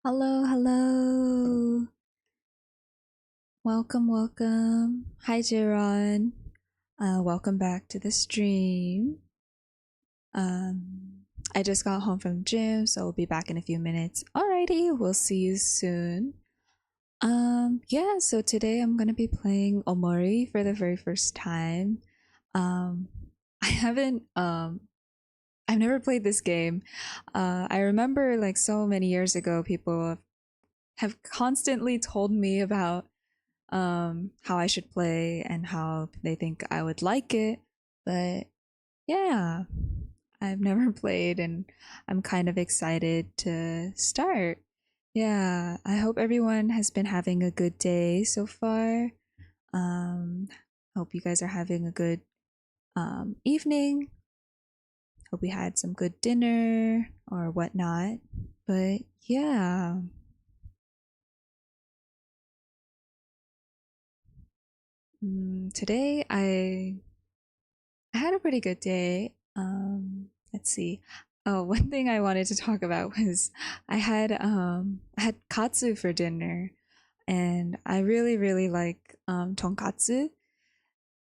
Hello, hello. Welcome, welcome. Hi, Jiron. Welcome back to the stream. Um, I just got home from the gym, so we'll be back in a few minutes. Alrighty, we'll see you soon. Yeah, so today I'm gonna be playing Omori for the very first time. Um, I haven't I've never played this game. I remember like so many years ago, people have constantly told me about how I should play and how they think I would like it. But yeah, I've never played and I'm kind of excited to start. Yeah, I hope everyone has been having a good day so far. Um, hope you guys are having a good evening. Hope we had some good dinner or whatnot. But yeah, today I had a pretty good day. Let's see. Oh, one thing I wanted to talk about was I had katsu for dinner, and I really like tonkatsu.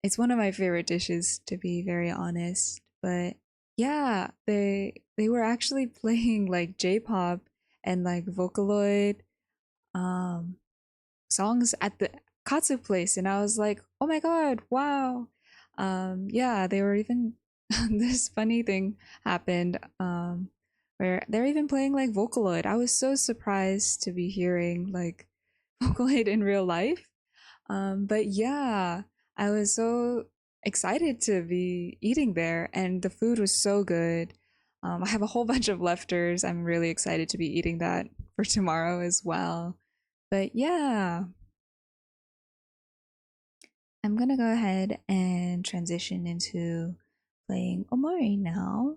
It's one of my favorite dishes, to be very honest. But yeah, they were actually playing like J-pop and like Vocaloid um songs at the katsu place, and I was like, oh my god, wow. Yeah, they were even this funny thing happened where they're even playing like Vocaloid. I was so surprised to be hearing like Vocaloid in real life. But yeah, I was so excited to be eating there, and the food was so good. I have a whole bunch of lefters. I'm really excited to be eating that for tomorrow as well. But yeah, I'm gonna go ahead and transition into playing Omori now.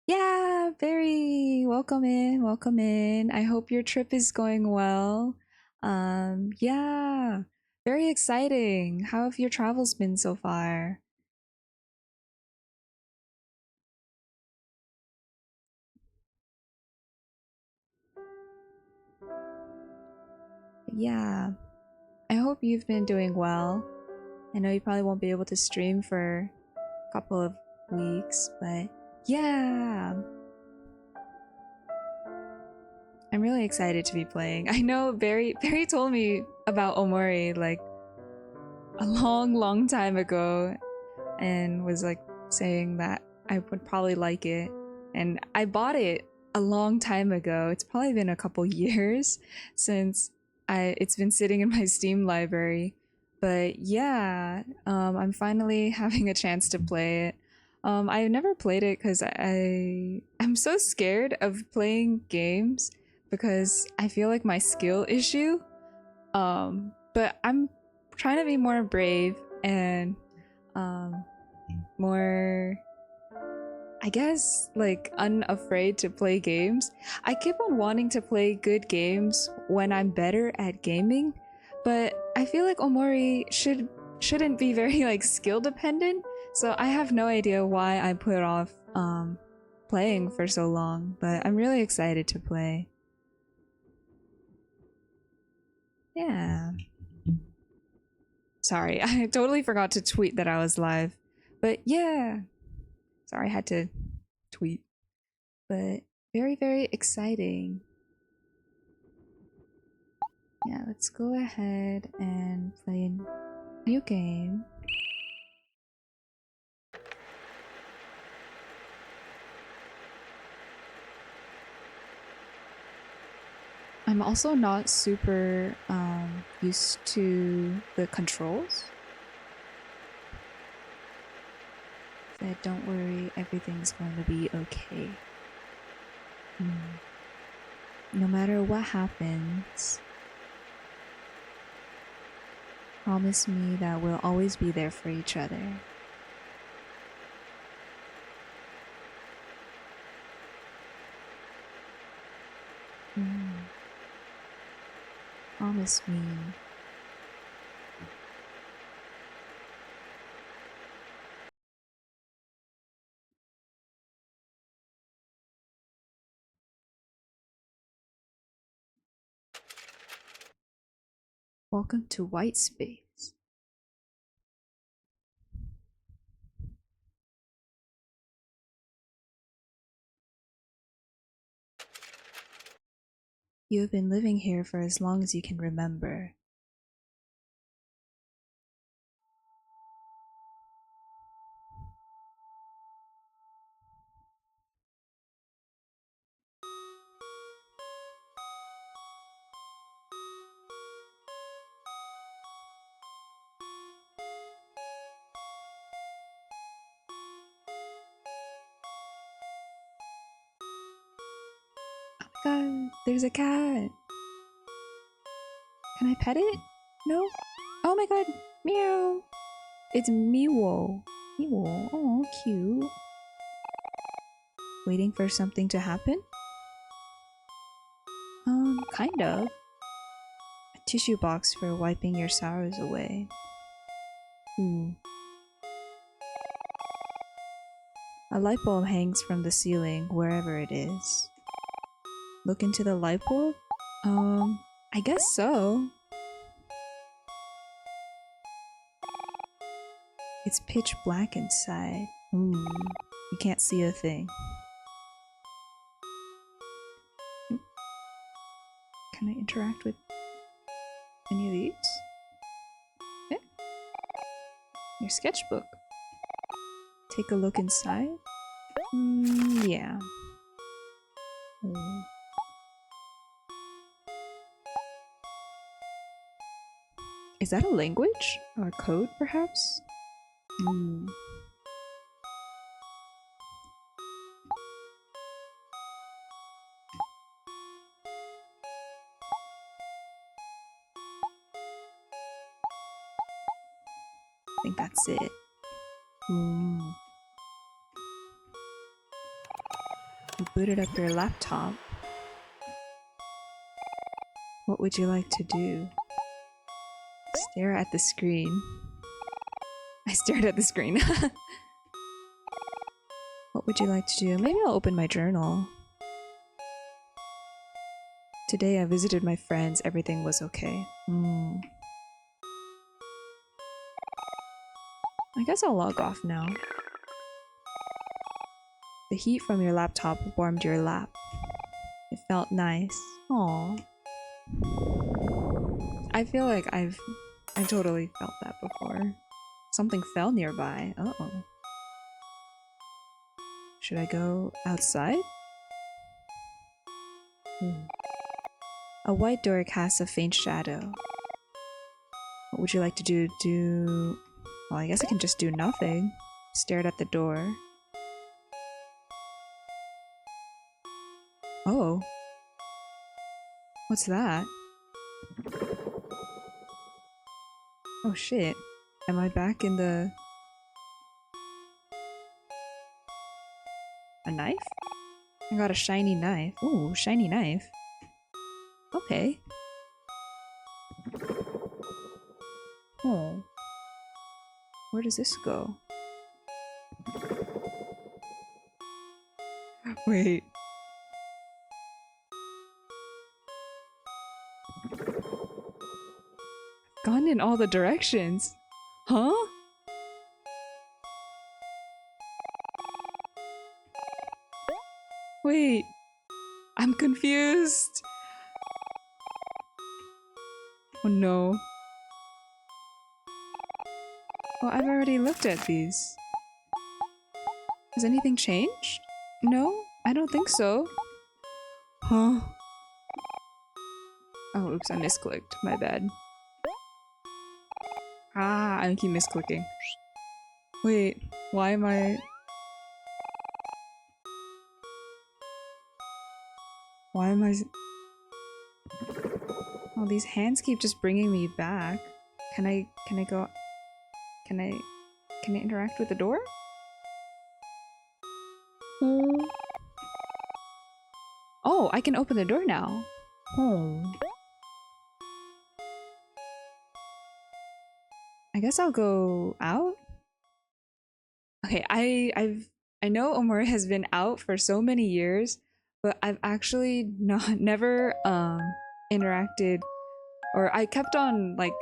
Yeah, very welcome in, welcome in. I hope your trip is going well. Yeah, very exciting. How have your travels been so far? Yeah, I hope you've been doing well. I know you probably won't be able to stream for a couple of weeks, but yeah, I'm really excited to be playing. I know Barry told me about Omori like a long time ago and was like saying that I would probably like it. And I bought it a long time ago. It's probably been a couple years since I it's been sitting in my Steam library. But yeah, I'm finally having a chance to play it. I've never played it because I'm so scared of playing games because I feel like my skill issue. But I'm trying to be more brave and um more, I guess, like unafraid to play games. I keep on wanting to play good games when I'm better at gaming, but I feel like Omori shouldn't be very like skill dependent. So I have no idea why I put off playing for so long, but I'm really excited to play. Yeah. Sorry, I totally forgot to tweet that I was live. But yeah, sorry, I had to tweet. But very exciting. Yeah, let's go ahead and play a new game. I'm also not super used to the controls. But don't worry, everything's going to be okay. No matter what happens, promise me that we'll always be there for each other. Mm. Promise me. Welcome to white space. You have been living here for as long as you can remember. Oh my god, there's a cat. Can I pet it? No? Oh my god, meow. It's Miwo. Miwo, oh, cute. Waiting for something to happen? Kind of. A tissue box for wiping your sorrows away. Ooh. A light bulb hangs from the ceiling, wherever it is. Look into the light bulb? I guess so. It's pitch black inside. Ooh, you can't see a thing. Can I interact with any of these? Yeah. Your sketchbook. Take a look inside. Yeah. Ooh. Is that a language? Or code, perhaps? I think that's it. You booted up your laptop. What would you like to do? Stare at the screen. I stared at the screen. What would you like to do? Maybe I'll open my journal. Today I visited my friends. Everything was okay. I guess I'll log off now. The heat from your laptop warmed your lap. It felt nice. Aww. I feel like I've totally felt that before. Something fell nearby. Uh-oh. Should I go outside? A white door casts a faint shadow. What would you like to do? Well, I guess I can just do nothing. Stared at the door. Oh. What's that? Oh shit. Am I back in the... A knife? I got a shiny knife. Ooh, shiny knife. Okay. Oh. Where does this go? Wait. Gone in all the directions. Huh? Wait. I'm confused. Oh no. Well, I've already looked at these. Has anything changed? No? I don't think so. Huh? Oh, oops, I misclicked. My bad. Ah, I keep misclicking. Wait, why am I... Why am I... Oh, these hands keep just bringing me back. Can I go... Can I interact with the door? Oh, I can open the door now. Oh. I guess I'll go out. Okay, I know Omori has been out for so many years, but I've actually never interacted or I kept on like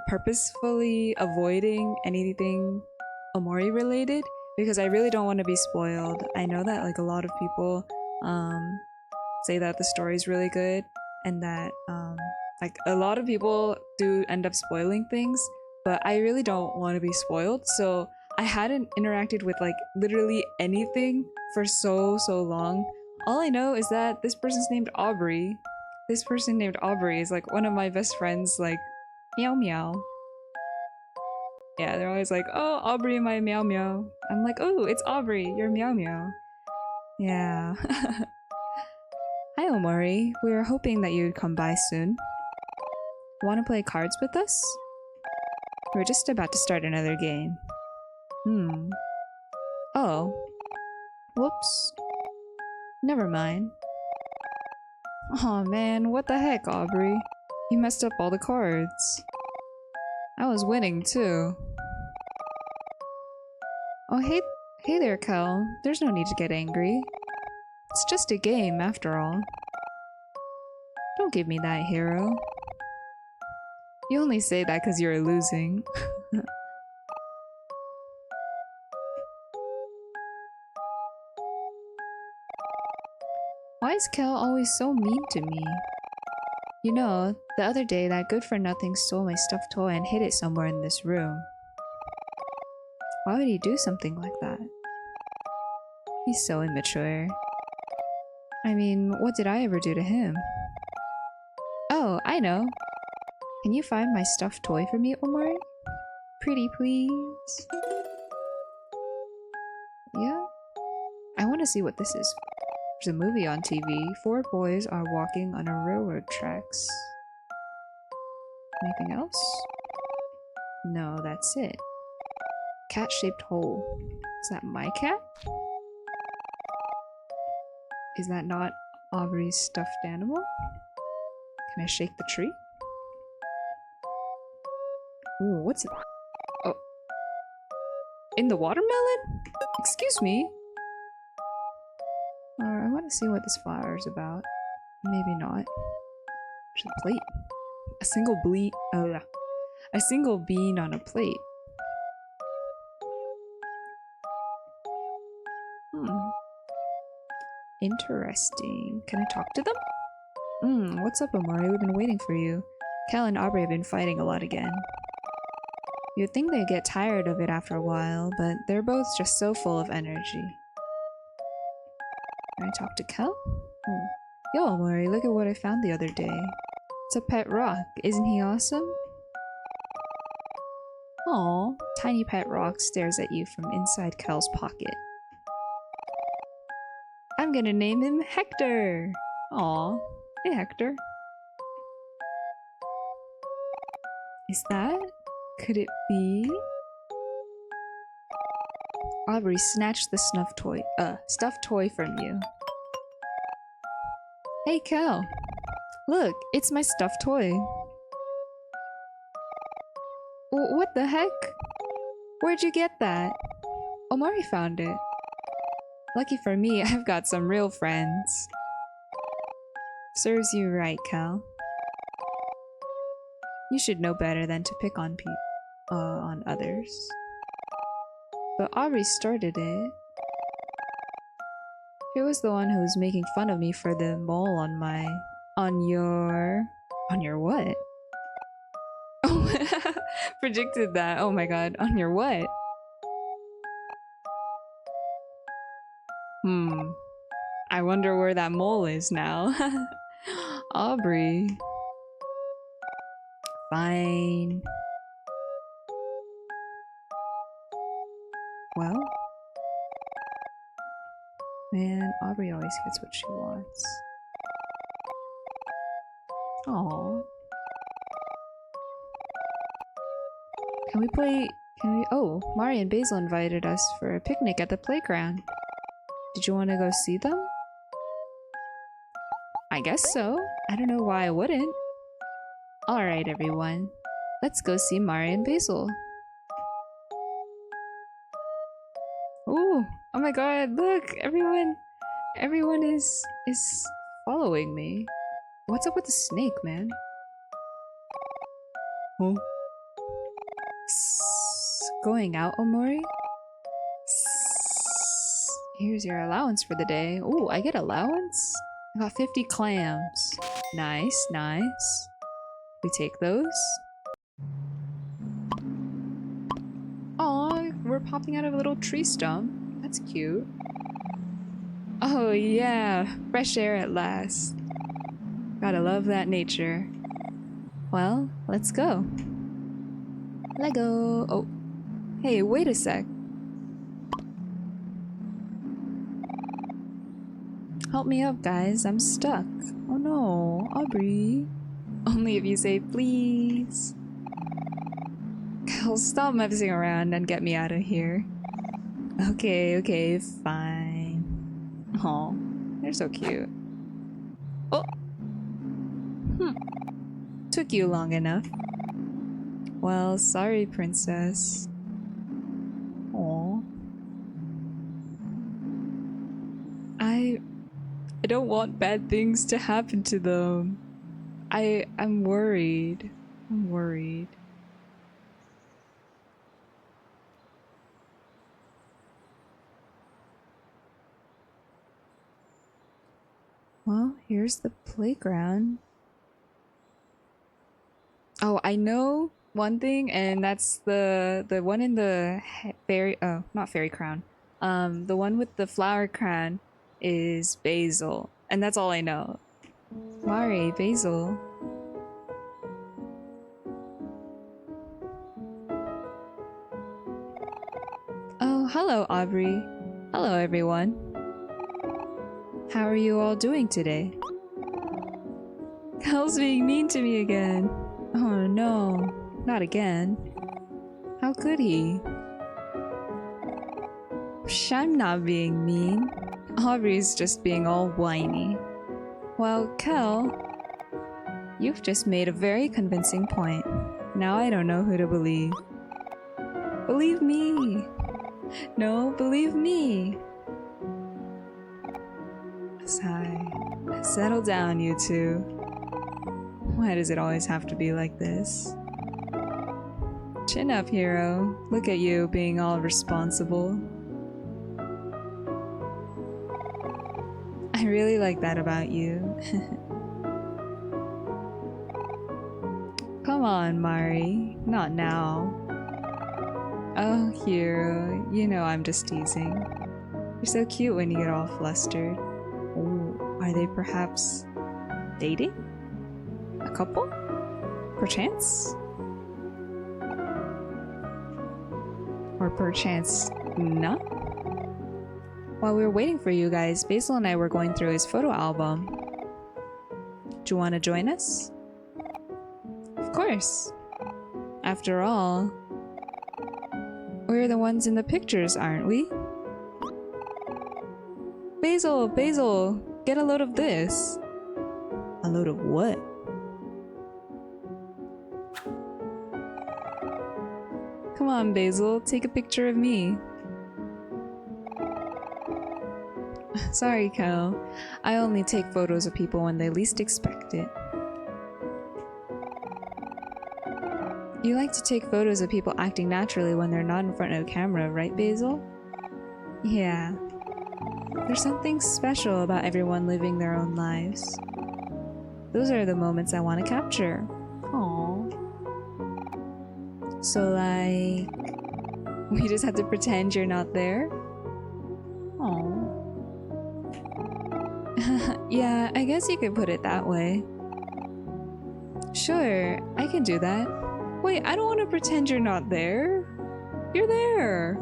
purposefully avoiding anything omori related because I really don't want to be spoiled. I know that like a lot of people say that the story is really good and that like a lot of people do end up spoiling things, but I really don't want to be spoiled. So I hadn't interacted with like literally anything for so long. All I know is that this person's named Aubrey. This person named Aubrey is like one of my best friends, like meow meow. Yeah, they're always like, oh, Aubrey, my meow meow. I'm like, oh, it's Aubrey, you're meow meow. Yeah. Hi, Omori. We were hoping that you'd come by soon. Want to play cards with us? We're just about to start another game. Oh. Whoops. Never mind. Aw, man, what the heck, Aubrey? You messed up all the cards. I was winning, too. Oh, hey there, Kel. There's no need to get angry. It's just a game, after all. Don't give me that, hero. You only say that because you're losing. Why is Kel always so mean to me? You know, the other day that good-for-nothing stole my stuffed toy and hid it somewhere in this room. Why would he do something like that? He's so immature. I mean, what did I ever do to him? Oh, I know. Can you find my stuffed toy for me, Omori? Pretty please? Yeah? I want to see what this is. There's a movie on TV. 4 boys are walking on a railroad tracks. Anything else? No, that's it. Cat-shaped hole. Is that my cat? Is that not Aubrey's stuffed animal? Can I shake the tree? Ooh, what's it? Oh. In the watermelon? Excuse me? I want to see what this flower is about. Maybe not. There's a plate. A single a single bean on a plate. Interesting. Can I talk to them? What's up, Omori? We've been waiting for you. Kel and Aubrey have been fighting a lot again. You'd think they'd get tired of it after a while, but they're both just so full of energy. Can I talk to Kel? Oh. Yo, Omori, look at what I found the other day. It's a pet rock. Isn't he awesome? Aw, tiny pet rock stares at you from inside Kel's pocket. I'm gonna name him Hector! Aw, hey Hector. Is that? Could it be? Aubrey snatched the stuffed toy from you. Hey Kel! Look, it's my stuffed toy. What the heck? Where'd you get that? Omori found it. Lucky for me, I've got some real friends. Serves you right, Kel. You should know better than to pick on others. But Aubrey started it. She was the one who was making fun of me for the mole on my... On your what? Oh, predicted that. Oh my god. On your what? I wonder where that mole is now. Aubrey. Fine. Well? Man, Aubrey always gets what she wants. Aww. Oh, Mari and Basil invited us for a picnic at the playground. Did you want to go see them? I guess so. I don't know why I wouldn't. Alright, everyone. Let's go see Mari and Basil. Ooh! Oh my god, look! Everyone is following me. What's up with the snake, man? Oh. Going out, Omori? Here's your allowance for the day. Oh, I get allowance? I got 50 clams. Nice, nice. We take those. Aw, we're popping out of a little tree stump. That's cute. Oh yeah, fresh air at last. Gotta love that nature. Well, let's go. Lego. Oh, hey, wait a sec. Help me up, guys. I'm stuck. Oh no, Aubrey. Only if you say please. I'll stop messing around and get me out of here. Okay, okay, fine. Oh, they're so cute. Oh! Took you long enough. Well, sorry, princess. Aw. I don't want bad things to happen to them. I'm worried. I'm worried. Well, here's the playground. Oh, I know one thing, and that's the one in the fairy. Oh, not fairy crown. The one with the flower crown is Basil, and that's all I know. Mari, Basil. Oh, hello, Aubrey. Hello, everyone. How are you all doing today? Cal's being mean to me again. Oh no, not again. How could he? Psh, I'm not being mean. Aubrey's just being all whiny. Well, Cal, you've just made a very convincing point. Now I don't know who to believe. Believe me! No, believe me! Sigh. Settle down, you two. Why does it always have to be like this? Chin up, hero. Look at you being all responsible. I really like that about you. Come on, Mari. Not now. Oh, hero. You know I'm just teasing. You're so cute when you get all flustered. Oh, are they perhaps dating? A couple? Perchance? Or perchance not? While we were waiting for you guys, Basil and I were going through his photo album. Do you want to join us? Of course. After all, we're the ones in the pictures, aren't we? Basil, Basil, get a load of this. A load of what? Come on, Basil, take a picture of me. Sorry, Cal. I only take photos of people when they least expect it. You like to take photos of people acting naturally when they're not in front of a camera, right, Basil? Yeah. There's something special about everyone living their own lives. Those are the moments I want to capture. Aww. So, like, we just have to pretend you're not there? Aww. Yeah, I guess you could put it that way. Sure, I can do that. Wait, I don't want to pretend you're not there. You're there.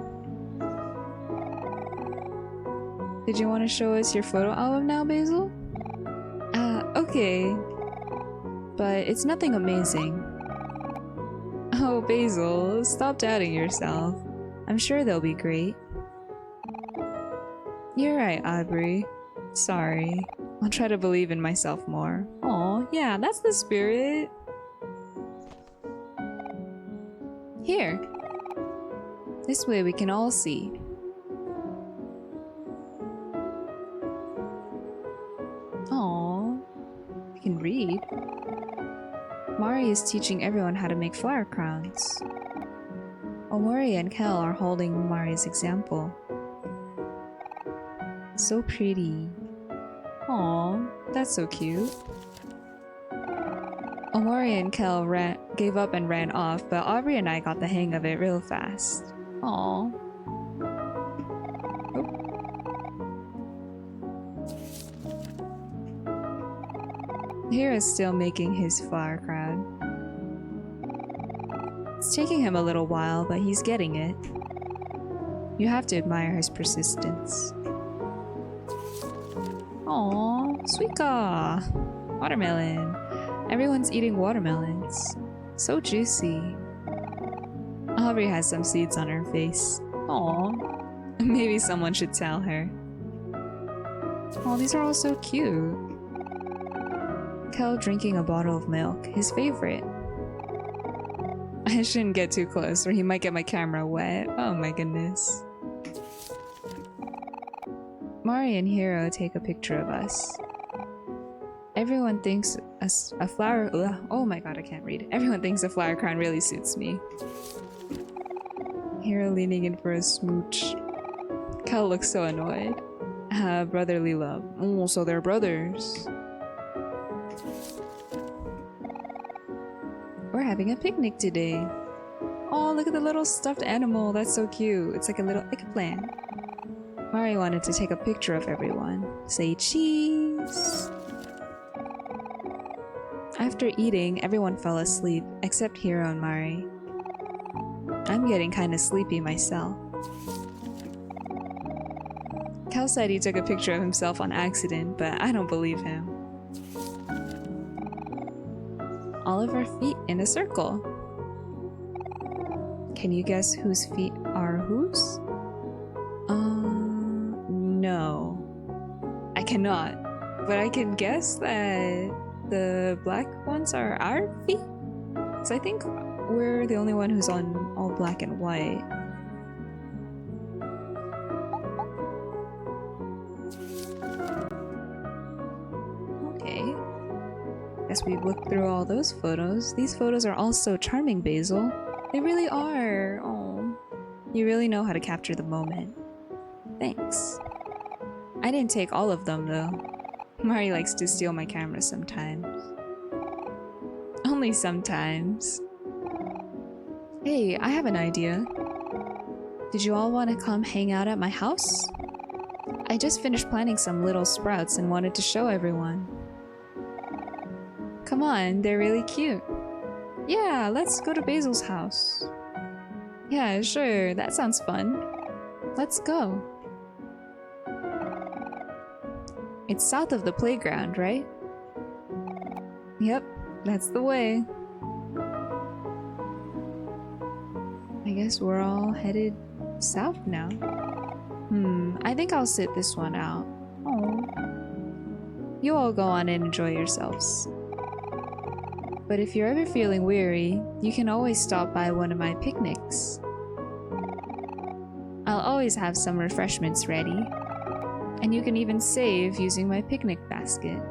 Did you want to show us your photo album now, Basil? Okay. But it's nothing amazing. Oh, Basil, stop doubting yourself. I'm sure they'll be great. You're right, Aubrey. Sorry. I'll try to believe in myself more. Aw, yeah, that's the spirit. Here. This way we can all see. Aw. I can read. Mari is teaching everyone how to make flower crowns. Omori and Kel are holding Mari's example. So pretty. Aw, that's so cute. Omori and Kel gave up and ran off, but Aubrey and I got the hang of it real fast. Aw. Hiro is still making his flower crown. It's taking him a little while, but he's getting it. You have to admire his persistence. Aww, Suika! Watermelon. Everyone's eating watermelons. So juicy. Aubrey has some seeds on her face. Aww. Maybe someone should tell her. Oh, these are all so cute. Kel drinking a bottle of milk, his favorite. I shouldn't get too close or he might get my camera wet. Oh my goodness. Mari and Hiro take a picture of us. Everyone thinks a flower... oh my god, I can't read. Everyone thinks a flower crown really suits me. Hiro leaning in for a smooch. Kel looks so annoyed. Brotherly love. Oh, so they're brothers. We're having a picnic today. Oh, look at the little stuffed animal. That's so cute. It's like a little eggplant. Mari wanted to take a picture of everyone. Say cheese. After eating, everyone fell asleep, except Hiro and Mari. I'm getting kinda sleepy myself. Kel said he took a picture of himself on accident, but I don't believe him. All of our feet in a circle. Can you guess whose feet are whose? No. I cannot. But I can guess that the black ones are our feet? So I think we're the only one who's on all black and white. Okay. Guess we've looked through all those photos. These photos are all so charming, Basil. They really are. Oh, you really know how to capture the moment. Thanks. I didn't take all of them though. Mari likes to steal my camera sometimes. Only sometimes. Hey, I have an idea. Did you all want to come hang out at my house? I just finished planting some little sprouts and wanted to show everyone. Come on, they're really cute. Yeah, let's go to Basil's house. Yeah, sure, that sounds fun. Let's go. It's south of the playground, right? Yep, that's the way. I guess we're all headed south now. I think I'll sit this one out. Oh. You all go on and enjoy yourselves. But if you're ever feeling weary, you can always stop by one of my picnics. I'll always have some refreshments ready. And you can even save using my picnic basket.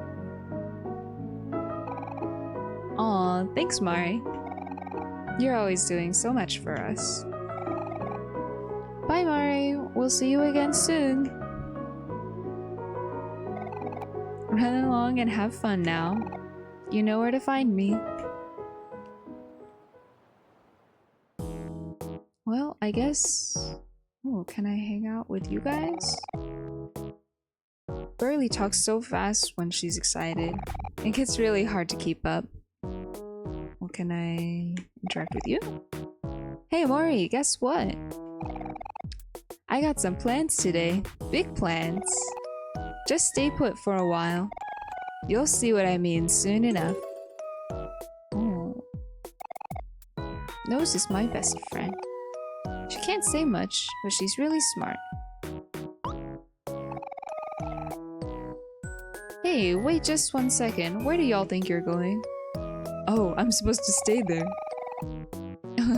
Aw, thanks Mari. You're always doing so much for us. Bye Mari, we'll see you again soon. Run along and have fun now. You know where to find me. Well, I guess... Oh, can I hang out with you guys? Burley talks so fast when she's excited. It gets really hard to keep up. Well, can I interact with you? Hey Mori, guess what? I got some plans today. Big plans. Just stay put for a while. You'll see what I mean soon enough. Oh. Nose is my best friend. She can't say much, but she's really smart. Hey, wait just 1 second. Where do y'all think you're going? Oh, I'm supposed to stay there.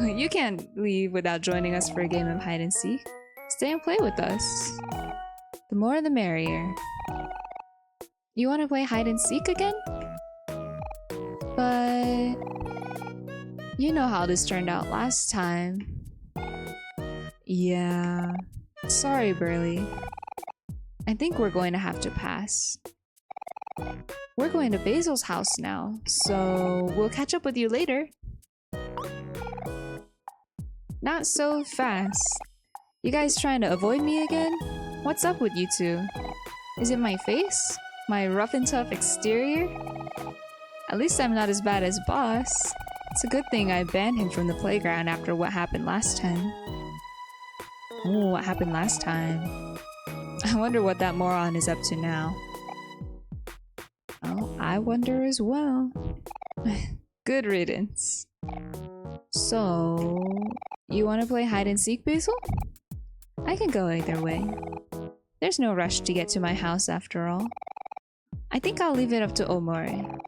You can't leave without joining us for a game of hide and seek. Stay and play with us. The more the merrier. You want to play hide and seek again? But... You know how this turned out last time. Yeah. Sorry, Burley. I think we're going to have to pass. We're going to Basil's house now, so we'll catch up with you later. Not so fast. You guys trying to avoid me again? What's up with you two? Is it my face? My rough and tough exterior? At least I'm not as bad as Boss. It's a good thing I banned him from the playground after what happened last time. Oh, what happened last time? I wonder what that moron is up to now. Oh, I wonder as well. Good riddance. So, you want to play hide and seek, Basil? I can go either way. There's no rush to get to my house after all. I think I'll leave it up to Omori.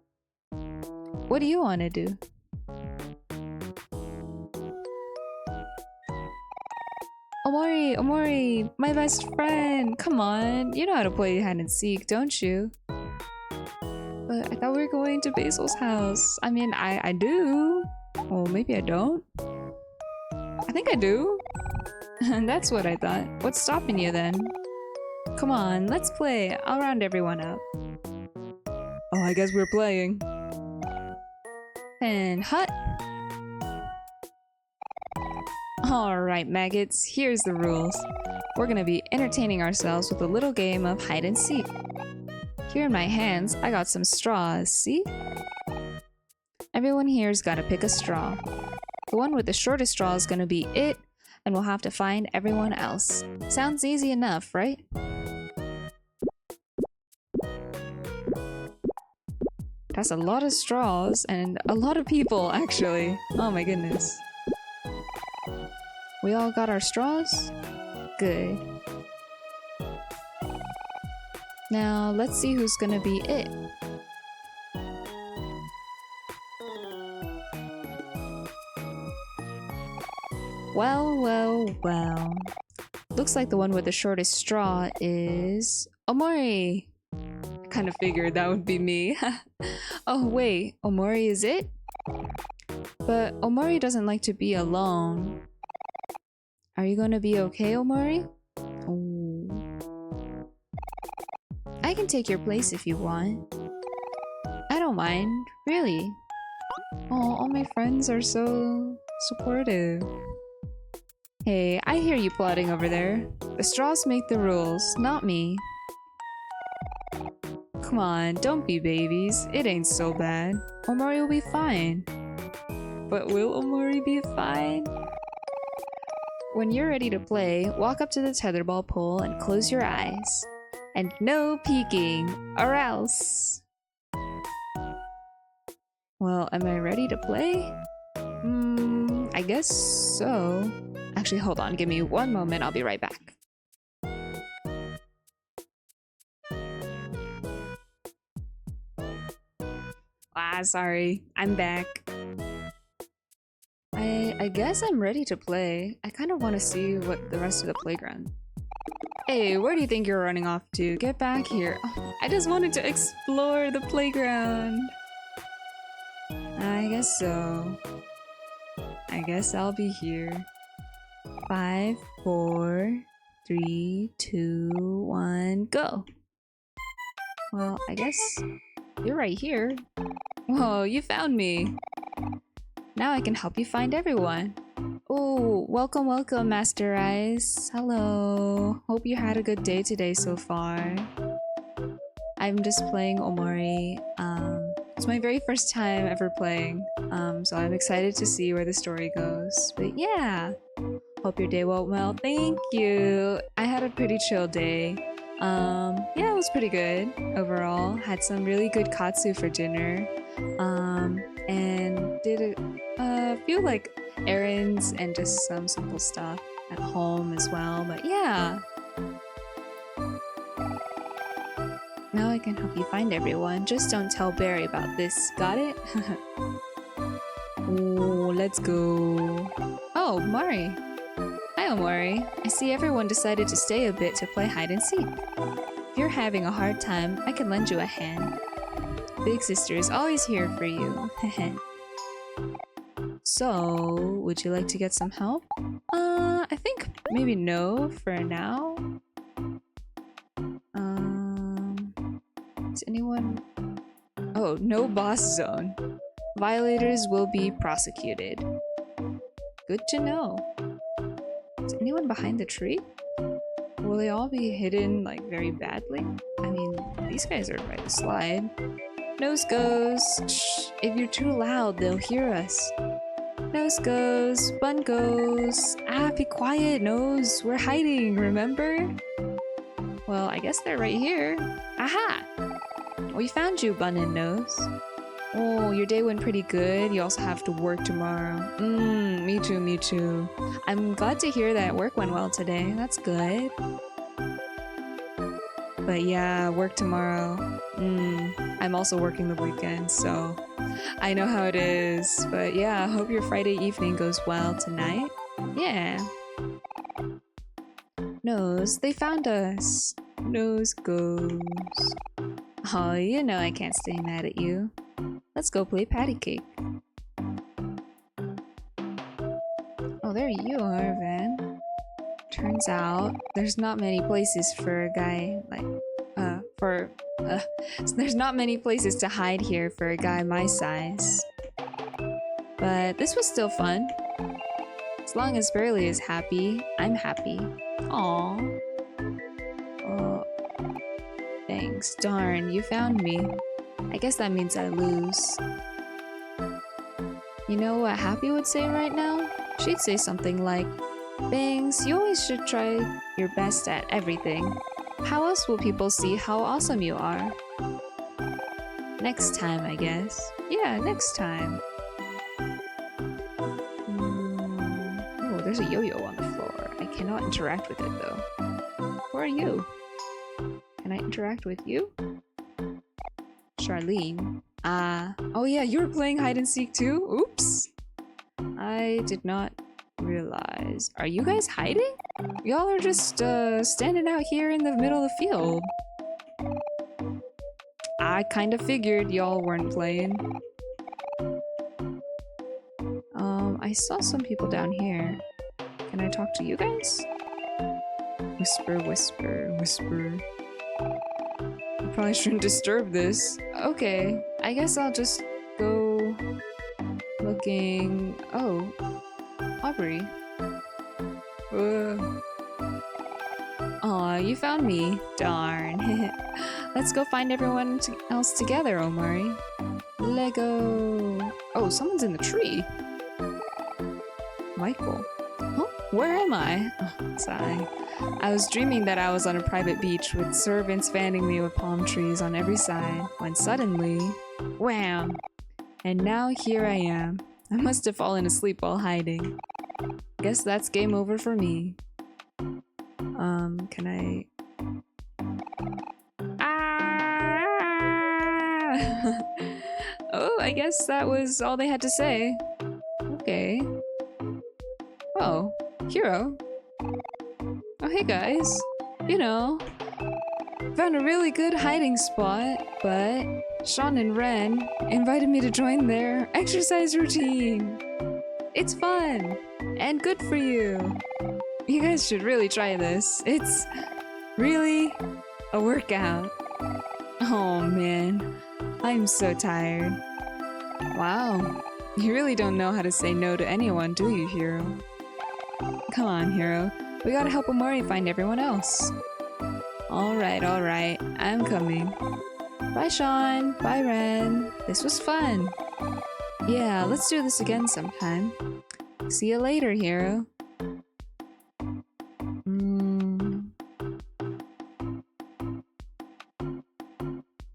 What do you want to do? Omori, Omori, my best friend! Come on, you know how to play hide and seek, don't you? But I thought we were going to Basil's house. I mean, I do. Oh, maybe I don't. I think I do. And that's what I thought. What's stopping you then? Come on, let's play. I'll round everyone up. Oh, I guess we're playing. And hut. Alright, maggots, here's the rules. We're gonna be entertaining ourselves with a little game of hide and seek. Here in my hands, I got some straws, see? Everyone here's gotta pick a straw. The one with the shortest straw is gonna be it, and we'll have to find everyone else. Sounds easy enough, right? That's a lot of straws, and a lot of people, actually. Oh my goodness. We all got our straws? Good. Now, let's see who's gonna be it. Well, well, well. Looks like the one with the shortest straw is Omori. I kind of figured that would be me. Oh wait, Omori is it? But Omori doesn't like to be alone. Are you gonna be okay, Omori? Oh. I can take your place if you want. I don't mind, really. Oh, all my friends are so supportive. Hey, I hear you plotting over there. The straws make the rules, not me. Come on, don't be babies. It ain't so bad. Omori will be fine. But will Omori be fine? When you're ready to play, walk up to the tetherball pole and close your eyes. And no peeking, or else. Well, am I ready to play? I guess so. Actually, hold on, give me one moment, I'll be right back. Sorry, I'm back. I guess I'm ready to play. I kind of want to see what the rest of the playground. Hey, where do you think you're running off to? Get back here. Oh, I just wanted to explore the playground. I guess so. I guess I'll be here. 5, 4, 3, 2, 1, go! Well, I guess you're right here. Whoa, you found me! Now I can help you find everyone. Oh, welcome, welcome, Master Eyes. Hello. Hope you had a good day today so far. I'm just playing Omori. It's my very first time ever playing, so I'm excited to see where the story goes. But yeah, hope your day went well. Thank you. I had a pretty chill day. Yeah, it was pretty good overall. Had some really good katsu for dinner. And did a few like errands and just some simple stuff at home as well. But yeah. Now I can help you find everyone. Just don't tell Barry about this. Got it? Oh, let's go. Oh, Mari. Hi, Omori. I see everyone decided to stay a bit to play hide and seek. If you're having a hard time, I can lend you a hand. Big sister is always here for you. So, would you like to get some help? I think maybe no for now. Is anyone... Oh, no boss zone. Violators will be prosecuted. Good to know. Is anyone behind the tree? Will they all be hidden, like, very badly? I mean, these guys are by the slide. Nose goes. Shh, if you're too loud, they'll hear us. Nose goes. Bun goes. Ah, be quiet, Nose. We're hiding, remember? Well, I guess they're right here. Aha! We found you, Bun and Nose. Oh, your day went pretty good. You also have to work tomorrow. Me too, me too. I'm glad to hear that work went well today. That's good. But yeah, work tomorrow. I'm also working the weekend, so I know how it is. But yeah, I hope your Friday evening goes well tonight. Yeah. Nose, they found us. Nose goes. Oh, you know I can't stay mad at you. Let's go play patty cake. Oh, there you are, Van. Turns out there's not many places for a guy like, there's not many places to hide here for a guy my size. But this was still fun. As long as Burley is happy, I'm happy. Aww. Oh, thanks. Darn, you found me. I guess that means I lose. You know what Happy would say right now? She'd say something like, Bangs, you always should try your best at everything. How else will people see how awesome you are? Next time, I guess. Yeah, next time. Oh, there's a yo-yo on the floor. I cannot interact with it though. Who are you? Can I interact with you? Charlene. Oh yeah, you were playing hide and seek too? Oops. I did not realize. Are you guys hiding? Y'all are just standing out here in the middle of the field. I kind of figured y'all weren't playing. I saw some people down here. Can I talk to you guys? Whisper, whisper, whisper. I probably shouldn't disturb this. Okay, I guess I'll just go looking. Oh, Aubrey. Aw, you found me. Darn. Let's go find everyone else together, Omori. Lego. Oh, someone's in the tree. Michael. Huh? Where am I? Oh, sigh. I was dreaming that I was on a private beach with servants fanning me with palm trees on every side, when suddenly, wham! And now here I am. I must have fallen asleep while hiding. Guess that's game over for me. Can I... Ah! Oh, I guess that was all they had to say. Okay. Oh, Hero. Oh, hey guys. You know, found a really good hiding spot, but Sean and Ren invited me to join their exercise routine. It's fun and good for you. You guys should really try this. It's really a workout. Oh man, I'm so tired. Wow, you really don't know how to say no to anyone, do you, Hero? Come on, Hero. We gotta help Omori find everyone else. Alright, I'm coming. Bye, Sean. Bye, Ren. This was fun. Yeah, let's do this again sometime. See you later, Hero.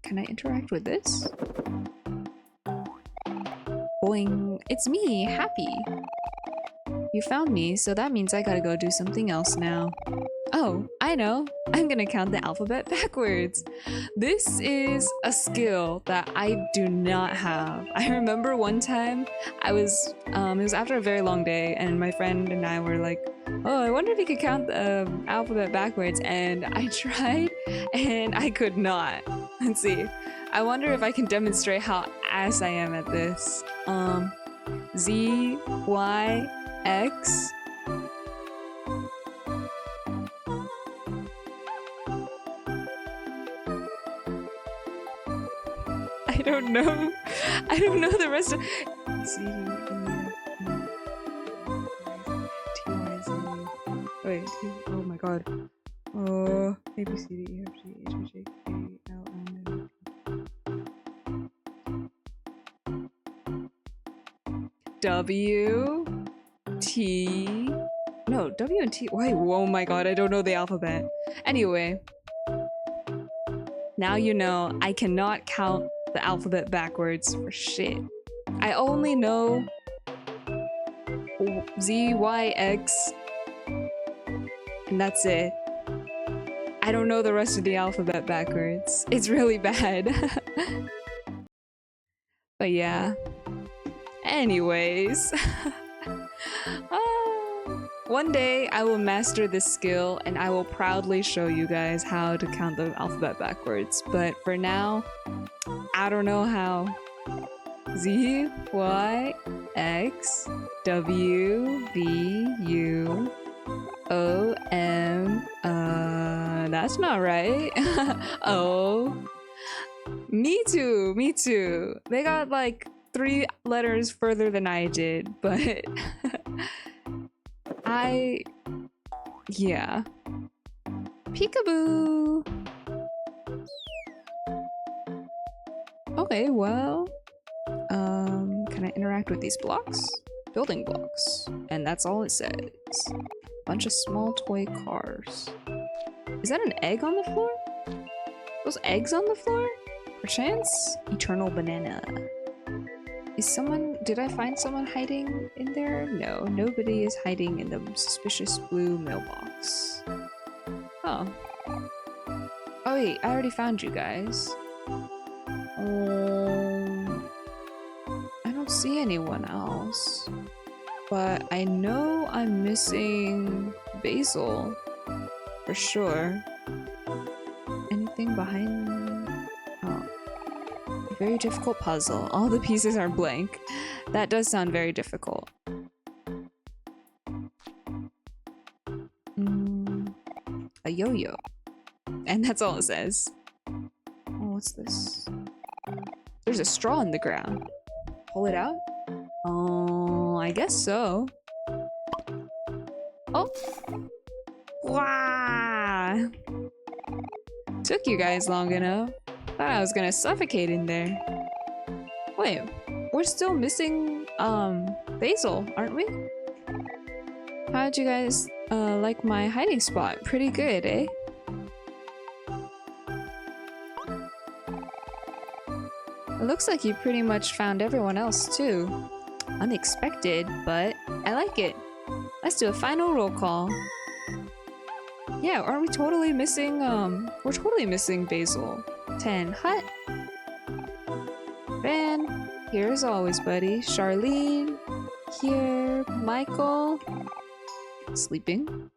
Can I interact with this? Boing. It's me, Happy. You found me, so that means I gotta go do something else now. Oh, I know. I'm gonna count the alphabet backwards. This is a skill that I do not have. I remember one time it was after a very long day and my friend and I were like, oh, I wonder if you could count the alphabet backwards, and I tried and I could not. Let's see. I wonder if I can demonstrate how ass I am at this. Z, Y, X. I don't know. I don't know the rest of C, D, T, Y, Z. Wait, oh my god. Oh, A, B, C, D, E, F, G, H, I, J, K, L, M, N, W, T. No, W and T. Wait, oh my god, I don't know the alphabet. Anyway, now you know I cannot count the alphabet backwards for shit. I only know Z, Y, X, and that's it. I don't know the rest of the alphabet backwards. It's really bad. But yeah. Anyways. One day I will master this skill and I will proudly show you guys how to count the alphabet backwards. But for now, I don't know how. Z, Y, X, W, V, U, O, M, that's not right. Oh. Me too, me too. They got like 3 letters further than I did, but yeah. Peekaboo! Okay, well, can I interact with these blocks? Building blocks. And that's all it says. Bunch of small toy cars. Is that an egg on the floor? Those eggs on the floor? Perchance? Eternal banana. Is someone- did I find someone hiding in there? No, nobody is hiding in the suspicious blue mailbox. Oh. Oh wait, I already found you guys. I don't see anyone else. But I know I'm missing Basil. For sure. Anything behind me? Oh. A very difficult puzzle. All the pieces are blank. That does sound very difficult. A yo-yo. And that's all it says. Oh, what's this? There's a straw in the ground. Pull it out? Oh, I guess so. Oh! Wow! Took you guys long enough. Thought I was gonna suffocate in there. Wait, we're still missing, Basil, aren't we? How'd you guys, like my hiding spot? Pretty good, eh? It looks like you pretty much found everyone else, too. Unexpected, but I like it. Let's do a final roll call. Yeah, aren't we totally missing, we're totally missing Basil. 10, Hut. Van, here as always, buddy. Charlene, here. Michael. Sleeping.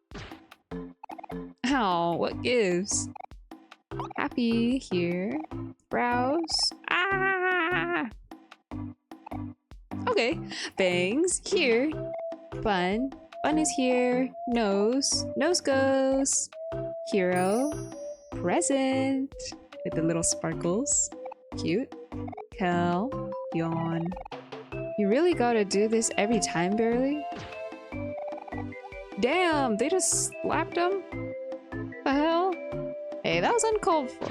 Ow, what gives? Happy, here. Browse. Ah! Okay. Bangs, here. Fun. Fun is here. Nose. Nose goes. Hero. Present. With the little sparkles. Cute. Kel. Yawn. You really gotta do this every time, Barely? Damn, they just slapped him? The hell? Hey, that was uncalled for.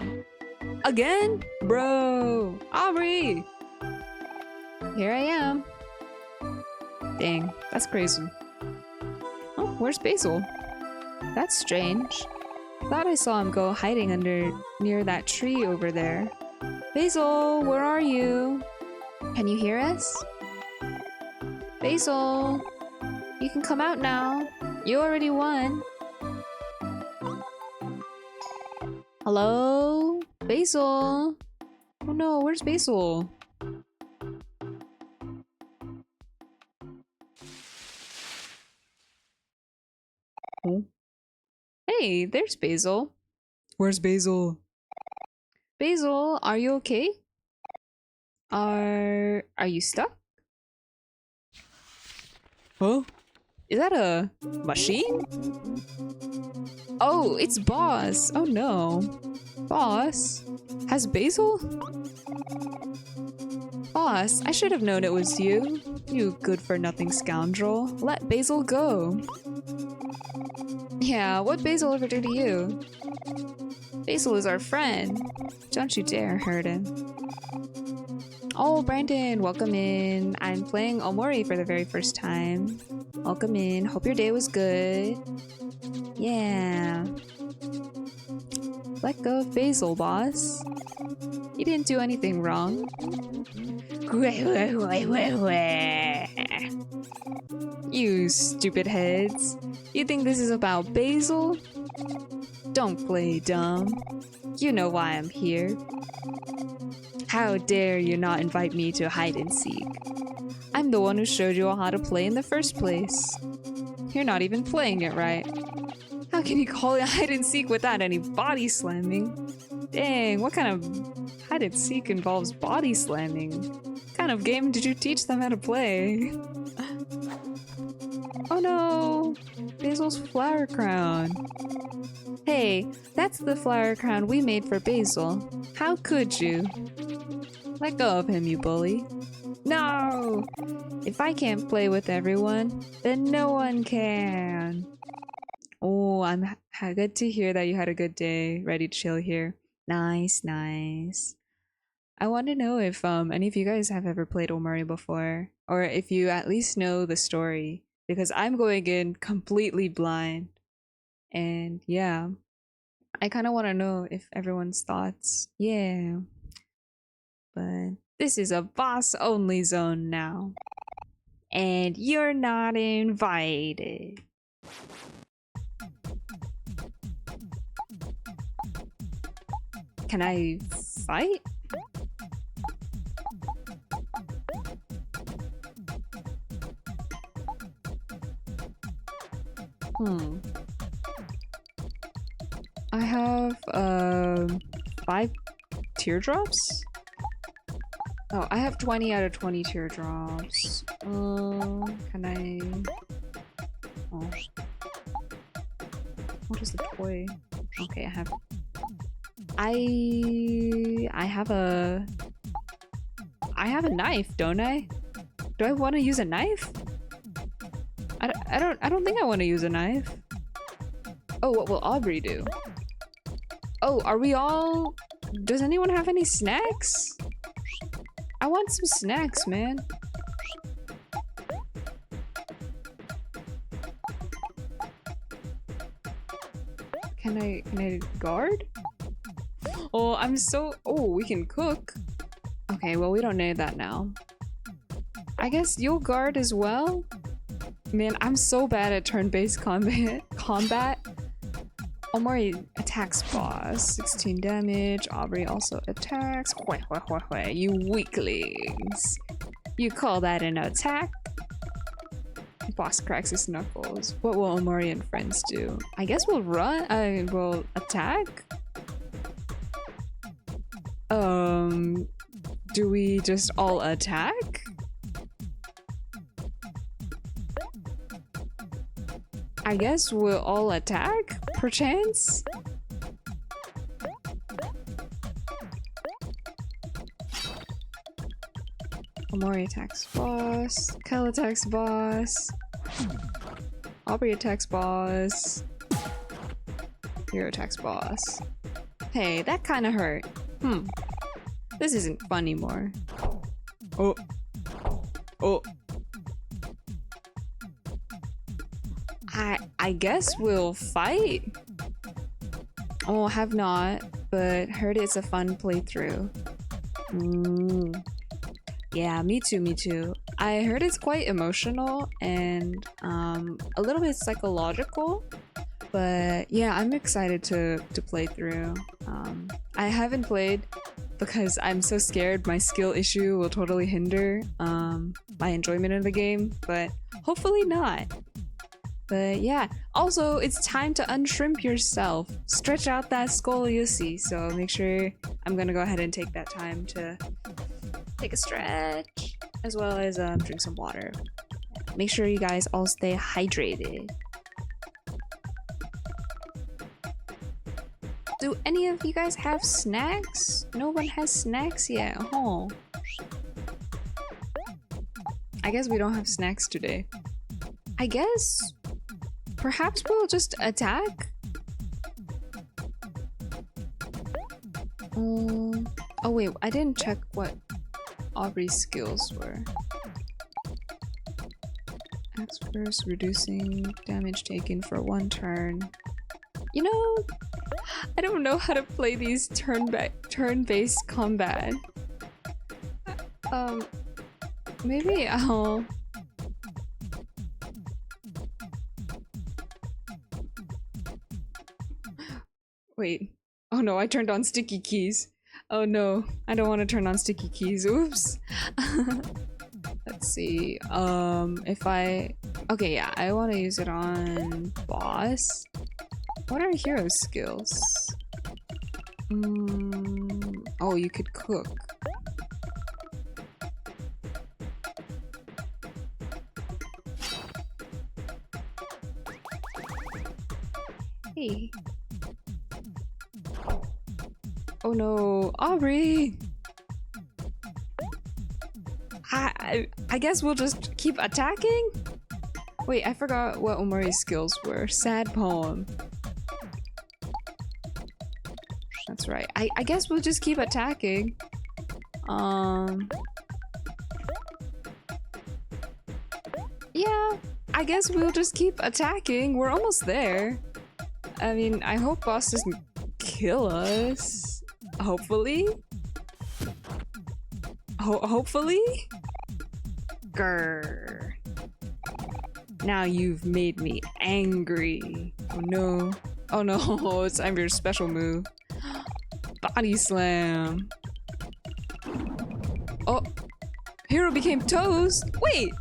Again? Bro! Aubrey! Here I am. Dang, that's crazy. Oh, where's Basil? That's strange. Thought I saw him go hiding near that tree over there. Basil, where are you? Can you hear us? Basil, you can come out now. You already won. Hello? Basil? Oh no, where's Basil? Oh. Hey, there's Basil. Where's Basil? Basil, are you okay? Are you stuck? Huh? Is that a machine? Oh, it's Boss. Oh no. Boss? Has Basil? Boss, I should have known it was you. You good-for-nothing scoundrel. Let Basil go. Yeah, what Basil ever do to you? Basil is our friend. Don't you dare hurt him. Oh, Brandon, welcome in. I'm playing Omori for the very first time. Welcome in. Hope your day was good. Yeah. Let go of Basil, boss. He didn't do anything wrong. You stupid heads. You think this is about Basil? Don't play dumb. You know why I'm here. How dare you not invite me to hide and seek? I'm the one who showed you all how to play in the first place. You're not even playing it right. How can you call it hide and seek without any body slamming? Dang, what kind of hide and seek involves body slamming? What kind of game did you teach them how to play? Oh no! Basil's flower crown. Hey, that's the flower crown we made for Basil. How could you? Let go of him, you bully. No! If I can't play with everyone, then no one can. Oh, I'm good to hear that you had a good day. Ready to chill here. Nice, nice. I want to know if any of you guys have ever played Omori before, or if you at least know the story, because I'm going in completely blind. And yeah, I kind of want to know if everyone's thoughts. Yeah. But this is a boss-only zone now. And you're not invited. Can I fight? I have 5 teardrops? Oh, I have 20 out of 20 teardrops. Can I... Oh. What is the toy? Okay, I have... I have a... I have a knife, don't I? Do I want to use a knife? I don't think I want to use a knife. Oh, what will Aubrey do? Oh, are we all... Does anyone have any snacks? I want some snacks, man. Can I guard? Oh, I'm so... Oh, we can cook. Okay, well, we don't need that now. I guess you'll guard as well? Man, I'm so bad at turn-based combat. Omori attacks boss. 16 damage. Aubrey also attacks. You weaklings. You call that an attack? Boss cracks his knuckles. What will Omori and friends do? I guess we'll run. We'll attack? Do we just all attack? I guess we'll all attack, perchance? Omori attacks boss. Kel attacks boss. Aubrey attacks boss. Hero attacks boss. Hey, that kinda hurt. This isn't fun anymore. Oh. Oh. I guess we'll fight? Oh, have not, but heard it's a fun playthrough. Yeah, me too, me too. I heard it's quite emotional and a little bit psychological, but yeah, I'm excited to play through. I haven't played because I'm so scared my skill issue will totally hinder my enjoyment of the game, but hopefully not. But yeah, also it's time to unshrimp yourself. Stretch out that skull you see, so make sure I'm gonna go ahead and take that time to take a stretch, as well as drink some water. make sure you guys all stay hydrated. Do any of you guys have snacks? No one has snacks yet, huh? I guess we don't have snacks today. I guess perhaps we'll just attack? Oh wait, I didn't check what Aubrey's skills were. Axe first, reducing damage taken for 1 turn. You know, I don't know how to play these turn-based combat. Maybe I'll... Wait. Oh no, I turned on sticky keys. Oh no, I don't want to turn on sticky keys. Oops. Let's see. If I... Okay, yeah, I want to use it on boss. What are hero skills? Oh, you could cook. Hey. Oh no, Aubrey! I guess we'll just keep attacking? Wait, I forgot what Omori's skills were. Sad poem. That's right. I guess we'll just keep attacking. Yeah, I guess we'll just keep attacking. We're almost there. I mean, I hope boss doesn't kill us. Hopefully? Hopefully? Grr. Now you've made me angry. Oh no. Oh no, it's time for your special move. Body slam. Oh, hero became toast. Wait,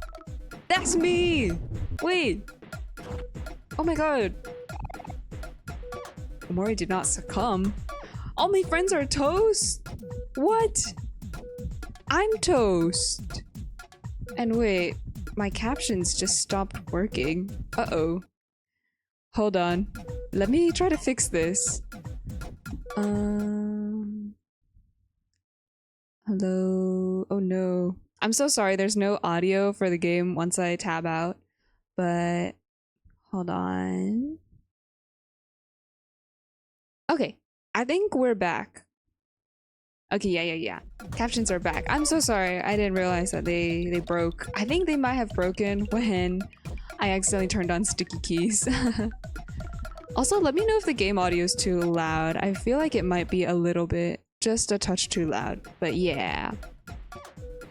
that's me. Wait. Oh my god. Omori did not succumb. All my friends are toast? What? I'm toast. And wait, my captions just stopped working. Uh-oh. Hold on. Let me try to fix this. Hello? Oh no. I'm so sorry, there's no audio for the game once I tab out. But... hold on. Okay. I think we're back. Okay, yeah. Captions are back. I'm so sorry. I didn't realize that they broke. I think they might have broken when I accidentally turned on sticky keys. Also, let me know if the game audio is too loud. I feel like it might be a little bit, just a touch too loud. But yeah.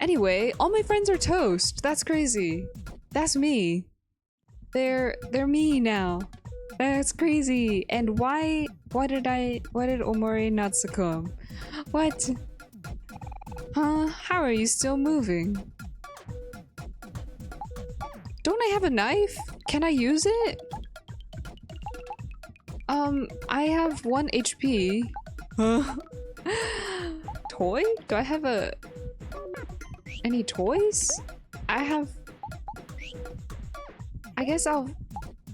Anyway, all my friends are toast. That's crazy. That's me. They're me now. That's crazy. And why did Omori not succumb? What? Huh? How are you still moving? Don't I have a knife? Can I use it? I have 1 HP. Huh? Toy? Do I have any toys? I guess I'll...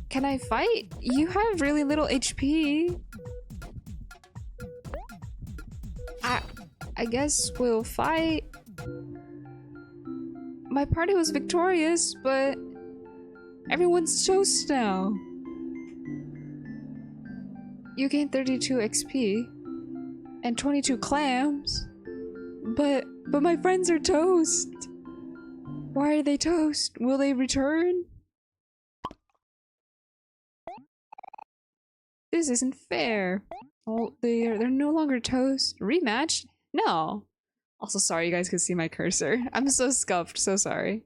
Can I fight? You have really little HP. I guess we'll fight. My party was victorious, but everyone's toast now. You gained 32 XP and 22 clams, but my friends are toast. Why are they toast? Will they return? This isn't fair. Oh, they're no longer toast. Rematch? No. Also, sorry you guys could see my cursor. I'm so scuffed, so sorry.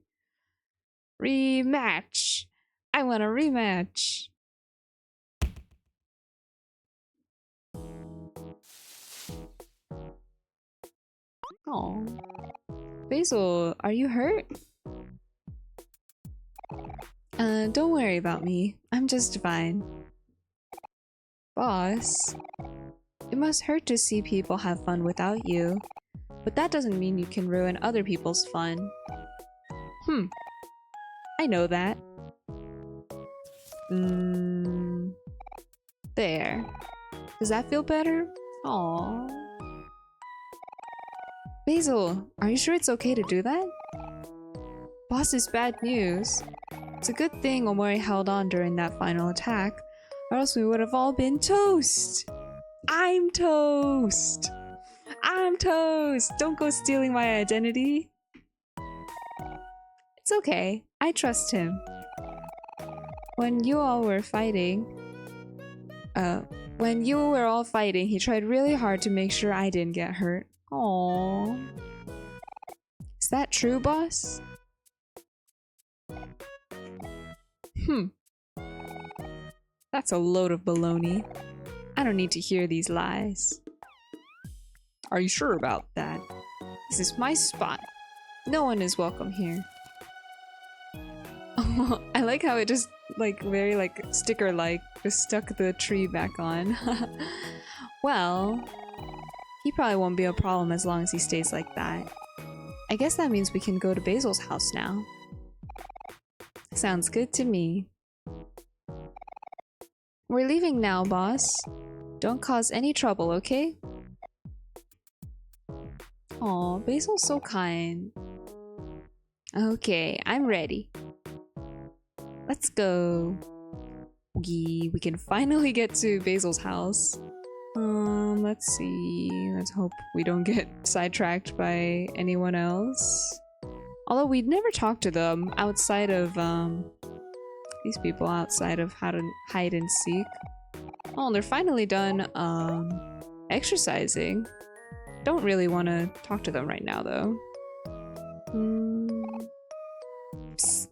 Rematch. I want a rematch. Oh. Basil, are you hurt? Don't worry about me. I'm just fine. Boss, it must hurt to see people have fun without you, but that doesn't mean you can ruin other people's fun. I know that. There. Does that feel better? Aww. Basil, are you sure it's okay to do that? Boss is bad news. It's a good thing Omori held on during that final attack, or else we would have all been toast! I'm toast! I'm toast! Don't go stealing my identity! It's okay. I trust him. When you all were fighting... when you were all fighting, he tried really hard to make sure I didn't get hurt. Aww. Is that true, boss? That's a load of baloney. I don't need to hear these lies. Are you sure about that? This is my spot. No one is welcome here. Oh, I like how it just, like, very, like, sticker-like, just stuck the tree back on. Well, he probably won't be a problem as long as he stays like that. I guess that means we can go to Basil's house now. Sounds good to me. We're leaving now, boss. Don't cause any trouble, okay? Aw, Basil's so kind. Okay, I'm ready. Let's go. We can finally get to Basil's house. Let's see. Let's hope we don't get sidetracked by anyone else. Although we'd never talked to them outside of, these people outside of how to hide and seek. Oh, they're finally done, exercising. Don't really want to talk to them right now, though. Psst.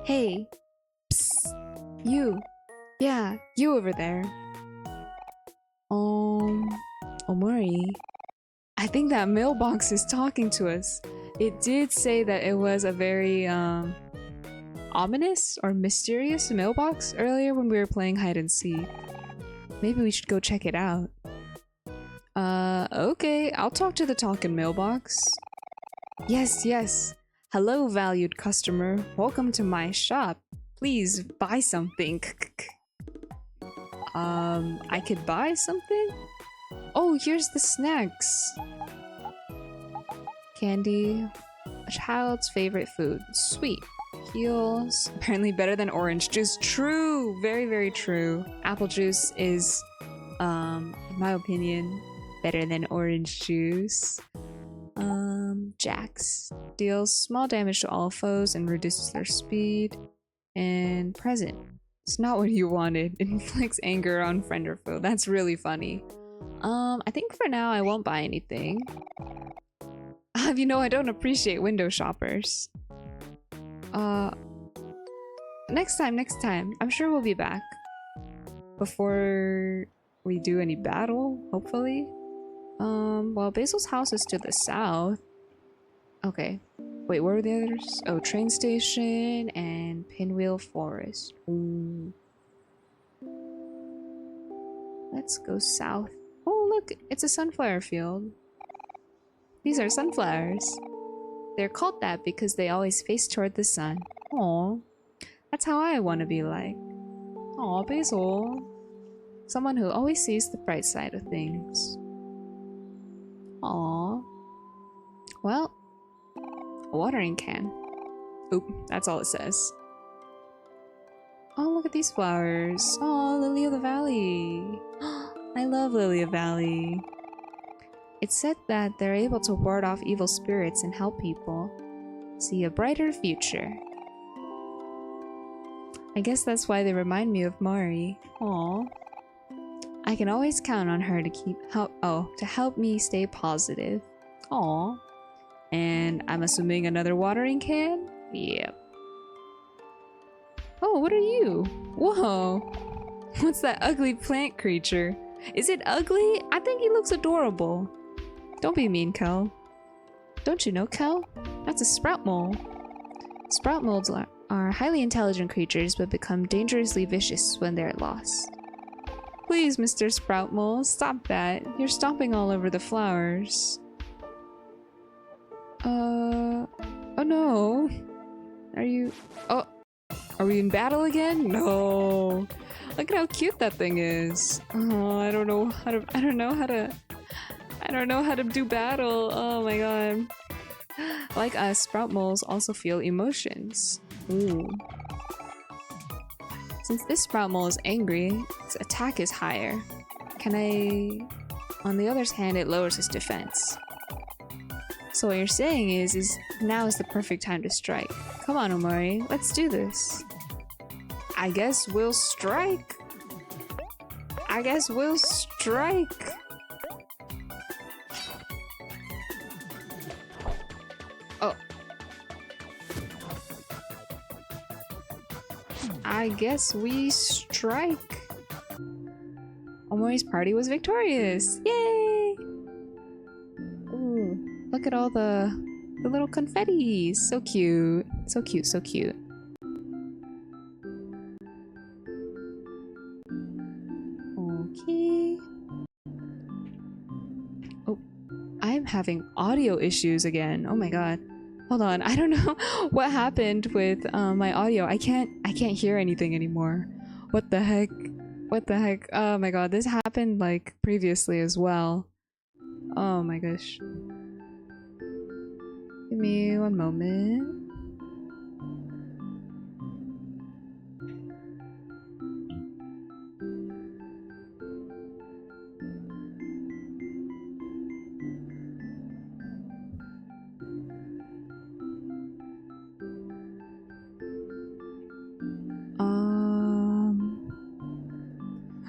Hey. Psst. You. Yeah, you over there. Omori. I think that mailbox is talking to us. It did say that it was a very, ominous or mysterious mailbox earlier when we were playing hide and seek. Maybe we should go check it out. Okay, I'll talk to the talking mailbox. Yes, yes. Hello, valued customer. Welcome to my shop. Please buy something. I could buy something? Oh, here's the snacks. Candy. A child's favorite food. Sweet. Heals. Apparently better than orange juice. True! Very, very true. Apple juice is, in my opinion, better than orange juice. Jax. Deals small damage to all foes and reduces their speed. And present. It's not what you wanted. It inflicts anger on friend or foe. That's really funny. I think for now I won't buy anything. You know, I don't appreciate window shoppers. Next time. I'm sure we'll be back. Before we do any battle, hopefully. Well, Basil's house is to the south. Okay. Wait, where were the others? Oh, train station and Pinwheel Forest. Ooh. Let's go south. Oh, look, it's a sunflower field. These are sunflowers. They're called that because they always face toward the sun. Aw, that's how I want to be like. Aw, Basil. Someone who always sees the bright side of things. Aw. Well, a watering can. Oop, that's all it says. Oh, look at these flowers. Oh, Lily of the Valley. I love Lily of Valley. It's said that they're able to ward off evil spirits and help people see a brighter future. I guess that's why they remind me of Mari. Aww. I can always count on her to help me stay positive. Aww. And I'm assuming another watering can? Yep. Oh, what are you? Whoa. What's that ugly plant creature? Is it ugly? I think he looks adorable. Don't be mean, Kel. Don't you know, Kel? That's a sprout mole. Sprout moles are highly intelligent creatures but become dangerously vicious when they're lost. Please, Mr. Sprout Mole, stop that. You're stomping all over the flowers. Oh no. Are you... Oh. Are we in battle again? No. Look at how cute that thing is. Oh, I don't know how to do battle. Oh my god. Like us, sprout moles also feel emotions. Ooh. Since this sprout mole is angry, its attack is higher. Can I... On the other hand, it lowers its defense. So what you're saying is now is the perfect time to strike. Come on, Omori, let's do this. I guess we'll strike. I guess we'll strike. Oh. I guess we strike. Omori's party was victorious. Yay! Ooh, look at all the little confetti. So cute. So cute, so cute. Okay. Oh, I'm having audio issues again. Oh my god. Hold on. I don't know what happened with my audio. I can't hear anything anymore. What the heck? What the heck? Oh my god, this happened like previously as well. Oh my gosh. Give me one moment.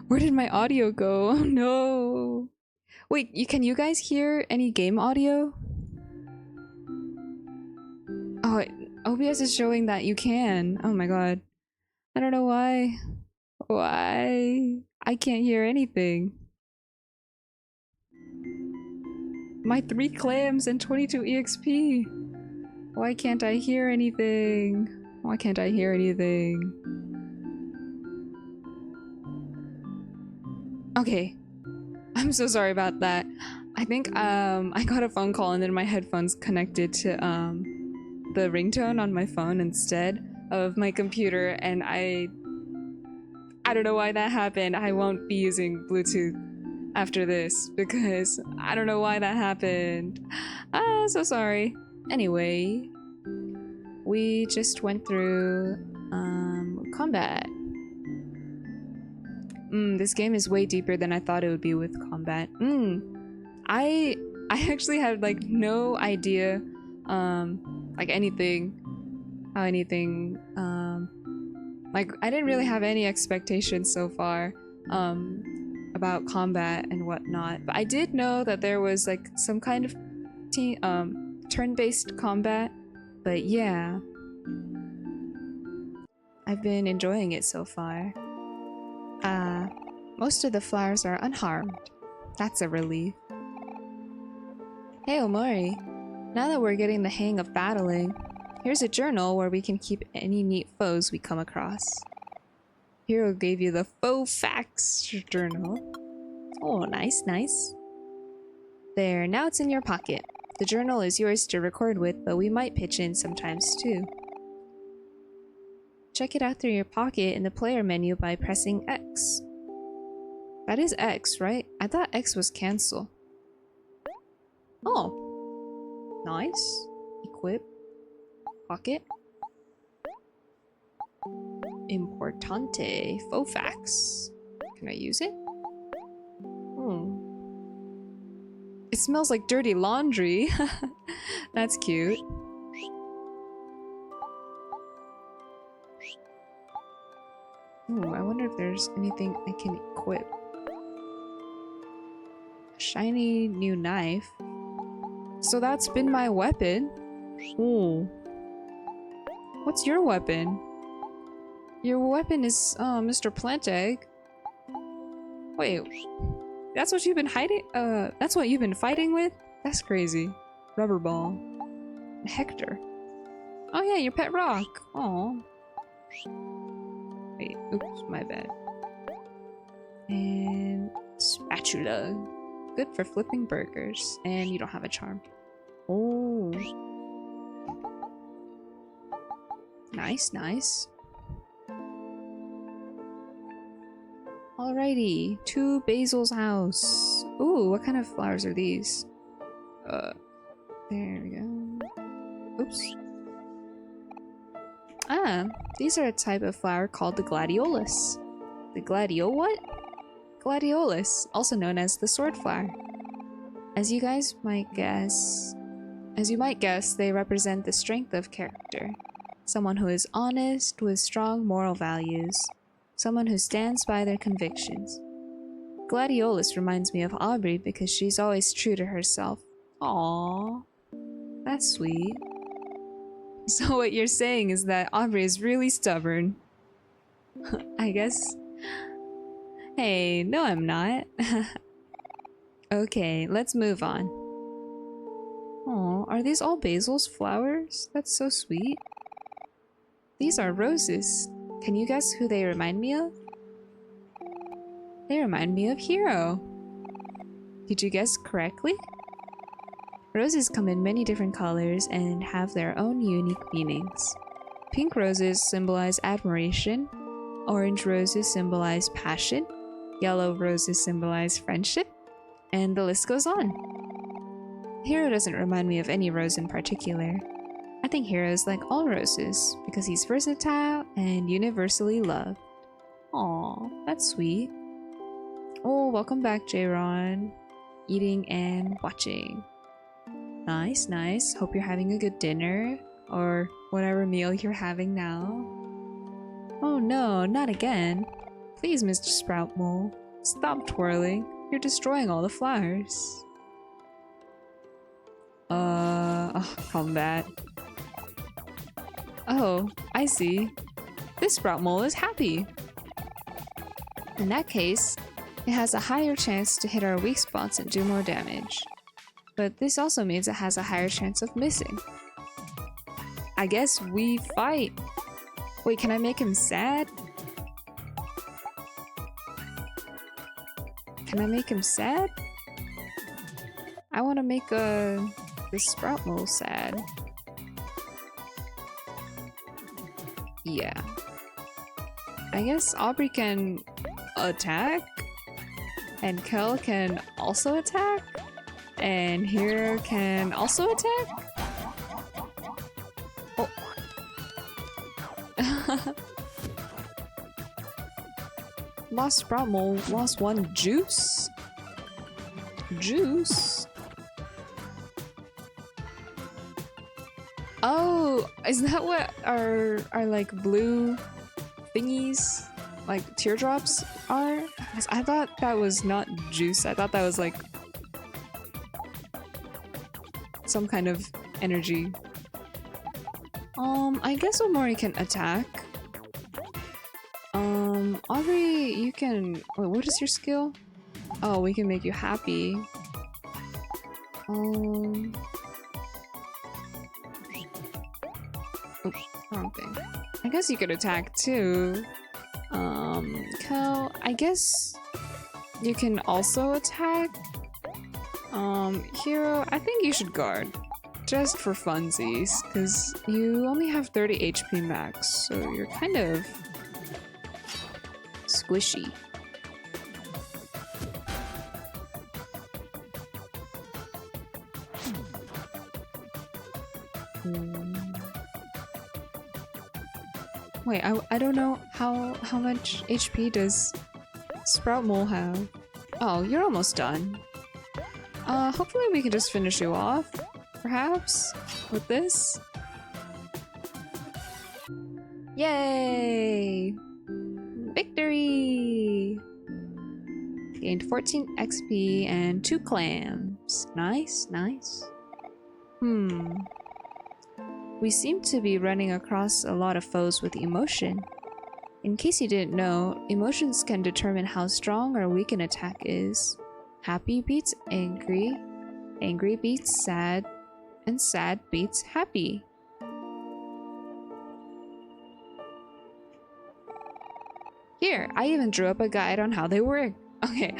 Where did my audio go? Oh no. Wait, can you guys hear any game audio? Oh, OBS is showing that you can. Oh my god. I don't know why. Why? I can't hear anything. My 3 clams and 22 EXP. Why can't I hear anything? Why can't I hear anything? Okay. I'm so sorry about that. I think I got a phone call and then my headphones connected to the ringtone on my phone instead of my computer, and I don't know why that happened. I won't be using Bluetooth after this because I don't know why that happened. So sorry. Anyway, we just went through combat. This game is way deeper than I thought it would be with combat. I actually had like no idea like how anything like I didn't really have any expectations so far about combat and whatnot, but I did know that there was like some kind of turn-based combat. But yeah, I've been enjoying it so far. Most of the flowers are unharmed. That's a relief. Hey Omori, now that we're getting the hang of battling, here's a journal where we can keep any neat foes we come across. Hero gave you the faux facts journal. Oh, nice, nice. There, now it's in your pocket. The journal is yours to record with, but we might pitch in sometimes too. Check it out through your pocket in the player menu by pressing X. That is X, right? I thought X was cancel. Oh. Nice. Equip. Pocket. Importante. Faux facts. Can I use it? It smells like dirty laundry. That's cute. Ooh, I wonder if there's anything I can equip. Shiny new knife. So that's been my weapon. Ooh. What's your weapon? Your weapon is Mr. Plant Egg. Wait. That's what you've been hiding? That's what you've been fighting with? That's crazy. Rubber ball. Hector. Oh yeah, your pet rock. Aw. Wait, oops, my bad. And spatula. Good for flipping burgers. And you don't have a charm. Oh. Nice, nice. Alrighty, to Basil's house. Ooh, what kind of flowers are these? There we go. Oops. Ah, these are a type of flower called the gladiolus. The what? Gladiolus, also known as the sword flower. As you might guess, they represent the strength of character. Someone who is honest, with strong moral values. Someone who stands by their convictions. Gladiolus reminds me of Aubrey because she's always true to herself. Aww. That's sweet. So what you're saying is that Aubrey is really stubborn. I guess. Hey, no I'm not. Okay, let's move on. Oh, are these all Basil's flowers? That's so sweet. These are roses. Can you guess who they remind me of? They remind me of Hero. Did you guess correctly? Roses come in many different colors and have their own unique meanings. Pink roses symbolize admiration, orange roses symbolize passion, yellow roses symbolize friendship, and the list goes on. Hero doesn't remind me of any rose in particular. I think Hero is like all roses because he's versatile and universally loved. Aww, that's sweet. Oh, welcome back, J-Ron. Eating and watching. Nice, nice. Hope you're having a good dinner or whatever meal you're having now. Oh no, not again. Please, Mr. Sprout Mole, stop twirling. You're destroying all the flowers. Combat. Oh, I see. This Sprout Mole is happy. In that case, it has a higher chance to hit our weak spots and do more damage. But this also means it has a higher chance of missing. I guess we fight. Wait, can I make him sad? Can I make him sad? I want to make the Sprout Mole sad. Yeah. I guess Aubrey can attack, and Kel can also attack, and Hero can also attack? Oh. Lost Sprout Mole lost one juice? Juice? Oh, is that what our like blue thingies, like teardrops are? I thought that was not juice. I thought that was like some kind of energy. I guess Omori can attack. Aubrey, you can... Wait, what is your skill? Oh, we can make you happy. Oops, wrong thing. I guess you could attack too. Kel, I guess you can also attack. Hero, I think you should guard. Just for funsies, because you only have 30 HP max, so you're kind of squishy. Wait, I don't know how much HP does Sprout Mole have? Oh, you're almost done. Hopefully we can just finish you off, perhaps, with this. Yay! Victory! Gained 14 XP and 2 clams. Nice, nice. We seem to be running across a lot of foes with emotion. In case you didn't know, emotions can determine how strong or weak an attack is. Happy beats angry, angry beats sad, and sad beats happy. Here, I even drew up a guide on how they work. Okay,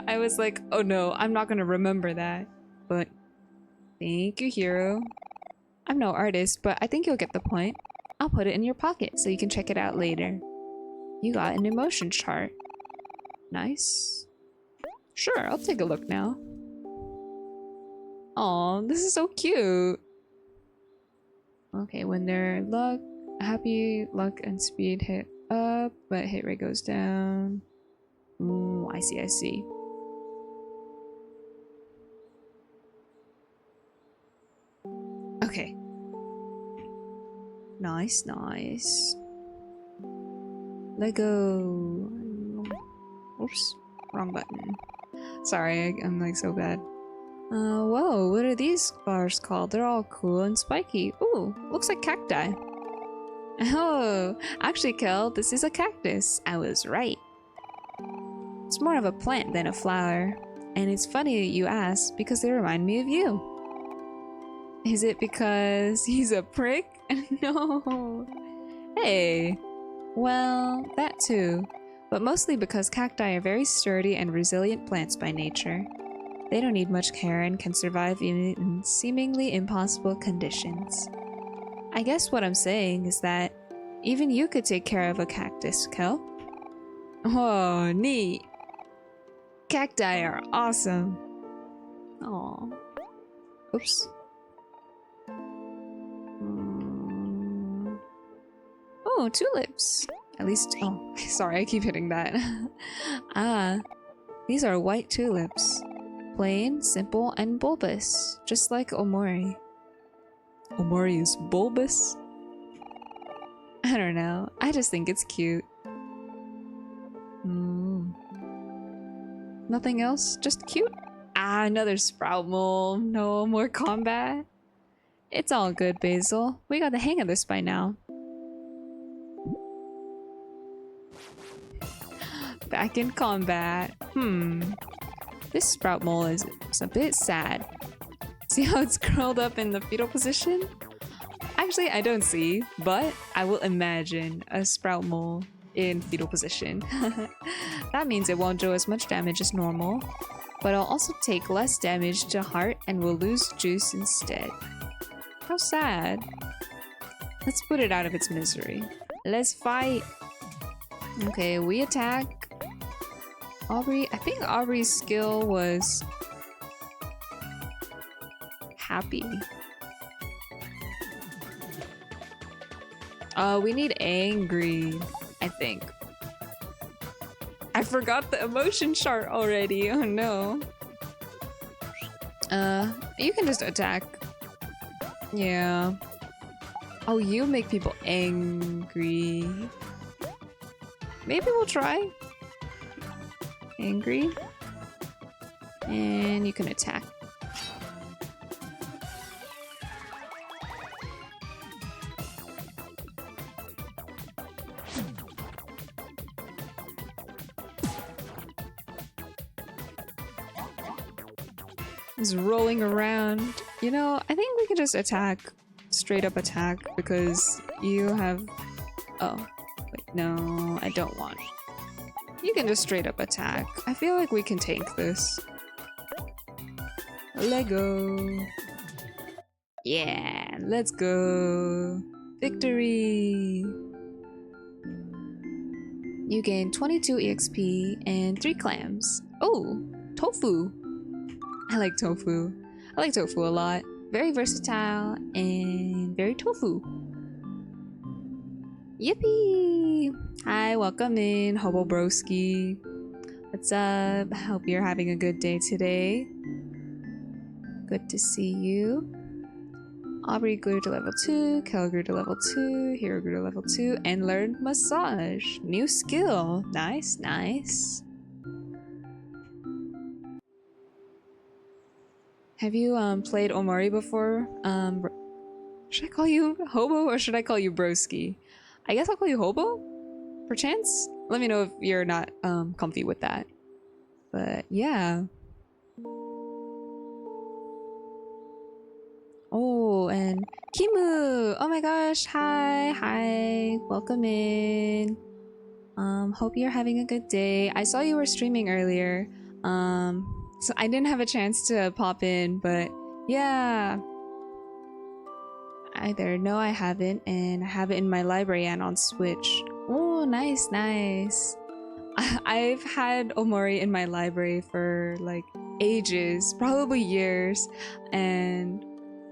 I was like, oh no, I'm not gonna remember that. But thank you, Hero. I'm no artist, but I think you'll get the point. I'll put it in your pocket so you can check it out later. You got an emotion chart. Nice. Sure, I'll take a look now. Aw, this is so cute. Okay, when their luck, happy, luck, and speed hit up, but hit rate goes down. Ooh, I see, I see. Okay. Nice, nice. Lego. Oops, wrong button. Sorry, I'm like so bad. Whoa, what are these bars called? They're all cool and spiky. Ooh, looks like cacti. Oh, actually, Kel, this is a cactus. I was right. It's more of a plant than a flower. And it's funny you ask because they remind me of you. Is it because he's a prick? No. Hey. Well, that too. But mostly because cacti are very sturdy and resilient plants by nature. They don't need much care and can survive in seemingly impossible conditions. I guess what I'm saying is that even you could take care of a cactus, Kel. Oh, neat. Cacti are awesome. Aw. Oops. Oh, tulips. At least, oh, sorry, I keep hitting that. Ah, these are white tulips. Plain, simple, and bulbous, just like omori. Omori is bulbous? I don't know, I just think it's cute. Nothing else? Just cute? Ah, another sprout mole. No more combat. It's all good, Basil. We got the hang of this by now. Back in combat. This sprout mole is a bit sad. See how it's curled up in the fetal position? Actually, I don't see, but I will imagine a sprout mole in fetal position. That means it won't do as much damage as normal, but it'll also take less damage to heart and will lose juice instead. How sad. Let's put it out of its misery. Let's fight! Okay, we attack. Aubrey, I think Aubrey's skill was happy. We need angry, I think. I forgot the emotion chart already. Oh no. You can just attack. Yeah. Oh, you make people angry. Maybe we'll try. Angry. And you can attack. He's rolling around. You know, I think we can just attack. Straight up attack because you have... Oh. Wait, no, I don't want. You can just straight up attack. I feel like we can tank this. Lego. Yeah, let's go. Victory. You gain 22 EXP and 3 clams. Oh, tofu. I like tofu. I like tofu a lot. Very versatile and very tofu. Yippee! Hi, welcome in, Hobo Broski. What's up? Hope you're having a good day today. Good to see you. Aubrey grew to level 2, Kel grew to level 2, Hero grew to level 2, and learned massage. New skill. Nice, nice. Have you played Omori before? Should I call you Hobo or should I call you Broski? I guess I'll call you Hobo? Perchance? Let me know if you're not comfy with that. But yeah. Oh, and Kimu! Oh my gosh, hi, hi, welcome in. Hope you're having a good day. I saw you were streaming earlier. So I didn't have a chance to pop in, but yeah. Either no, I haven't, and I have it in my library and on Switch. Oh, nice, nice. I've had omori in my library for like ages, probably years, and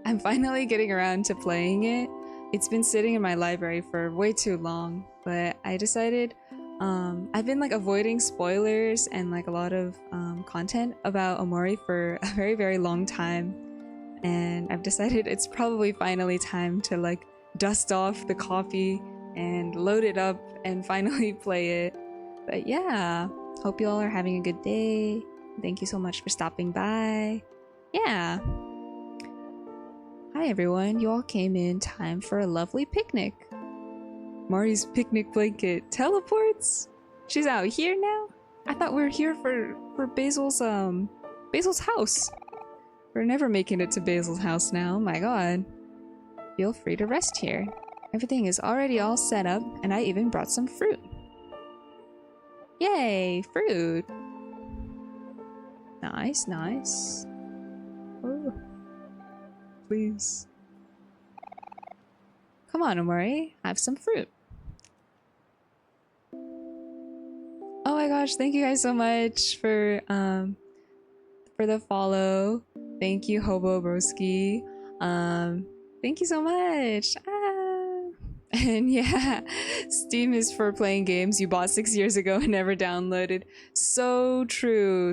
I'm finally getting around to playing it. It's been sitting in my library for way too long, but I decided I've been like avoiding spoilers and like a lot of content about omori for a very, very long time. And I've decided it's probably finally time to like dust off the copy and load it up and finally play it. But yeah, hope you all are having a good day. Thank you so much for stopping by. Yeah. Hi everyone, you all came in time for a lovely picnic. Mari's picnic blanket teleports? She's out here now? I thought we were here for Basil's house. We're never making it to Basil's house now, my god. Feel free to rest here. Everything is already all set up, and I even brought some fruit. Yay, fruit! Nice, nice. Oh. Please. Come on, Omori, have some fruit. Oh my gosh, thank you guys so much for the follow. Thank you, Hobo Broski. Thank you so much. And yeah, Steam is for playing games you bought 6 years ago and never downloaded. So true,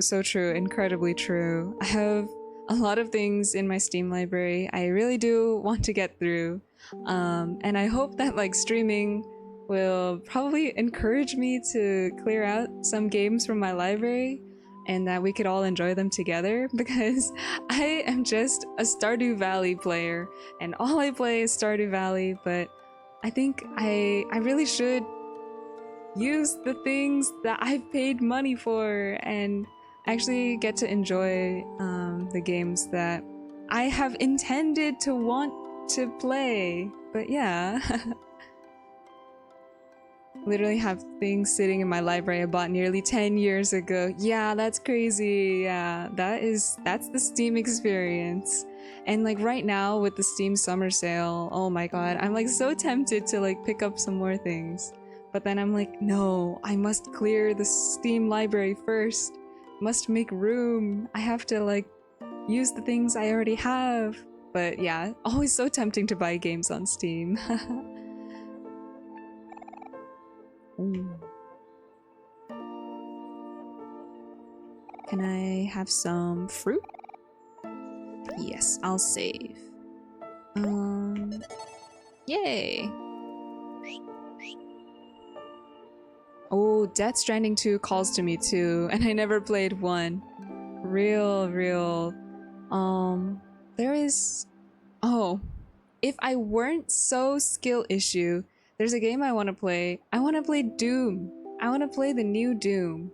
incredibly true. I have a lot of things in my Steam library I really do want to get through. And I hope that like streaming will probably encourage me to clear out some games from my library and that we could all enjoy them together, because I am just a Stardew Valley player and all I play is Stardew Valley, but I think I really should use the things that I've paid money for and actually get to enjoy the games that I have intended to want to play. But yeah. Literally have things sitting in my library I bought nearly 10 years ago. Yeah, that's crazy. Yeah, that's the Steam experience. And like right now with the Steam summer sale, oh my god, I'm like so tempted to like pick up some more things. But then I'm like, no, I must clear the Steam library first. Must make room. I have to like use the things I already have. But yeah, always so tempting to buy games on Steam. Ooh. Can I have some fruit? Yes, I'll save. Yay! Oh, Death Stranding 2 calls to me too, and I never played 1. Real. There is... Oh, if I weren't so skill issue, there's a game I want to play. I want to play Doom. I want to play the new Doom.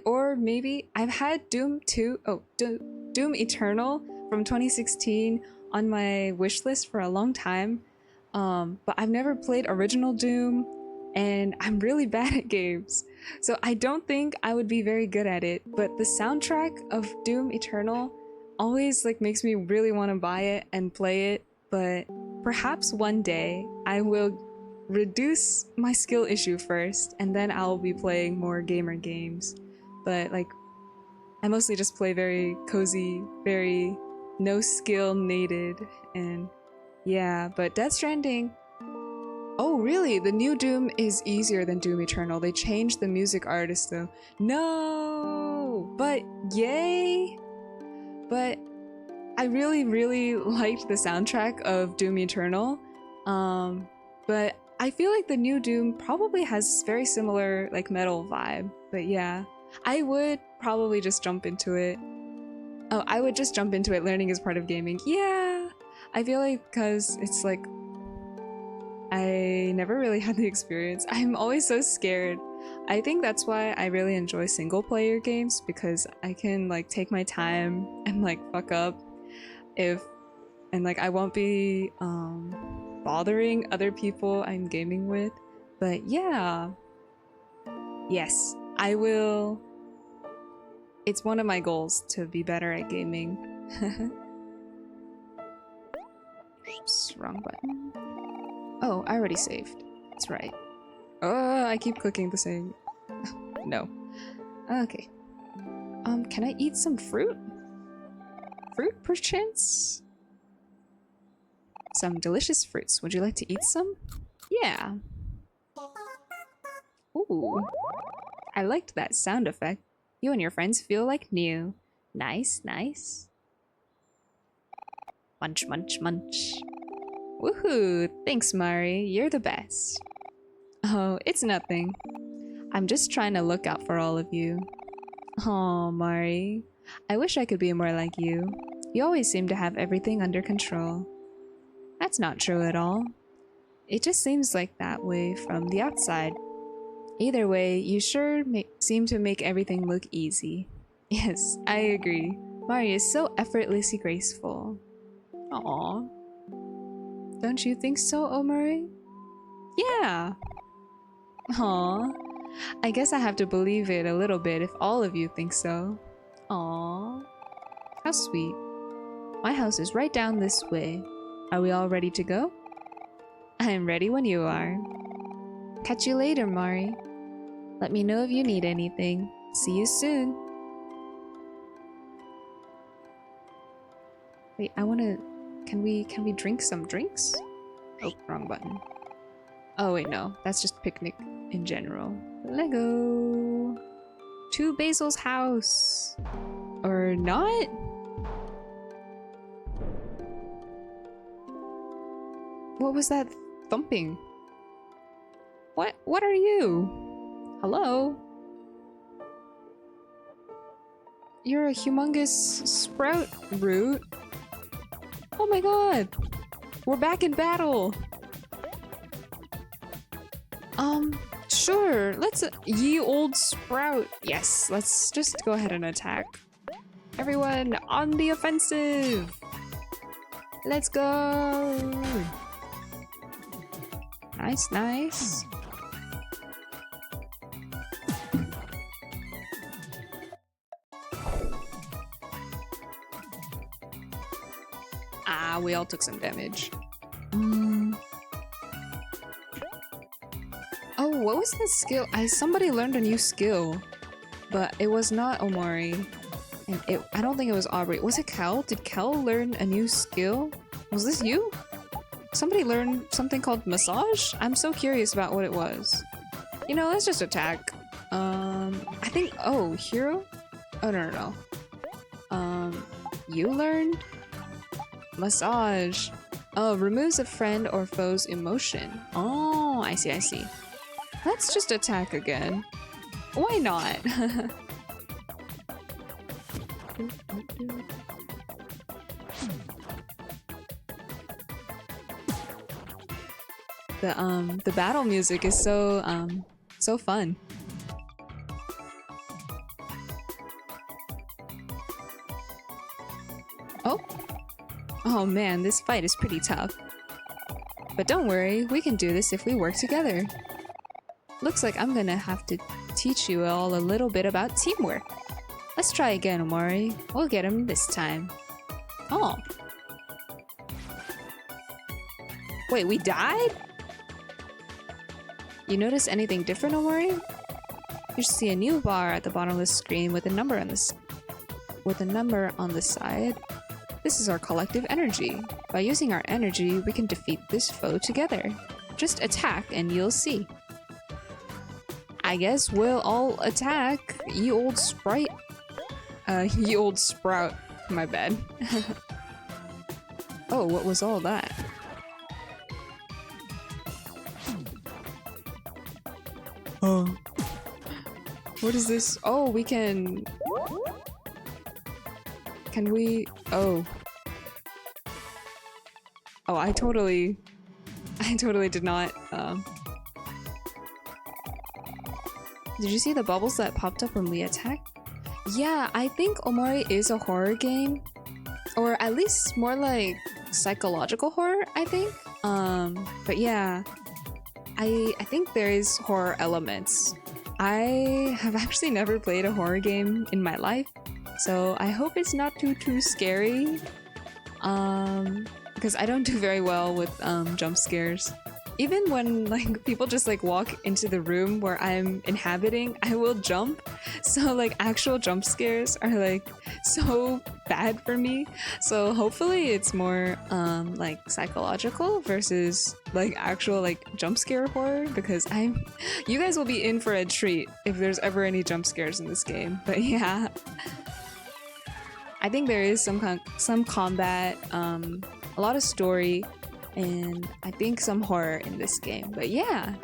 Or maybe I've had Doom 2, Doom Eternal from 2016 on my wish list for a long time. But I've never played original Doom, and I'm really bad at games. So I don't think I would be very good at it, but the soundtrack of Doom Eternal always like makes me really want to buy it and play it. But perhaps one day I will reduce my skill issue first, and then I'll be playing more gamer games. But like, I mostly just play very cozy, very no skill nated, and yeah. But Death Stranding, oh really? The new Doom is easier than Doom Eternal. They changed the music artist though. No, but yay! But I really liked the soundtrack of Doom Eternal. But I feel like the new Doom probably has very similar like metal vibe. But yeah, I would probably just jump into it. Oh, I would just jump into it. Learning is part of gaming. Yeah, I feel like because it's like I never really had the experience. I'm always so scared. I think that's why I really enjoy single player games, because I can like take my time and like fuck up and like I won't be bothering other people I'm gaming with. But yeah, yes, I will. It's one of my goals to be better at gaming. Oops, wrong button. Oh, I already saved. That's right. Oh, I keep clicking the same. No. Okay. Can I eat some fruit? Fruit, perchance? Some delicious fruits. Would you like to eat some? Yeah. Ooh. I liked that sound effect. You and your friends feel like new. Nice, nice. Munch, munch, munch. Woohoo! Thanks, Mari. You're the best. Oh, it's nothing. I'm just trying to look out for all of you. Oh, Mari. I wish I could be more like you. You always seem to have everything under control. That's not true at all. It just seems like that way from the outside. Either way, you sure seem to make everything look easy. Yes, I agree. Mari is so effortlessly graceful. Aww. Don't you think so, Omori? Yeah. Aww. I guess I have to believe it a little bit if all of you think so. Aww. How sweet. My house is right down this way. Are we all ready to go? I'm ready when you are. Catch you later, Mari. Let me know if you need anything. See you soon. Wait, I wanna... Can we drink some drinks? Oh, wrong button. Oh wait, no. That's just picnic in general. Lego! To Basil's house! Or not? What was that thumping? What are you? Hello? You're a humongous sprout root. Oh my god! We're back in battle! Sure, let's ye old sprout. Yes, let's just go ahead and attack. Everyone on the offensive! Let's go! Nice, nice. Ah, we all took some damage. Oh, what was the skill? Somebody learned a new skill, but it was not Omori. And I don't think it was Aubrey. Was it Kel? Did Kel learn a new skill? Was this you? Somebody learned something called massage? I'm so curious about what it was. You know, let's just attack. I think, oh, hero? Oh, no. You learned? Massage. Oh, removes a friend or foe's emotion. Oh, I see. Let's just attack again. Why not? The battle music is so fun. Oh man, this fight is pretty tough. But don't worry, we can do this if we work together. Looks like I'm gonna have to teach you all a little bit about teamwork. Let's try again, Omori. We'll get him this time. Oh. Wait, we died? You notice anything different, Omori? You should see a new bar at the bottom of the screen with a number on the side. This is our collective energy. By using our energy, we can defeat this foe together. Just attack and you'll see. I guess we'll all attack, ye old sprite. Ye old sprout. My bad. Oh, what was all that? Oh. What is this? Oh, we can... Can we... Oh. Oh, I totally did not, Did you see the bubbles that popped up when we attacked? Yeah, I think Omori is a horror game. Or at least more like psychological horror, I think. But yeah. I think there is horror elements. I have actually never played a horror game in my life. So I hope it's not too scary. Because I don't do very well with jump scares. even when like people just like walk into the room where I'm inhabiting, I will jump. So like actual jump scares are like so bad for me. So hopefully it's more like psychological versus like actual like jump scare horror, because you guys will be in for a treat if there's ever any jump scares in this game. But yeah, I think there is some combat, a lot of story, and I think some horror in this game. But yeah,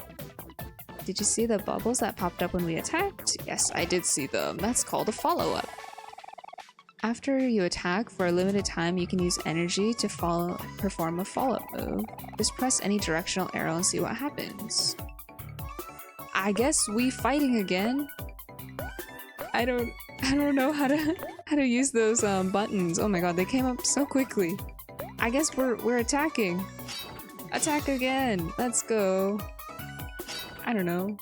did you see the bubbles that popped up when we attacked? Yes, I did see them. That's called a follow-up. After you attack for a limited time, you can use energy to perform a follow-up move. Just press any directional arrow and see what happens. I guess we fighting again. I don't know how to use those buttons. Oh my god, they came up so quickly. I guess we're attacking. Attack again. Let's go. I don't know.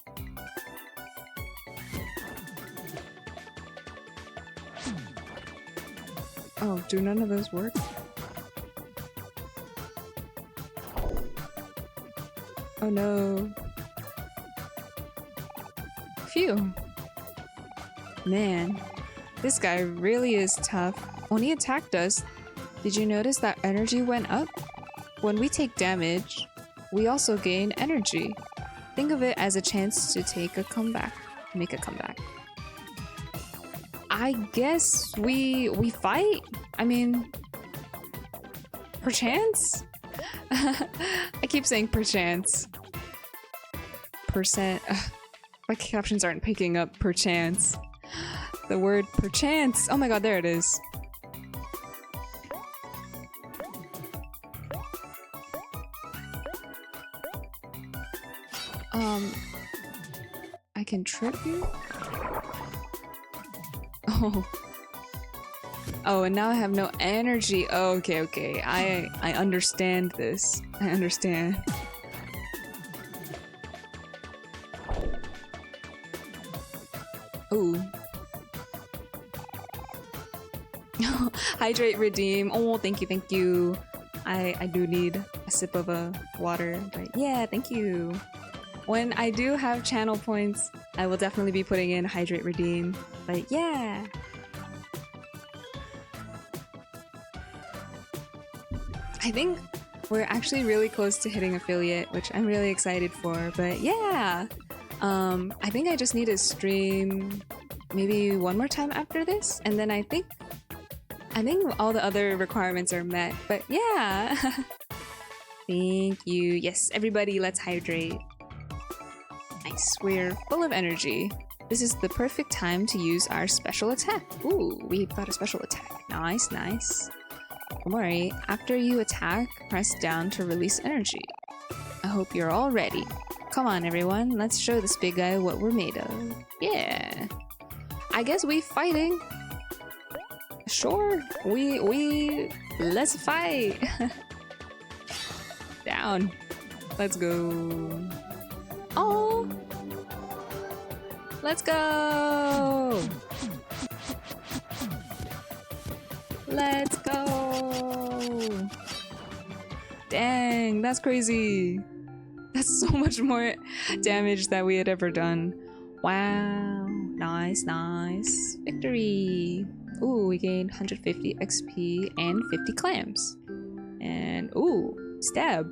Oh, do none of those work? Oh no. Phew. Man, this guy really is tough. When he attacked us, did you notice that energy went up? When we take damage, we also gain energy. Think of it as a chance to make a comeback. I guess we fight? I mean, perchance? I keep saying perchance. My captions aren't picking up perchance. The word perchance. Oh my god, there it is. I can trip you? Oh. Oh, and now I have no energy. Oh, okay. I understand this. I understand. Ooh. Hydrate, redeem. Oh, thank you. I do need a sip of a water, but yeah, thank you. When I do have channel points, I will definitely be putting in hydrate, redeem, but yeah. I think we're actually really close to hitting affiliate, which I'm really excited for, but yeah. I think I just need to stream maybe one more time after this, and then I think all the other requirements are met, but yeah. Thank you. Yes, everybody, let's hydrate. Nice, we're full of energy. This is the perfect time to use our special attack. Ooh, we've got a special attack. Nice. Omori, after you attack, press down to release energy. I hope you're all ready. Come on, everyone, let's show this big guy what we're made of. Yeah. I guess we fighting. Sure, let's fight. Down. Let's go. Oh. Let's go. Let's go. Dang, that's crazy. That's so much more damage than we had ever done. Wow. Nice. Victory. Ooh, we gained 150 XP and 50 clams. And ooh, stab.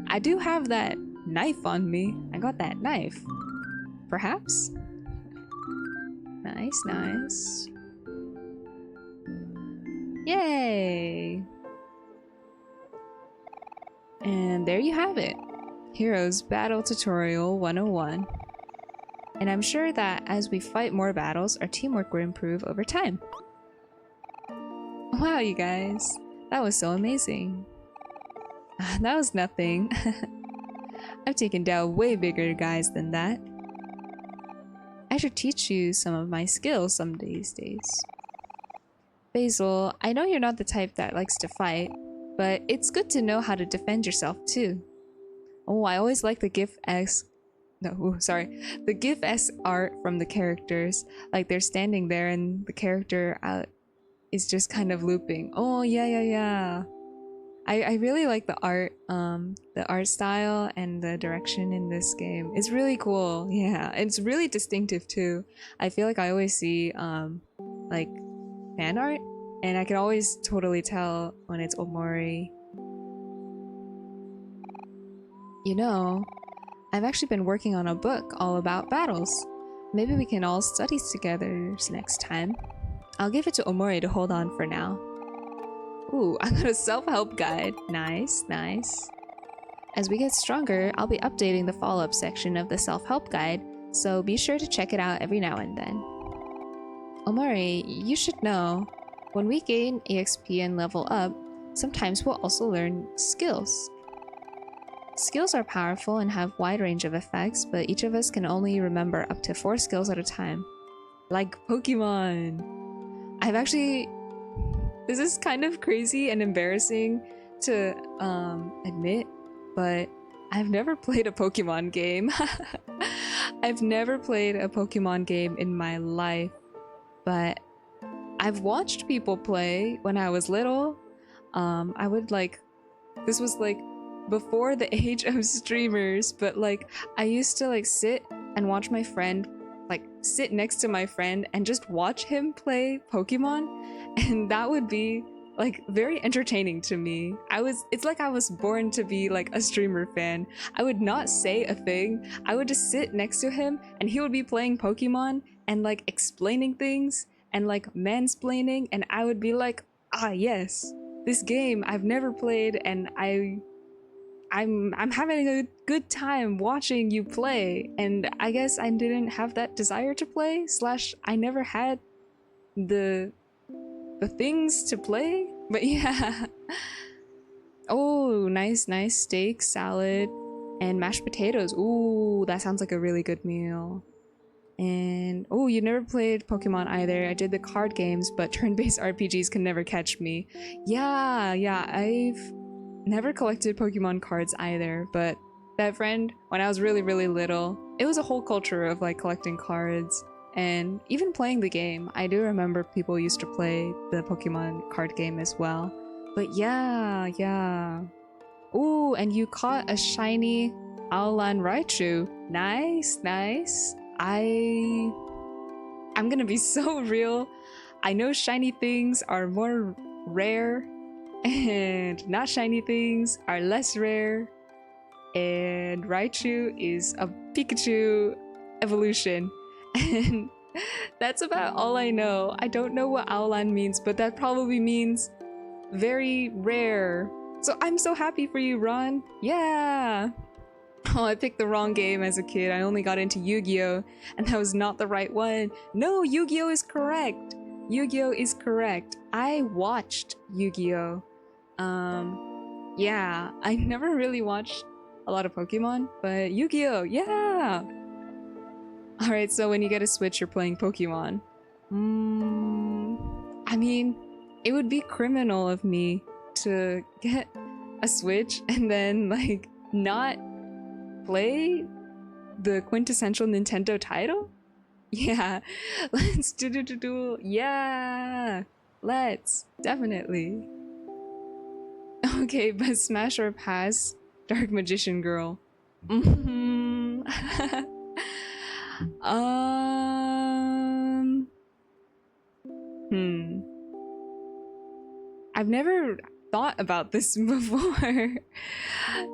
I do have that knife on me. I got that knife. Perhaps? Nice. Yay! And there you have it. Heroes Battle Tutorial 101. And I'm sure that as we fight more battles, our teamwork will improve over time. Wow, you guys. That was so amazing. That was nothing. I've taken down way bigger guys than that. I should teach you some of my skills some these days. Basil, I know you're not the type that likes to fight, but it's good to know how to defend yourself too. Oh, I always like the GIF-esque art from the characters. Like they're standing there and the character is just kind of looping. Oh, yeah. I really like the art style and the direction in this game. It's really cool. Yeah, it's really distinctive too. I feel like I always see like fan art, and I can always totally tell when it's omori. You know, I've actually been working on a book all about battles. Maybe we can all study together next time. I'll give it to Omori to hold on for now. Ooh, I got a self-help guide. Nice, nice. As we get stronger, I'll be updating the follow-up section of the self-help guide, so be sure to check it out every now and then. Omori, you should know, when we gain EXP and level up, sometimes we'll also learn skills. Skills are powerful and have wide range of effects, but each of us can only remember up to 4 skills at a time. Like Pokemon! I've actually... This is kind of crazy and embarrassing to admit, but I've never played a Pokemon game. I've never played a Pokemon game in my life, but I've watched people play when I was little. I would like... This was like before the age of streamers, but like I used to like sit and watch my friend, like sit next to my friend and just watch him play Pokemon, and that would be like very entertaining to me. It's like I was born to be like a streamer fan. I would not say a thing. I would just sit next to him and he would be playing Pokemon and like explaining things and like mansplaining, and I would be like, ah yes, this game I've never played, and I'm having a good time watching you play. And I guess I didn't have that desire to play, slash I never had the things to play. But yeah. Oh, nice steak, salad, and mashed potatoes. Ooh, that sounds like a really good meal. And oh, you never played Pokemon either. I did the card games, but turn-based RPGs can never catch me. Yeah, I've never collected Pokemon cards either, but that friend, when I was really little, it was a whole culture of like collecting cards and even playing the game. I do remember people used to play the Pokemon card game as well. But yeah. Ooh, and you caught a shiny Aolan Raichu. Nice. I'm gonna be so real. I know shiny things are more rare and not shiny things are less rare, and Raichu is a Pikachu evolution, and that's about all I know. I don't know what Aolan means, but that probably means very rare. So I'm so happy for you, Ron. Yeah. Oh, I picked the wrong game as a kid. I only got into Yu-Gi-Oh! And that was not the right one. No, Yu-Gi-Oh! Is correct. Yu-Gi-Oh! Is correct. I watched Yu-Gi-Oh! Yeah, I never really watched a lot of Pokemon, but Yu-Gi-Oh! Yeah! Alright, so when you get a Switch, you're playing Pokemon. I mean, it would be criminal of me to get a Switch and then, like, not play the quintessential Nintendo title? Yeah, let's do. Yeah, let's definitely. Okay, but smash or pass, Dark Magician Girl. I've never thought about this before,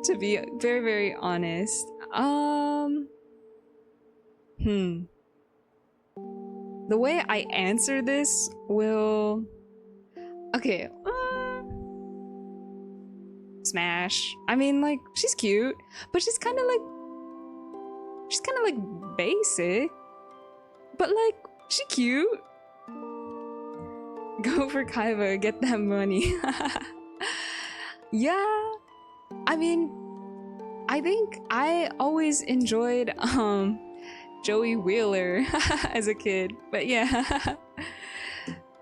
to be very honest. The way I answer this will... Okay, Smash. I mean, like, she's cute, but she's kind of like basic, but like, she cute. Go for Kaiba, get that money. Yeah, I mean, I think I always enjoyed Joey Wheeler as a kid, but yeah.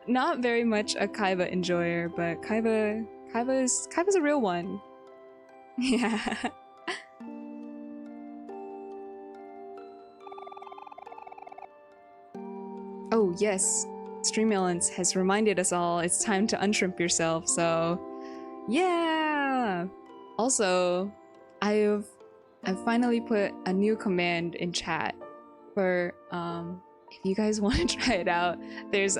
Not very much a Kaiba enjoyer, but Kaiba's a real one. Yeah. Oh yes, Streamulence has reminded us all it's time to unshrimp yourself, so yeah! Also, I've finally put a new command in chat for if you guys want to try it out. There's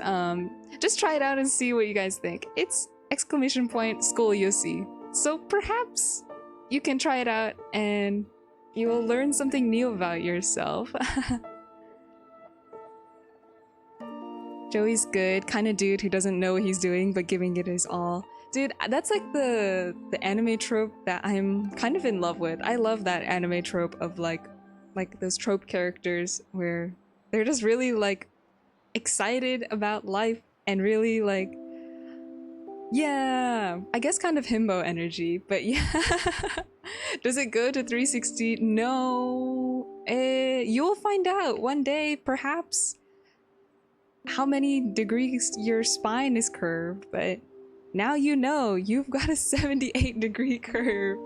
just try it out and see what you guys think. It's exclamation point scoliosis. So perhaps you can try it out and you will learn something new about yourself. Joey's good, kind of dude who doesn't know what he's doing but giving it his all. Dude, that's like the anime trope that I'm kind of in love with. I love that anime trope of like those trope characters where they're just really like excited about life and really like, yeah, I guess kind of himbo energy, but yeah. Does it go to 360? No. You'll find out one day, perhaps, how many degrees your spine is curved, but now you know you've got a 78-degree curve.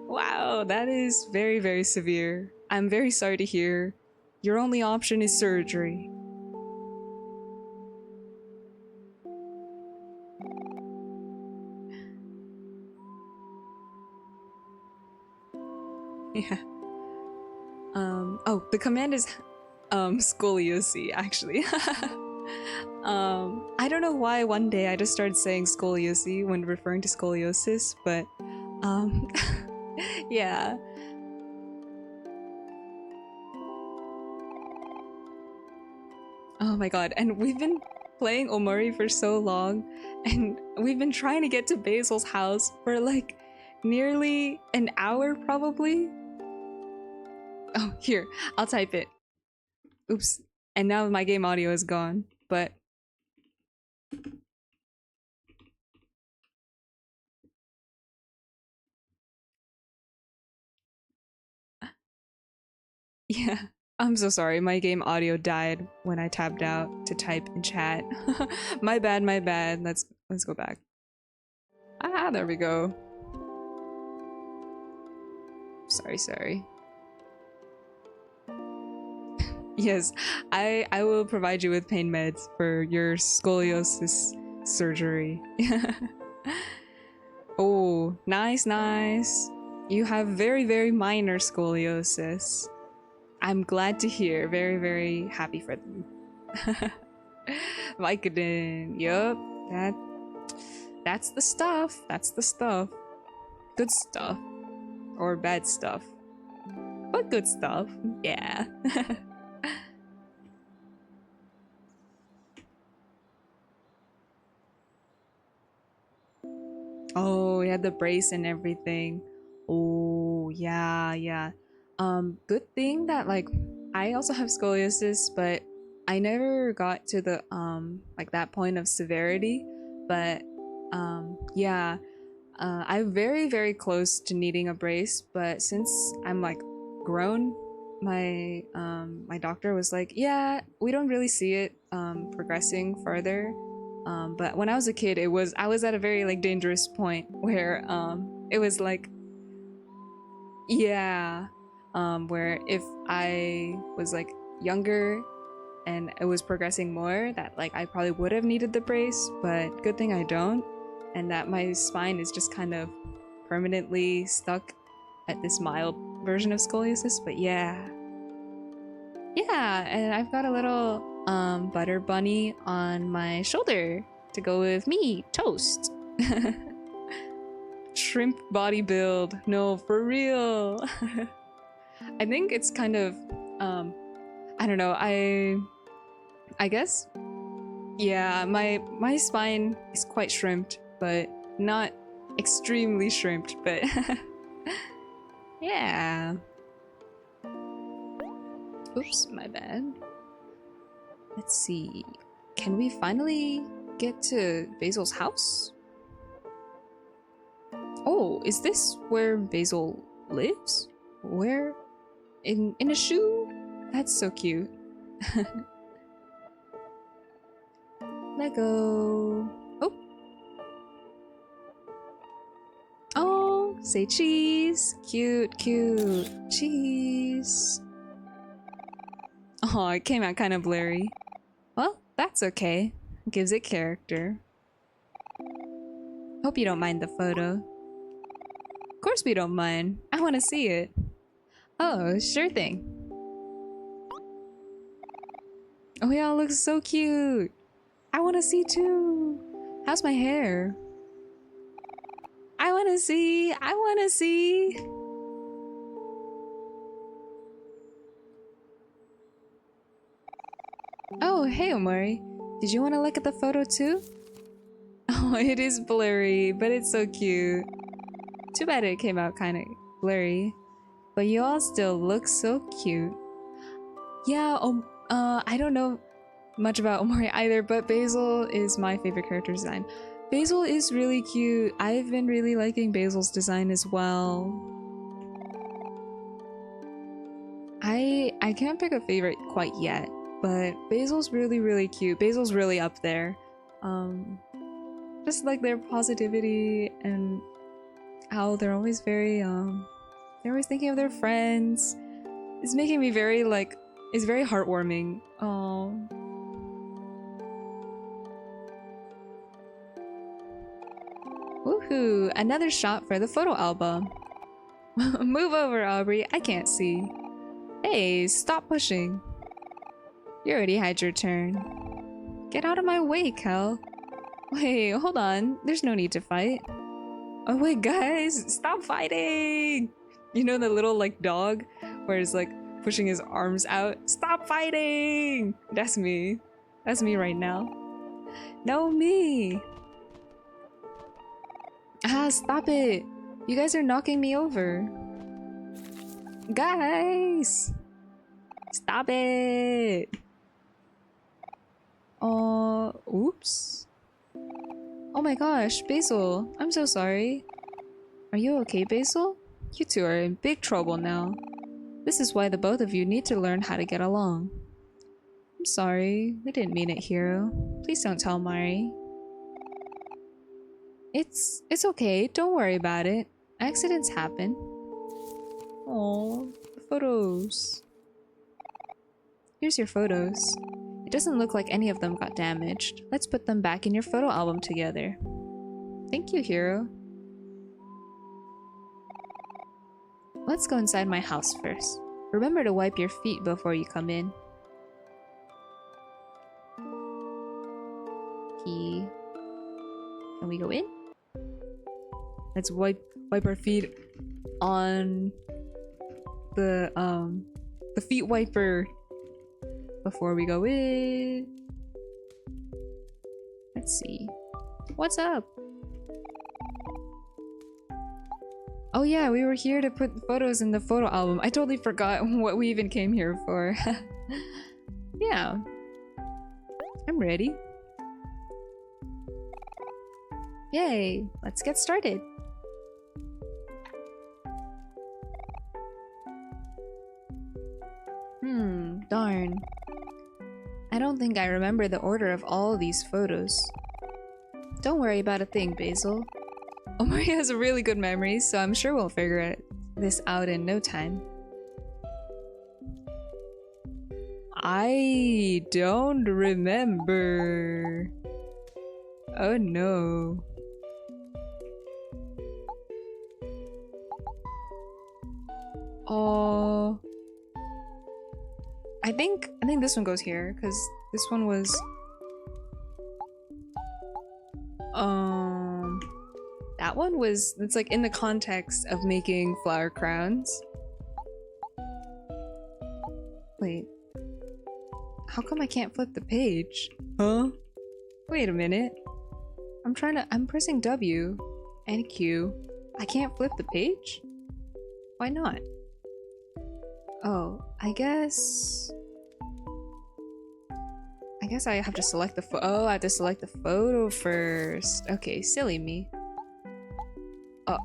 Wow, that is very, very severe. I'm very sorry to hear. Your only option is surgery. Yeah. Oh, the command is scoliosis, actually. I don't know why one day I just started saying scoliosis when referring to scoliosis, but yeah. Oh my god, and we've been playing Omori for so long, and we've been trying to get to Basil's house for like nearly an hour probably. Oh, here, I'll type it. Oops. And now my game audio is gone, but yeah. I'm so sorry, my game audio died when I tapped out to type in chat. My bad, my bad. Let's go back. Ah, there we go. Sorry. Yes, I will provide you with pain meds for your scoliosis surgery. Oh, nice. You have very, very minor scoliosis. I'm glad to hear. Very, very happy for them. Vicodin. Yup. That's the stuff. That's the stuff. Good stuff. Or bad stuff. But good stuff. Yeah. Oh, he had the brace and everything. Oh, yeah. Good thing that like I also have scoliosis, but I never got to the like that point of severity. But yeah, I'm very, very close to needing a brace, but since I'm like grown, my doctor was like, yeah, we don't really see it progressing further. But when I was a kid, I was at a very like dangerous point where it was like, yeah, where if I was like younger and it was progressing more, that like I probably would have needed the brace, but good thing I don't, and that my spine is just kind of permanently stuck at this mild version of scoliosis. But yeah, and I've got a little butter bunny on my shoulder to go with me, toast. Shrimp body build. No, for real. I think it's kind of I don't know, I guess, yeah, my spine is quite shrimped, but not extremely shrimped, but yeah. Oops, my bad. Let's see. Can we finally get to Basil's house? Oh, is this where Basil lives? Where? In a shoe? That's so cute. Lego. Oh, say cheese. Cute. Cheese. Oh, it came out kind of blurry. Well, that's okay. Gives it character. Hope you don't mind the photo. course we don't mind. I want to see it. Oh, sure thing. Oh, we all look so cute. I want to see too. How's my hair? I want to see. I want to see. Oh, hey, Omori. Did you want to look at the photo too? Oh, it is blurry, but it's so cute. Too bad it came out kind of blurry. But you all still look so cute. Yeah, I don't know much about Omori either, but Basil is my favorite character design. Basil is really cute. I've been really liking Basil's design as well. I can't pick a favorite quite yet, but Basil's really cute. Basil's really up there. Just like their positivity and how they're always very they're always thinking of their friends. It's making me very like, it's very heartwarming. Oh. Woohoo! Another shot for the photo album. Move over, Aubrey. I can't see. Hey, stop pushing. You already had your turn. Get out of my way, Kel. Wait, hold on. There's no need to fight. Oh wait, guys, stop fighting! You know the little like dog where it's like pushing his arms out? Stop fighting! That's me. That's me right now. No, me! Ah, stop it! You guys are knocking me over. Guys! Stop it! Oops. Oh my gosh, Basil, I'm so sorry. Are you okay, Basil? You two are in big trouble now. This is why the both of you need to learn how to get along. I'm sorry, we didn't mean it, Hiro. Please don't tell Mari. It's okay, don't worry about it. Accidents happen. Oh, the photos. Here's your photos. It doesn't look like any of them got damaged. Let's put them back in your photo album together. Thank you, Hiro. Let's go inside my house first. Remember to wipe your feet before you come in. Key. Can we go in? Let's wipe our feet on the feet wiper before we go in. Let's see. What's up? Oh yeah, we were here to put photos in the photo album. I totally forgot what we even came here for. Yeah. I'm ready. Yay! Let's get started. Darn. I don't think I remember the order of all these photos. Don't worry about a thing, Basil. Omori has a really good memory, so I'm sure we'll figure this out in no time. I don't remember. Oh no. Oh. I think this one goes here, because this one was that one was, it's like in the context of making flower crowns. Wait. How come I can't flip the page? Huh? Wait a minute. I'm pressing W and Q. I can't flip the page? Why not? Oh, I guess I have to select the oh, I have to select the photo first. Okay, silly me. Oh.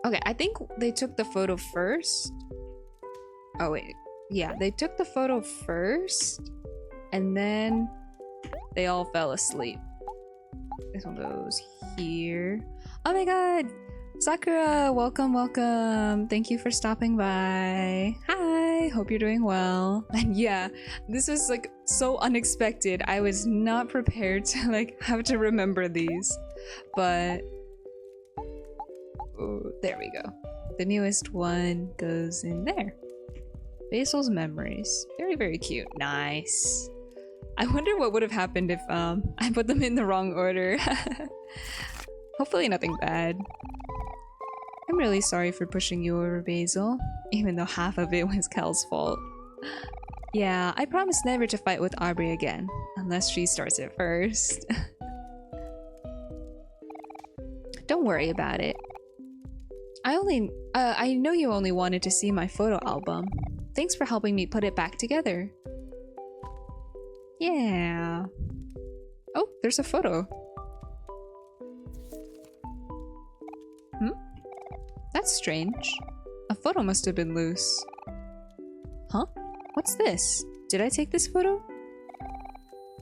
Okay, I think they took the photo first. Oh wait. Yeah, they took the photo first and then they all fell asleep. This one goes here. Oh my god! Sakura, welcome. Thank you for stopping by. Hi, hope you're doing well. And yeah, this was like so unexpected. I was not prepared to like have to remember these, but There we go. The newest one goes in there. Basil's memories. Very, very cute. Nice. I wonder what would have happened if I put them in the wrong order. Hopefully nothing bad. I'm really sorry for pushing you over, Basil, even though half of it was Kel's fault. Yeah, I promise never to fight with Aubrey again, unless she starts it first. Don't worry about it. I know you only wanted to see my photo album. Thanks for helping me put it back together. Yeah. Oh, there's a photo. Hmm? That's strange. A photo must have been loose. Huh? What's this? Did I take this photo?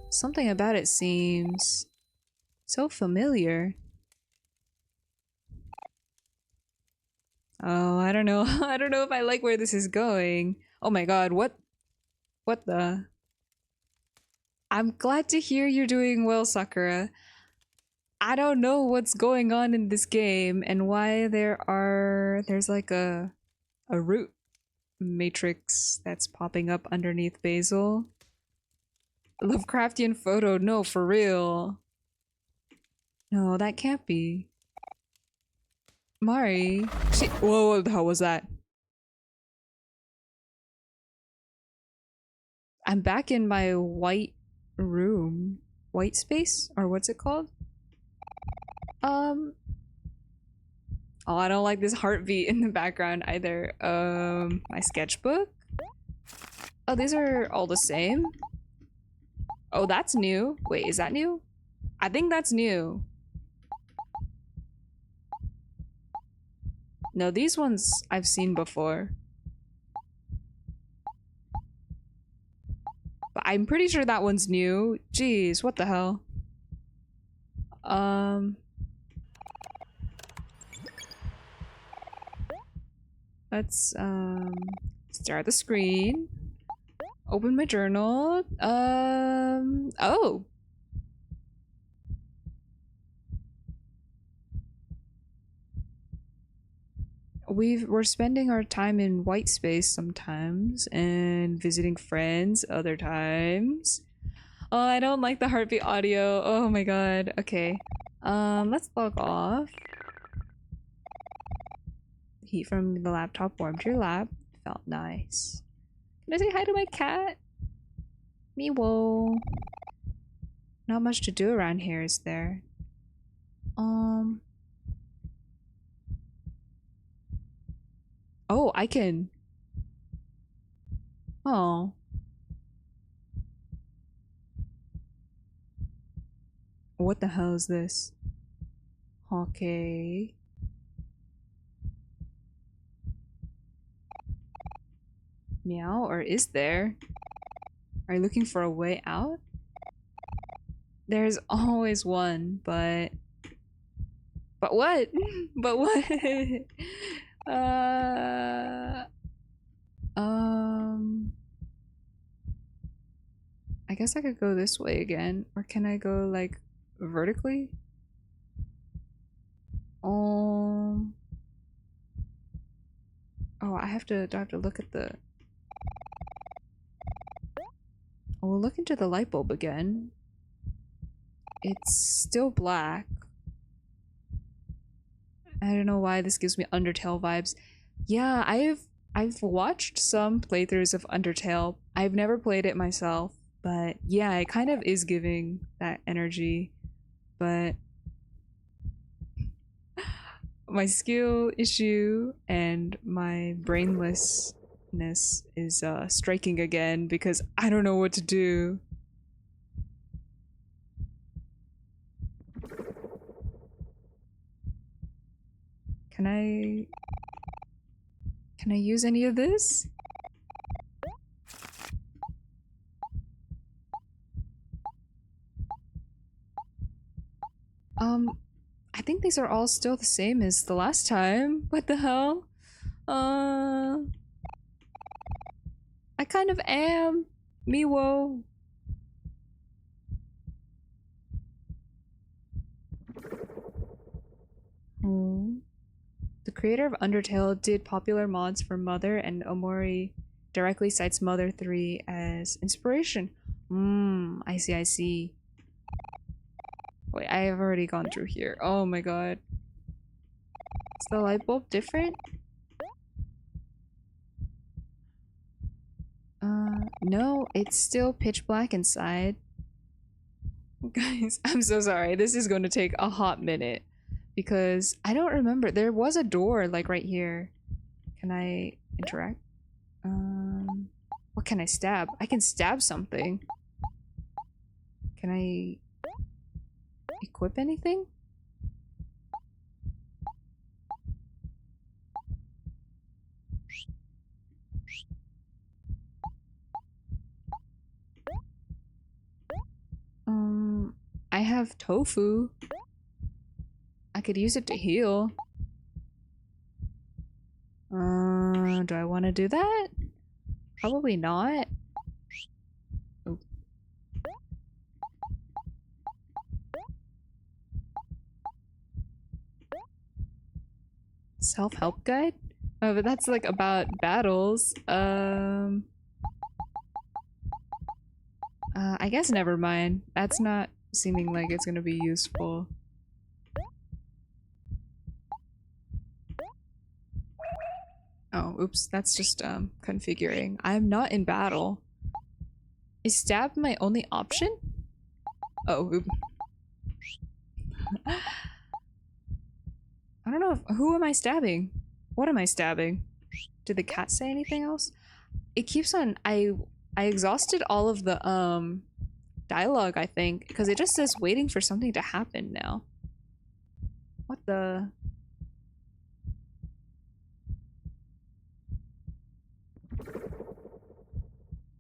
Something about it seems so familiar. Oh, I don't know. I don't know if I like where this is going. Oh my god, what the? I'm glad to hear you're doing well, Sakura. I don't know what's going on in this game and why there's like a root matrix that's popping up underneath Basil. Lovecraftian photo, no, for real. No, that can't be. Mari. Whoa, what the hell was that? I'm back in my white room. White space? Or what's it called? Oh, I don't like this heartbeat in the background either. My sketchbook? Oh, these are all the same? Oh, that's new. Wait, is that new? I think that's new. No, these ones I've seen before. But I'm pretty sure that one's new. Jeez, what the hell? Let's stare at the screen. Open my journal. Oh. We're spending our time in white space sometimes and visiting friends other times. Oh, I don't like the heartbeat audio. Oh my god. Okay. Let's log off. Heat from the laptop warmed your lap. Felt nice. Can I say hi to my cat? Meow. Not much to do around here, is there? Oh, I can. Oh. What the hell is this? Okay. Meow, or is there? Are you looking for a way out? There's always one, but what? But what? I guess I could go this way again, or can I go like vertically? Oh, do I have to look at the... Oh, we'll look into the light bulb again. It's still black. I don't know why this gives me Undertale vibes. Yeah, I've watched some playthroughs of Undertale. I've never played it myself, but yeah, it kind of is giving that energy. But my skill issue and my brainlessness is striking again because I don't know what to do. Can I use any of this? I think these are all still the same as the last time. What the hell? I kind of am. Miwo. creator of Undertale did popular mods for Mother, and Omori directly cites Mother 3 as inspiration. I see, I see. Wait, I have already gone through here. Oh my god. Is the light bulb different? No, it's still pitch black inside. Guys, I'm so sorry. This is going to take a hot minute because I don't remember. There was a door like right here. Can I interact? What can I stab? I can stab something. Can I equip anything? I have tofu. I could use it to heal. Do I want to do that? Probably not. Oh. Self-help guide? Oh, but that's like about battles. I guess never mind. That's not seeming like it's gonna be useful. Oh, oops. That's just, configuring. I'm not in battle. Is stab my only option? Oh, oop. I don't know if- who am I stabbing? What am I stabbing? Did the cat say anything else? It keeps on- I exhausted all of the, dialogue, I think, because it just says waiting for something to happen now. What the...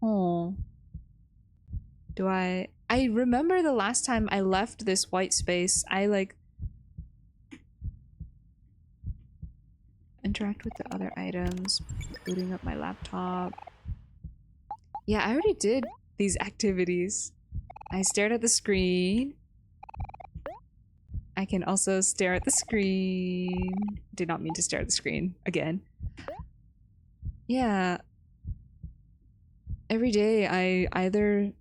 Oh. Do I remember the last time I left this white space, I like interact with the other items, booting up my laptop. Yeah, I already did these activities. I stared at the screen. I can also stare at the screen. Did not mean to stare at the screen again. Yeah. Every day I either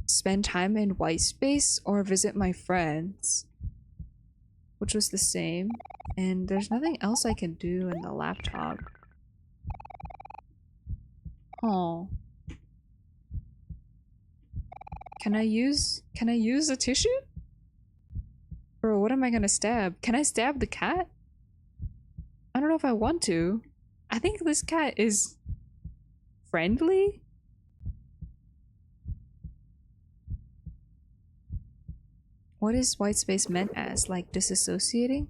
spend time in white space or visit my friends, which was the same. And there's nothing else I can do in the laptop. Oh. Can I use a tissue? Bro, what am I gonna stab? Can I stab the cat? I don't know if I want to. I think this cat is friendly? What is white space meant as? Like disassociating?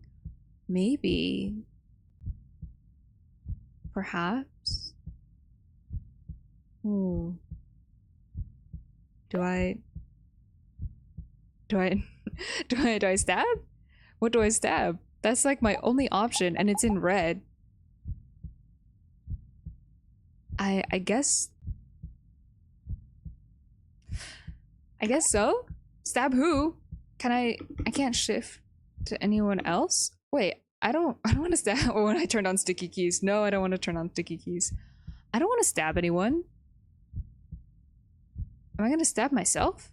Maybe. Perhaps? Ooh. Do I do I stab? What do I stab? That's like my only option and it's in red. I guess so? Stab who? I can't shift to anyone else? Wait, I don't want to stab when I turned on sticky keys. No, I don't want to turn on sticky keys. I don't want to stab anyone. Am I gonna stab myself?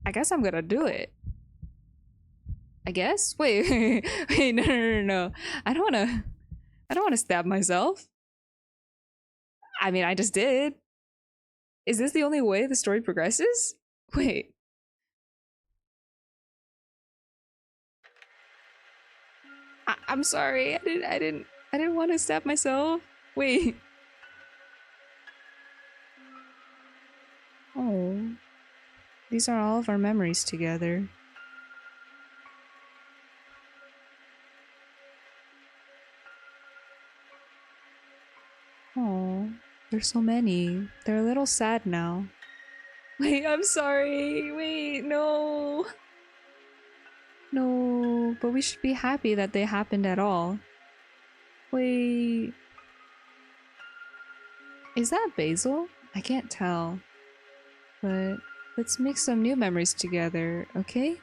I guess I'm gonna do it. I guess? Wait, wait, no. I don't wanna stab myself. I mean, I just did. Is this the only way the story progresses? Wait. I'm sorry. I didn't want to stab myself. Wait. Oh. These are all of our memories together. Oh, there's so many. They're a little sad now. Wait, I'm sorry. Wait, no. No, but we should be happy that they happened at all. Wait. Is that basil? I can't tell. But let's make some new memories together, okay?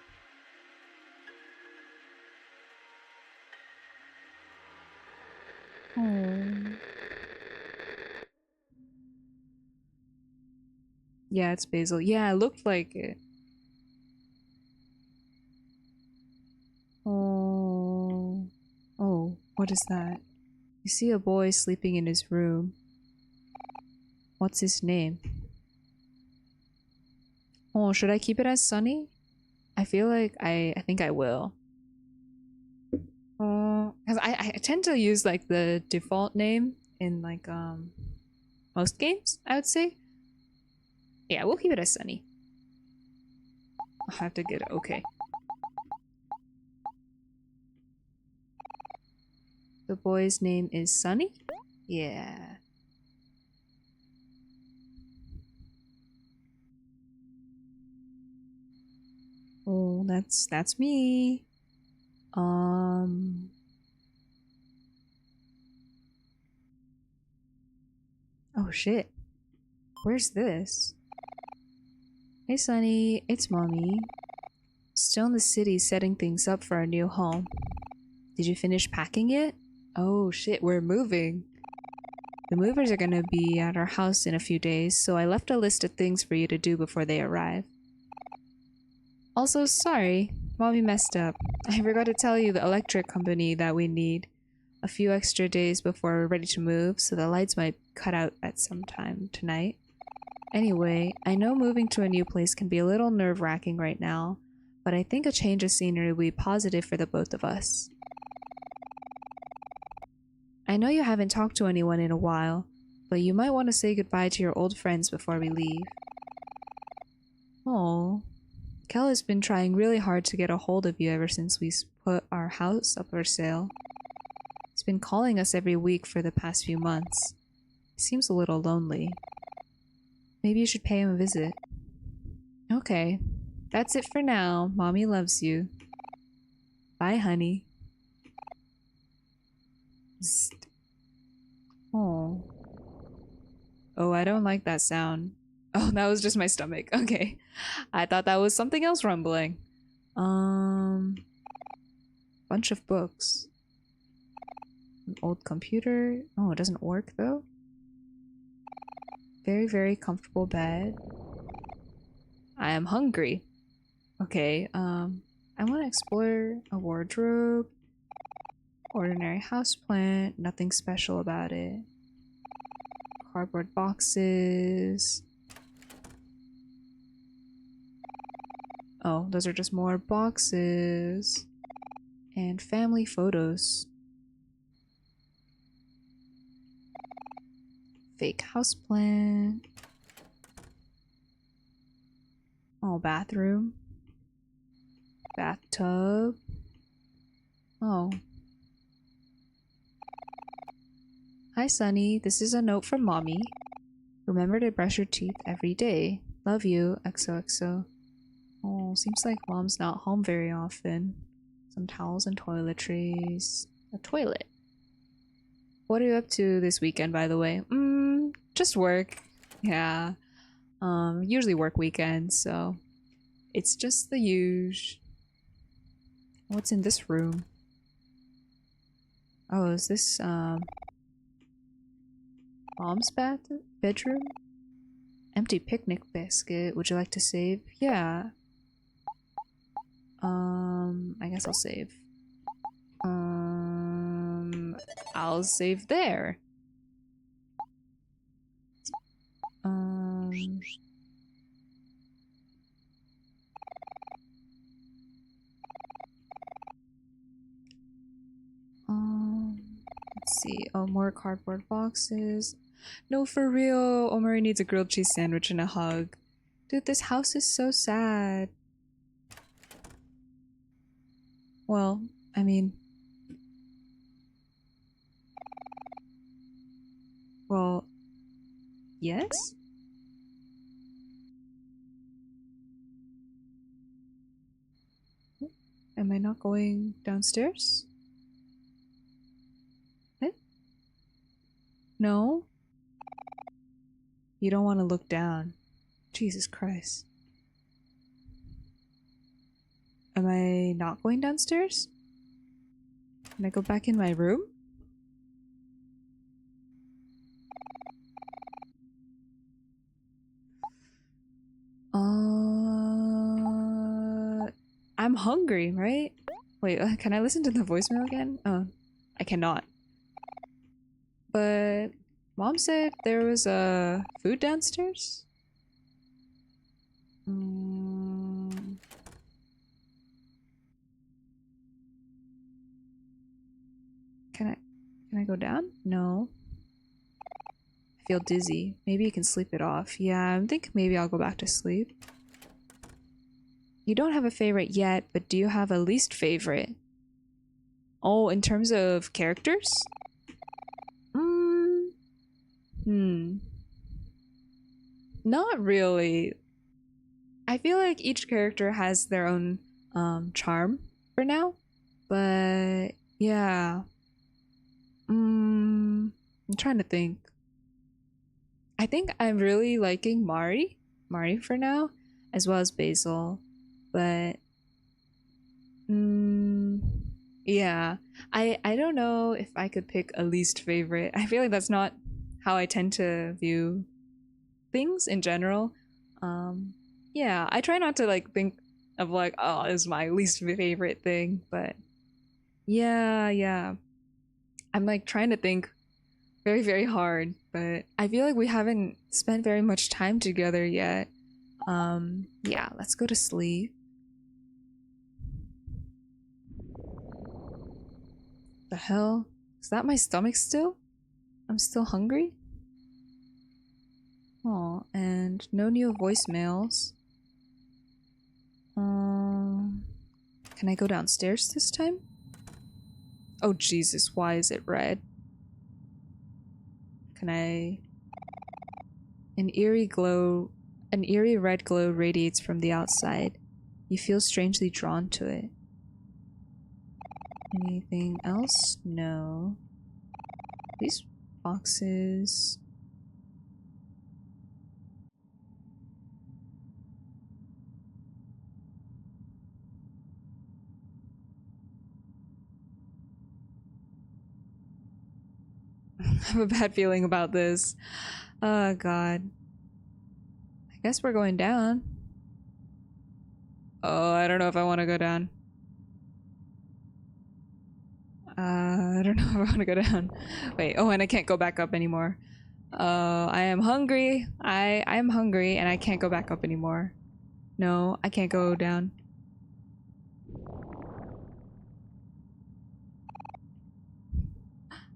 Yeah, it's basil. Yeah, it looked like it. Oh. Oh, what is that? You see a boy sleeping in his room. What's his name? Oh, should I keep it as Sunny? I feel like I think I will. Oh, because I tend to use like the default name in like most games, I would say. Yeah, we'll keep it as Sunny. I'll have to get it. Okay. The boy's name is Sunny? Yeah. Oh, that's me. Um Oh shit. Where's this? Hey Sunny, it's Mommy. Still in the city setting things up for our new home. Did you finish packing yet? Oh shit, we're moving. The movers are gonna be at our house in a few days, so I left a list of things for you to do before they arrive. Also, sorry, Mommy messed up. I forgot to tell you the electric company that we need a few extra days before we're ready to move, so the lights might cut out at some time tonight. Anyway, I know moving to a new place can be a little nerve-wracking right now, but I think a change of scenery will be positive for the both of us. I know you haven't talked to anyone in a while, but you might want to say goodbye to your old friends before we leave. Oh, Kel has been trying really hard to get a hold of you ever since we put our house up for sale. He's been calling us every week for the past few months. He seems a little lonely. Maybe you should pay him a visit. Okay, that's it for now. Mommy loves you. Bye, honey. Psst. Oh. Oh, I don't like that sound. Oh, that was just my stomach. Okay. I thought that was something else rumbling. Bunch of books. An old computer. Oh, it doesn't work though. Very, very comfortable bed. I am hungry. Okay, I want to explore a wardrobe. Ordinary houseplant, nothing special about it. Cardboard boxes. Oh, those are just more boxes. And family photos. Fake houseplant. Oh, bathroom. Bathtub. Oh. Hi, Sunny. This is a note from Mommy. Remember to brush your teeth every day. Love you, XOXO. Oh, seems like Mom's not home very often. Some towels and toiletries. A toilet. What are you up to this weekend, by the way? Just work. Yeah. Usually work weekends, so it's just the usual. What's in this room? Oh, is this Mom's bedroom? Empty picnic basket. Would you like to save? Yeah. I guess I'll save. I'll save there. Um, let's see. Oh, more cardboard boxes. No, for real. Omori needs a grilled cheese sandwich and a hug. Dude, this house is so sad. Well, I mean... Well... Yes? Am I not going downstairs? Eh? No? You don't want to look down. Jesus Christ. Am I not going downstairs? Can I go back in my room? I'm hungry, right? Wait, can I listen to the voicemail again? Oh, I cannot. But Mom said there was a food downstairs? Can I go down? No. I feel dizzy. Maybe you can sleep it off. Yeah, I think maybe I'll go back to sleep. You don't have a favorite yet, but do you have a least favorite? Oh, in terms of characters? Not really. I feel like each character has their own charm for now. But yeah. I'm trying to think. I think I'm really liking Mari for now, as well as Basil. But yeah, I don't know if I could pick a least favorite. I feel like that's not how I tend to view things in general. Yeah, I try not to like think of like, oh, this is my least favorite thing, but yeah. I'm like trying to think very, very hard, but I feel like we haven't spent very much time together yet. Yeah, let's go to sleep. The hell? Is that my stomach still? I'm still hungry? Oh, and no new voicemails. Can I go downstairs this time? Oh Jesus, why is it red? Can I... An eerie red glow radiates from the outside. You feel strangely drawn to it. Anything else? No. These boxes... I have a bad feeling about this. Oh god. I guess we're going down. Oh, I don't know if I want to go down. I don't know if I want to go down. Wait, oh, and I can't go back up anymore. I am hungry. I'm hungry and I can't go back up anymore. No, I can't go down.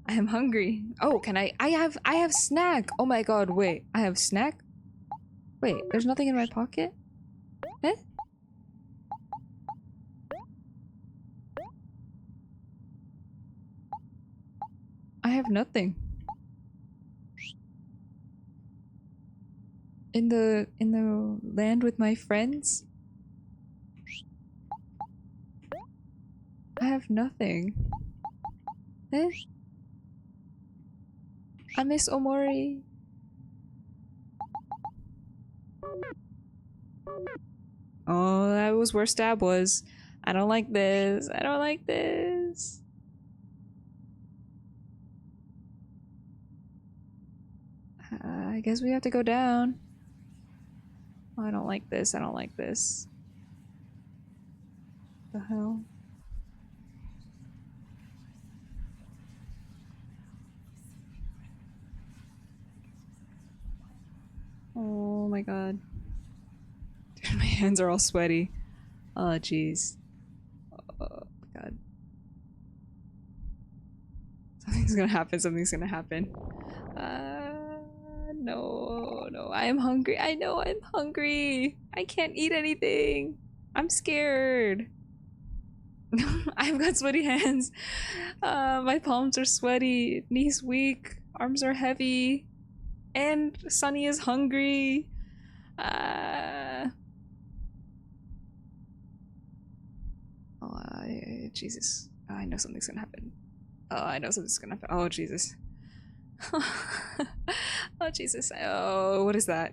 I am hungry. Oh, can I have snack. Oh my god, wait. I have snack? Wait, there's nothing in my pocket? Eh? I have nothing. In the land with my friends? I have nothing. Eh? I miss omori. Oh, that was where Stab was. I don't like this. I don't like this. I guess we have to go down. Oh, I don't like this. I don't like this. The hell? Oh my god. Dude, my hands are all sweaty. Oh jeez. Oh god. Something's gonna happen. Something's gonna happen. No. I am hungry. I know I'm hungry. I can't eat anything. I'm scared. I've got sweaty hands. My palms are sweaty. Knees weak. Arms are heavy. And Sunny is hungry. Jesus. Oh, I know something's gonna happen. Oh, I know something's gonna happen. Oh, Jesus. Oh, Jesus. Oh, what is that?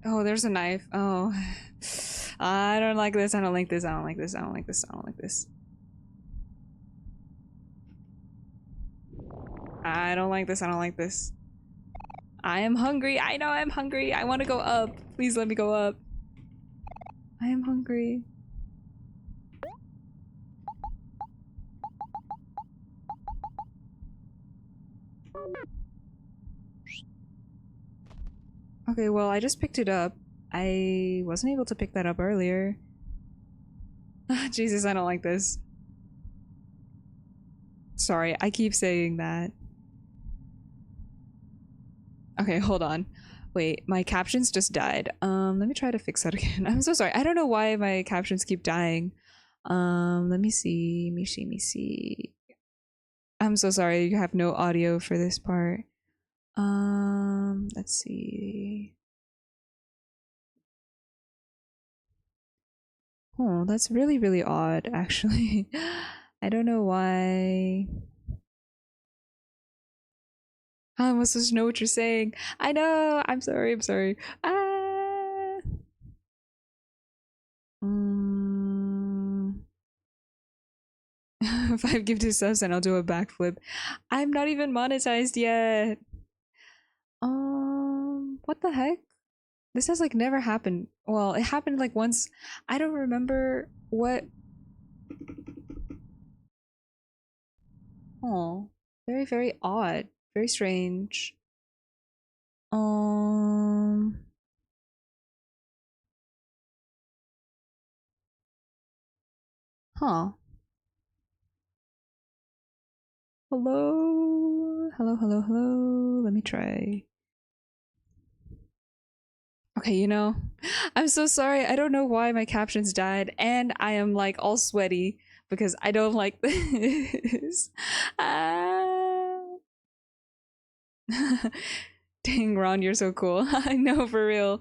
Oh, there's a knife. Oh. I don't like this. I don't like this. I don't like this. I don't like this. I don't like this. I don't like this. I don't like this. I am hungry. I know I'm hungry. I want to go up. Please let me go up. I am hungry. Okay, well, I just picked it up. I wasn't able to pick that up earlier. Jesus, I don't like this. Sorry, I keep saying that. Okay, hold on. Wait, my captions just died. Let me try to fix that again. I'm so sorry. I don't know why my captions keep dying. Let me see. Let me see. I'm so sorry. You have no audio for this part. Let's see. Oh, that's really, really odd, actually. I don't know why. I almost just know what you're saying. I know. I'm sorry. I'm sorry. Ah. 5 gifted subs and I'll do a backflip. I'm not even monetized yet. What the heck? This has like never happened. Well, it happened like once. I don't remember what. Oh, very, very odd. Very strange. Um. Huh. Hello? Hello, hello, hello. Let me try. Okay, you know, I'm so sorry. I don't know why my captions died, and I am like all sweaty because I don't like this. Ah. Dang, Ron, you're so cool. I know, for real.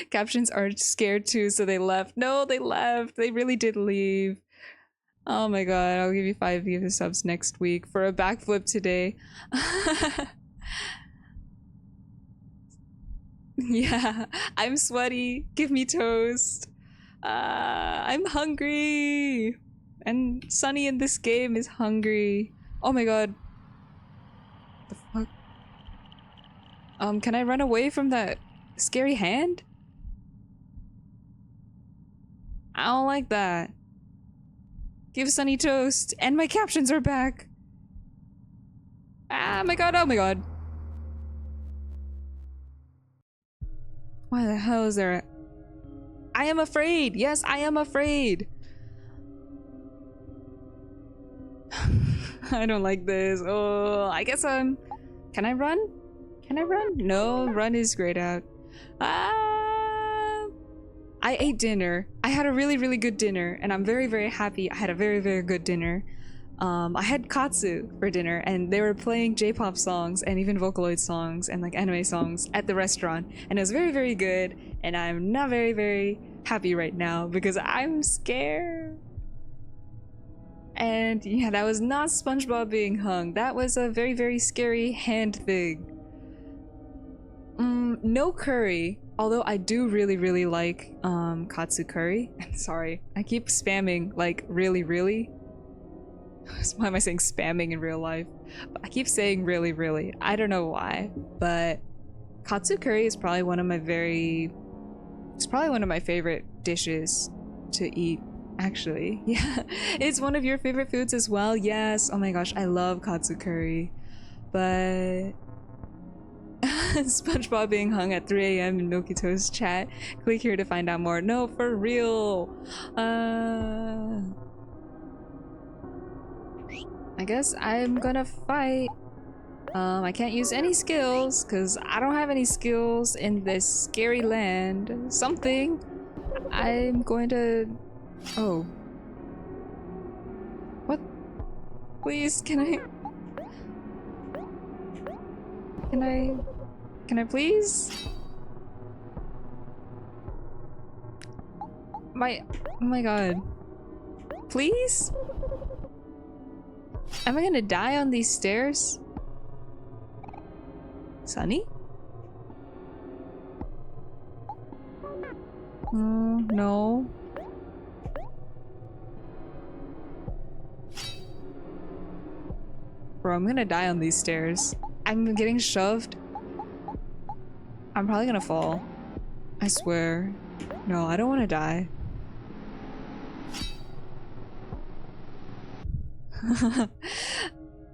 Captions are scared too, so they left. No, they left. They really did leave. Oh my god, I'll give you 5 gift subs next week for a backflip today. Yeah, I'm sweaty. Give me toast. I'm hungry. And Sunny in this game is hungry. Oh my god. The fuck? Can I run away from that scary hand? I don't like that. Give Sunny toast. And my captions are back. Ah, my god, oh my god. Why the hell is there? I am afraid. Yes, I am afraid. I don't like this. Oh, I guess can I run? Can I run? No, run is grayed out. Ah! I ate dinner. I had a really, really good dinner, and I'm very, very happy I had a very, very good dinner. I had katsu for dinner, and they were playing J-pop songs and even Vocaloid songs and like anime songs at the restaurant, and it was very, very good. And I'm not very, very happy right now because I'm scared. And yeah, that was not SpongeBob being hung. That was a very, very scary hand thing. No curry. Although I do really, really like katsu curry. Sorry, I keep spamming like really, really. Why am I saying spamming in real life? But I keep saying really, really. I don't know why, but katsu curry is probably one of my favorite dishes to eat, actually. Yeah, it's one of your favorite foods as well. Yes. Oh my gosh, I love katsu curry. But SpongeBob being hung at 3 a.m. in Milky Toast chat. Click here to find out more. No, for real. I guess I'm gonna fight. I can't use any skills because I don't have any skills in this scary land. Something. I'm going to... Oh. What? Please, can I... Can I please? Oh my god. Please? Am I gonna die on these stairs? Sunny? No. Bro, I'm gonna die on these stairs. I'm getting shoved. I'm probably gonna fall. I swear. No, I don't want to die.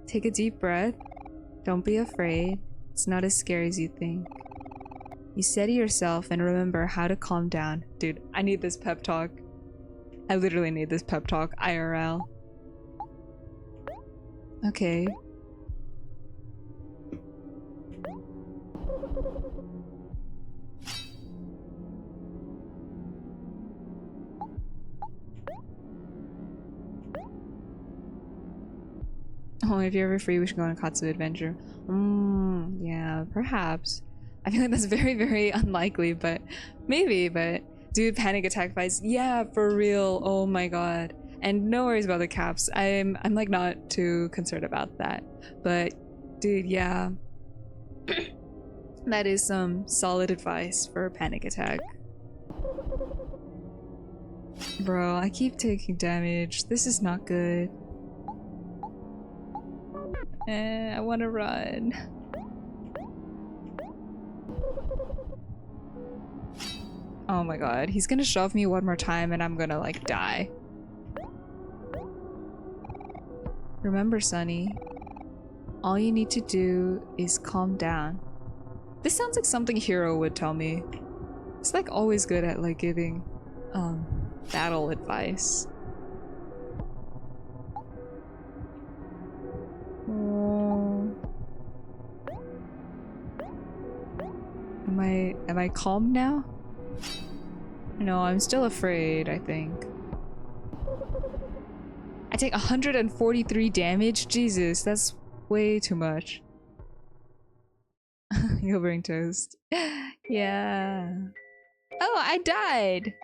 Take a deep breath. Don't be afraid. It's not as scary as you think. You steady yourself and remember how to calm down. Dude, I need this pep talk. I literally need this pep talk. IRL. Okay. Oh, if you're ever free, we should go on a Katsu adventure. Yeah, perhaps. I feel like that's very, very unlikely, but maybe, but dude, panic attack fights. Yeah, for real. Oh my god. And no worries about the caps. I'm like not too concerned about that. But dude, yeah. That is some solid advice for a panic attack. Bro, I keep taking damage. This is not good. I want to run. Oh my god, he's gonna shove me one more time and I'm gonna like die. Remember, Sunny, all you need to do is calm down. This sounds like something Hero would tell me. It's like always good at like giving battle advice. Oh. Am I calm now? No, I'm still afraid, I think. I take 143 damage? Jesus, that's way too much. You'll bring toast. Yeah. Oh, I died!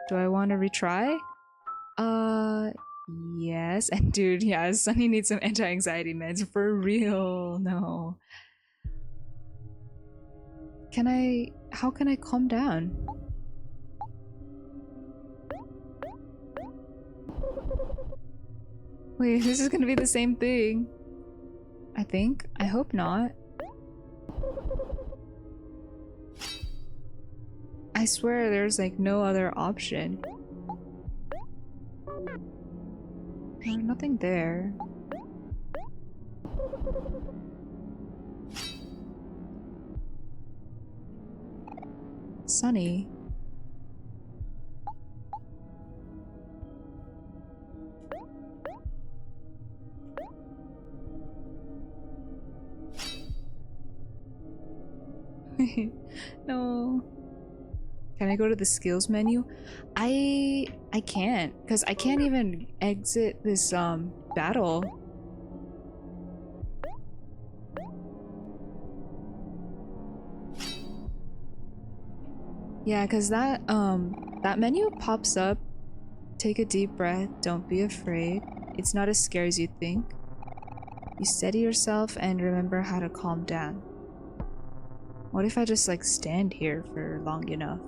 Do I want to retry? Yes. And dude, yeah, Sunny needs some anti-anxiety meds. For real. No. How can I calm down? Wait, this is gonna be the same thing. I think. I hope not. I swear there's like no other option. There's nothing there. Sunny. No. Can I go to the skills menu? I can't, because I can't even exit this battle. Yeah, because that menu pops up. Take a deep breath, don't be afraid. It's not as scary as you think. You steady yourself and remember how to calm down. What if I just like stand here for long enough?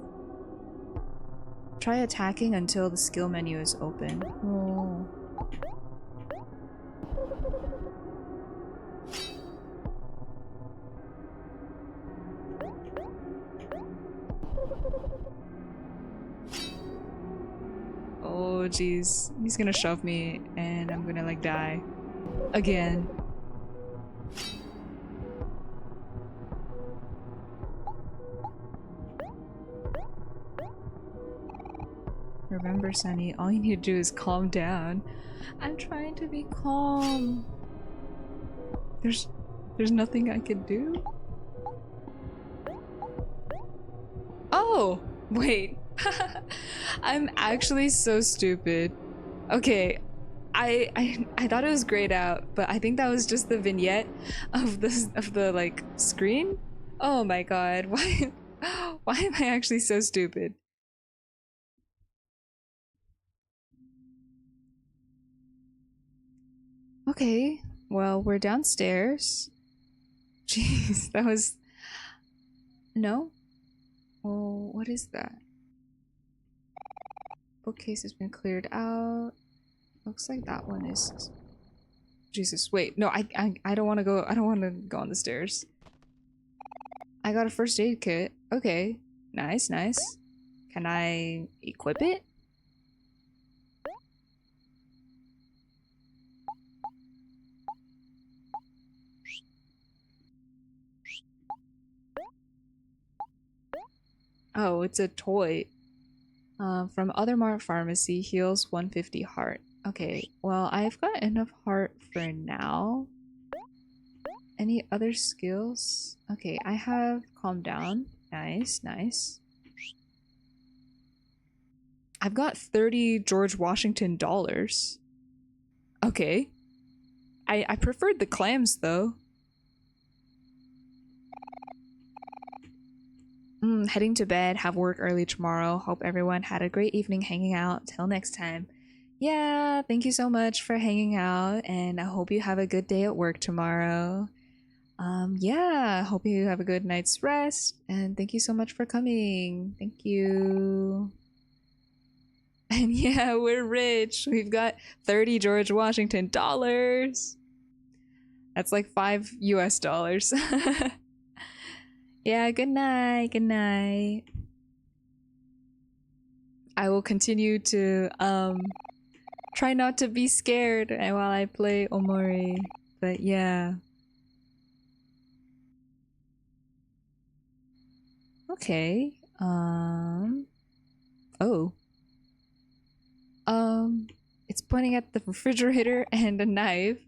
Try attacking until the skill menu is open. Oh. Oh jeez, he's gonna shove me and I'm gonna like die. Again. Remember, Sunny, all you need to do is calm down. I'm trying to be calm. There's nothing I can do. Oh, wait. I'm actually so stupid. Okay, I thought it was grayed out, but I think that was just the vignette of the like screen. Oh my god, why am I actually so stupid? Okay, well, we're downstairs. Jeez, that was... No? Oh, what is that? Bookcase has been cleared out. Looks like that one is... Jesus, wait, no, I don't want to go on the stairs. I got a first aid kit. Okay. Nice, nice. Can I equip it? Oh, it's a toy. From Other Mart Pharmacy, heals 150 heart. Okay, well, I've got enough heart for now. Any other skills? Okay, I have Calm Down. Nice, nice. I've got 30 George Washington dollars. Okay. I preferred the clams, though. Heading to bed, have work early tomorrow. Hope everyone had a great evening hanging out. Till next time. Yeah, thank you so much for hanging out, and I hope you have a good day at work tomorrow. Yeah, hope you have a good night's rest, and thank you so much for coming. Thank you. And yeah, we're rich. We've got 30 George Washington dollars. That's like 5 US dollars. Yeah, good night. Good night. I will continue to try not to be scared while I play Omori. But yeah. Okay. Oh. It's pointing at the refrigerator and a knife.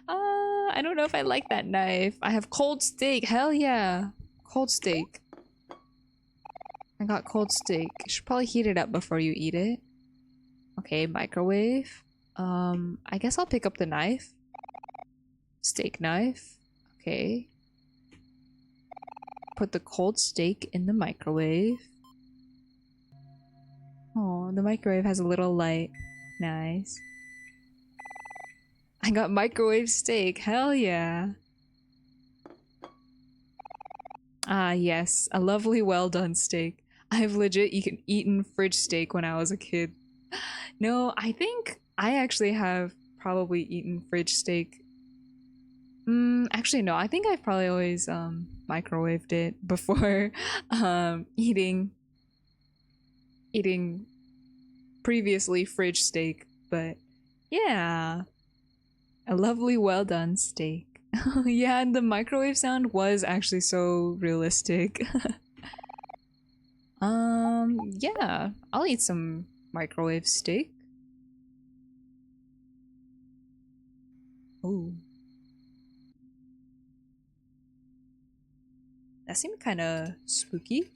I don't know if I like that knife. I have cold steak. Hell yeah. Cold steak. I got cold steak. You should probably heat it up before you eat it. Okay, microwave. I guess I'll pick up the knife. Steak knife. Okay. Put the cold steak in the microwave. Oh, the microwave has a little light. Nice. I got microwave steak. Hell yeah. Ah, yes. A lovely well done steak. I've legit eaten fridge steak when I was a kid. No, I think I actually have probably eaten fridge steak. Actually no, I think I've probably always microwaved it before eating previously fridge steak, but yeah. A lovely well done steak. Yeah, and the microwave sound was actually so realistic. Yeah, I'll eat some microwave steak. Ooh. That seemed kind of spooky.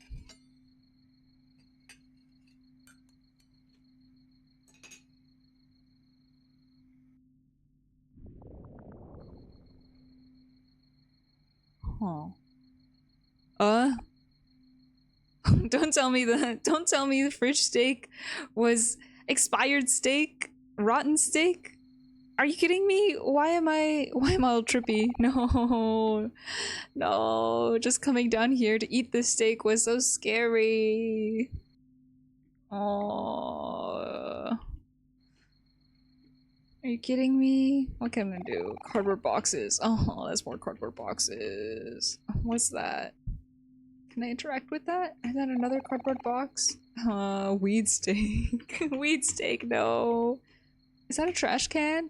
Huh. Don't tell me the fridge steak was expired steak, rotten steak. Are you kidding me? Why am I all trippy? No. No, just coming down here to eat this steak was so scary. Oh. Are you kidding me? What can I do? Cardboard boxes. Oh, that's more cardboard boxes. What's that? Can I interact with that? Is that another cardboard box? Weed steak. Weed steak, no. Is that a trash can?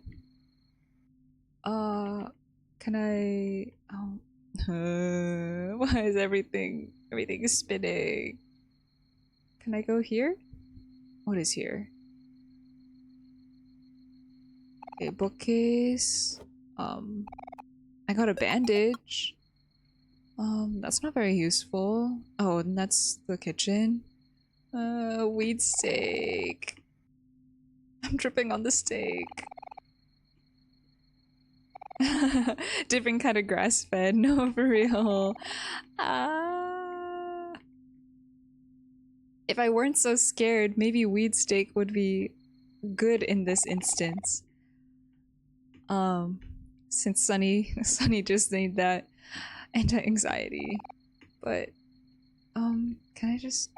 Can I... Oh. Why is everything is spinning? Can I go here? What is here? Okay, bookcase. I got a bandage. That's not very useful. Oh, and that's the kitchen. Weed steak. I'm tripping on the steak. Different kind of grass fed. No, for real. If I weren't so scared, maybe weed steak would be good in this instance. Since Sunny just need that anti-anxiety. But, can I just...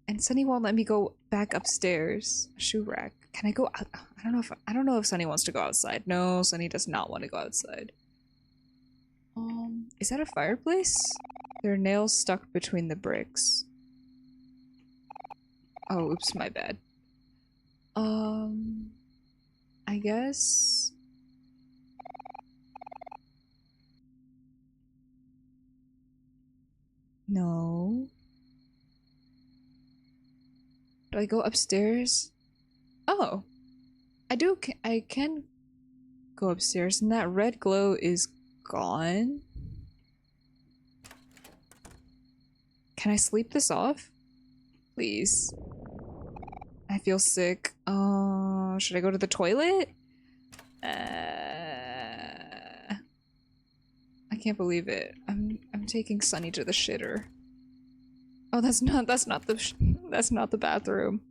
And Sunny won't let me go back upstairs. Shoe rack. Can I go out? I don't know if Sunny wants to go outside. No, Sunny does not want to go outside. Is that a fireplace? There are nails stuck between the bricks. Oh, oops, my bad. I guess... No. Do I go upstairs? Oh. I can go upstairs and that red glow is gone. Can I sleep this off? Please. I feel sick. Oh, should I go to the toilet? I can't believe it. I'm taking Sunny to the shitter. Oh, that's not the bathroom.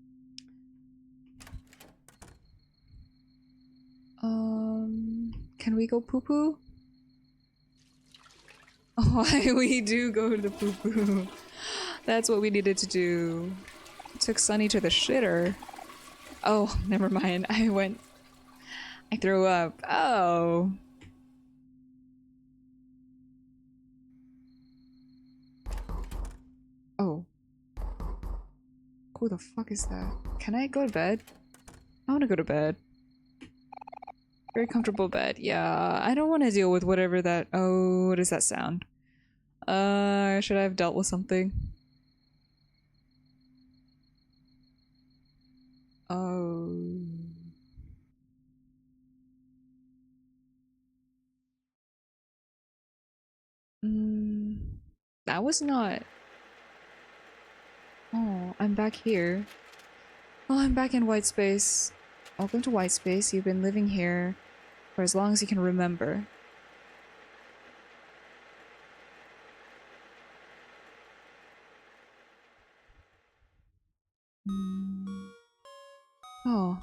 Can we go poo poo? Oh, we do go to poo poo. That's what we needed to do. Took Sunny to the shitter. Oh, never mind. I threw up. Oh. Oh. Who the fuck is that? Can I go to bed? I want to go to bed. Very comfortable bed. Yeah, I don't want to deal with whatever that... Oh, what does that sound? Should I have dealt with something? Oh... That was not... Oh, I'm back here. Oh, I'm back in white space. Welcome to white space. You've been living here for as long as you can remember. Oh,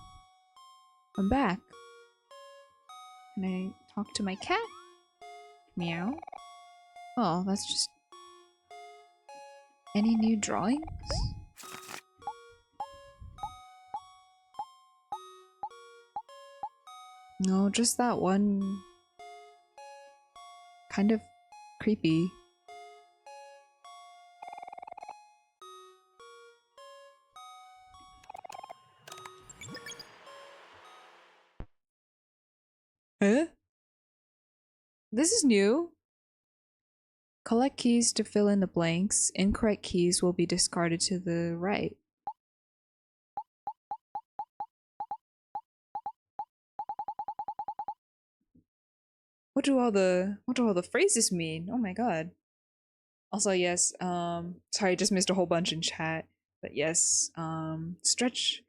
I'm back. Can I talk to my cat? Meow. Oh, that's just... Any new drawings? No, just that one. Kind of creepy. Huh? This is new. Collect keys to fill in the blanks. Incorrect keys will be discarded to the right. What do all the phrases mean? Oh my god. Also, yes, sorry, I just missed a whole bunch in chat. But yes, stretch.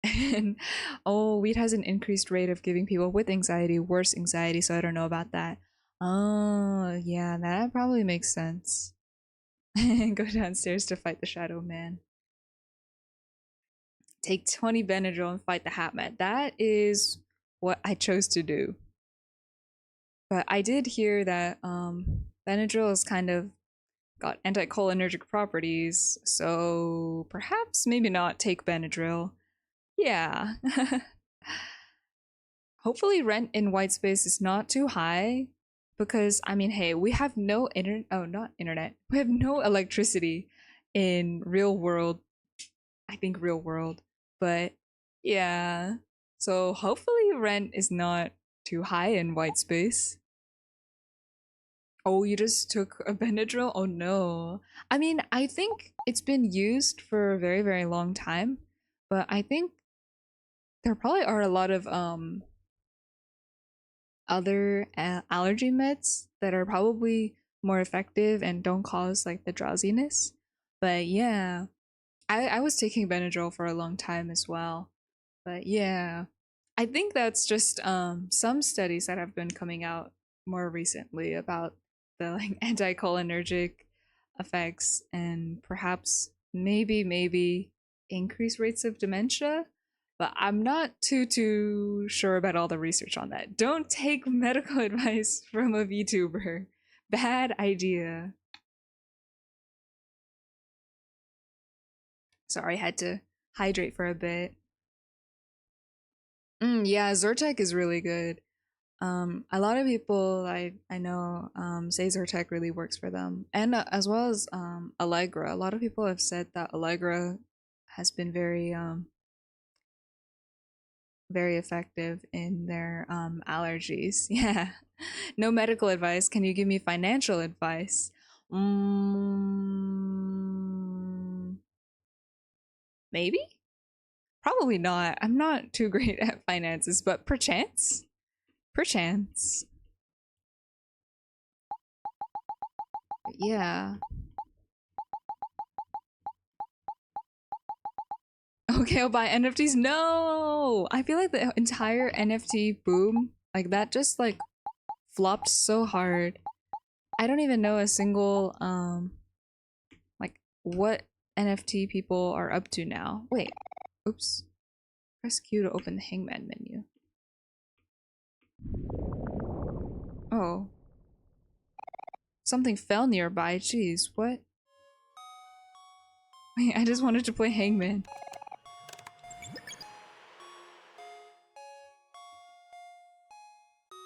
And oh, weed has an increased rate of giving people with anxiety worse anxiety, so I don't know about that. Oh, yeah, that probably makes sense. Go downstairs to fight the Shadow Man. Take 20 Benadryl and fight the Hat Man. That is what I chose to do. But I did hear that Benadryl is kind of got anticholinergic properties, so perhaps maybe not take Benadryl. Yeah. Hopefully rent in white space is not too high because I mean, hey, we have no internet. Oh, not internet. We have no electricity in real world. I think real world. But yeah. So hopefully rent is not too high in white space. Oh, you just took a Benadryl? Oh no. I mean, I think it's been used for a very, very long time, but I think there probably are a lot of other allergy meds that are probably more effective and don't cause like the drowsiness. But yeah, I was taking Benadryl for a long time as well. But yeah, I think that's just some studies that have been coming out more recently about the like anticholinergic effects and perhaps maybe increased rates of dementia, but I'm not too sure about all the research on that. Don't take medical advice from a VTuber. Bad idea. Sorry, I had to hydrate for a bit. Yeah, Zyrtec is really good. A lot of people I know Caesar Tech really works for them, and as well as Allegra. A lot of people have said that Allegra has been very effective in their allergies. Yeah. No medical advice. Can you give me financial advice? Mm, maybe? Probably not. I'm not too great at finances, but perchance. Perchance. But yeah. Okay, I'll buy NFTs. No! I feel like the entire NFT boom, like that just like flopped so hard. I don't even know a single like what NFT people are up to now. Wait. Oops. Press Q to open the Hangman menu. Oh. Something fell nearby. Jeez, what? Wait, I just wanted to play Hangman.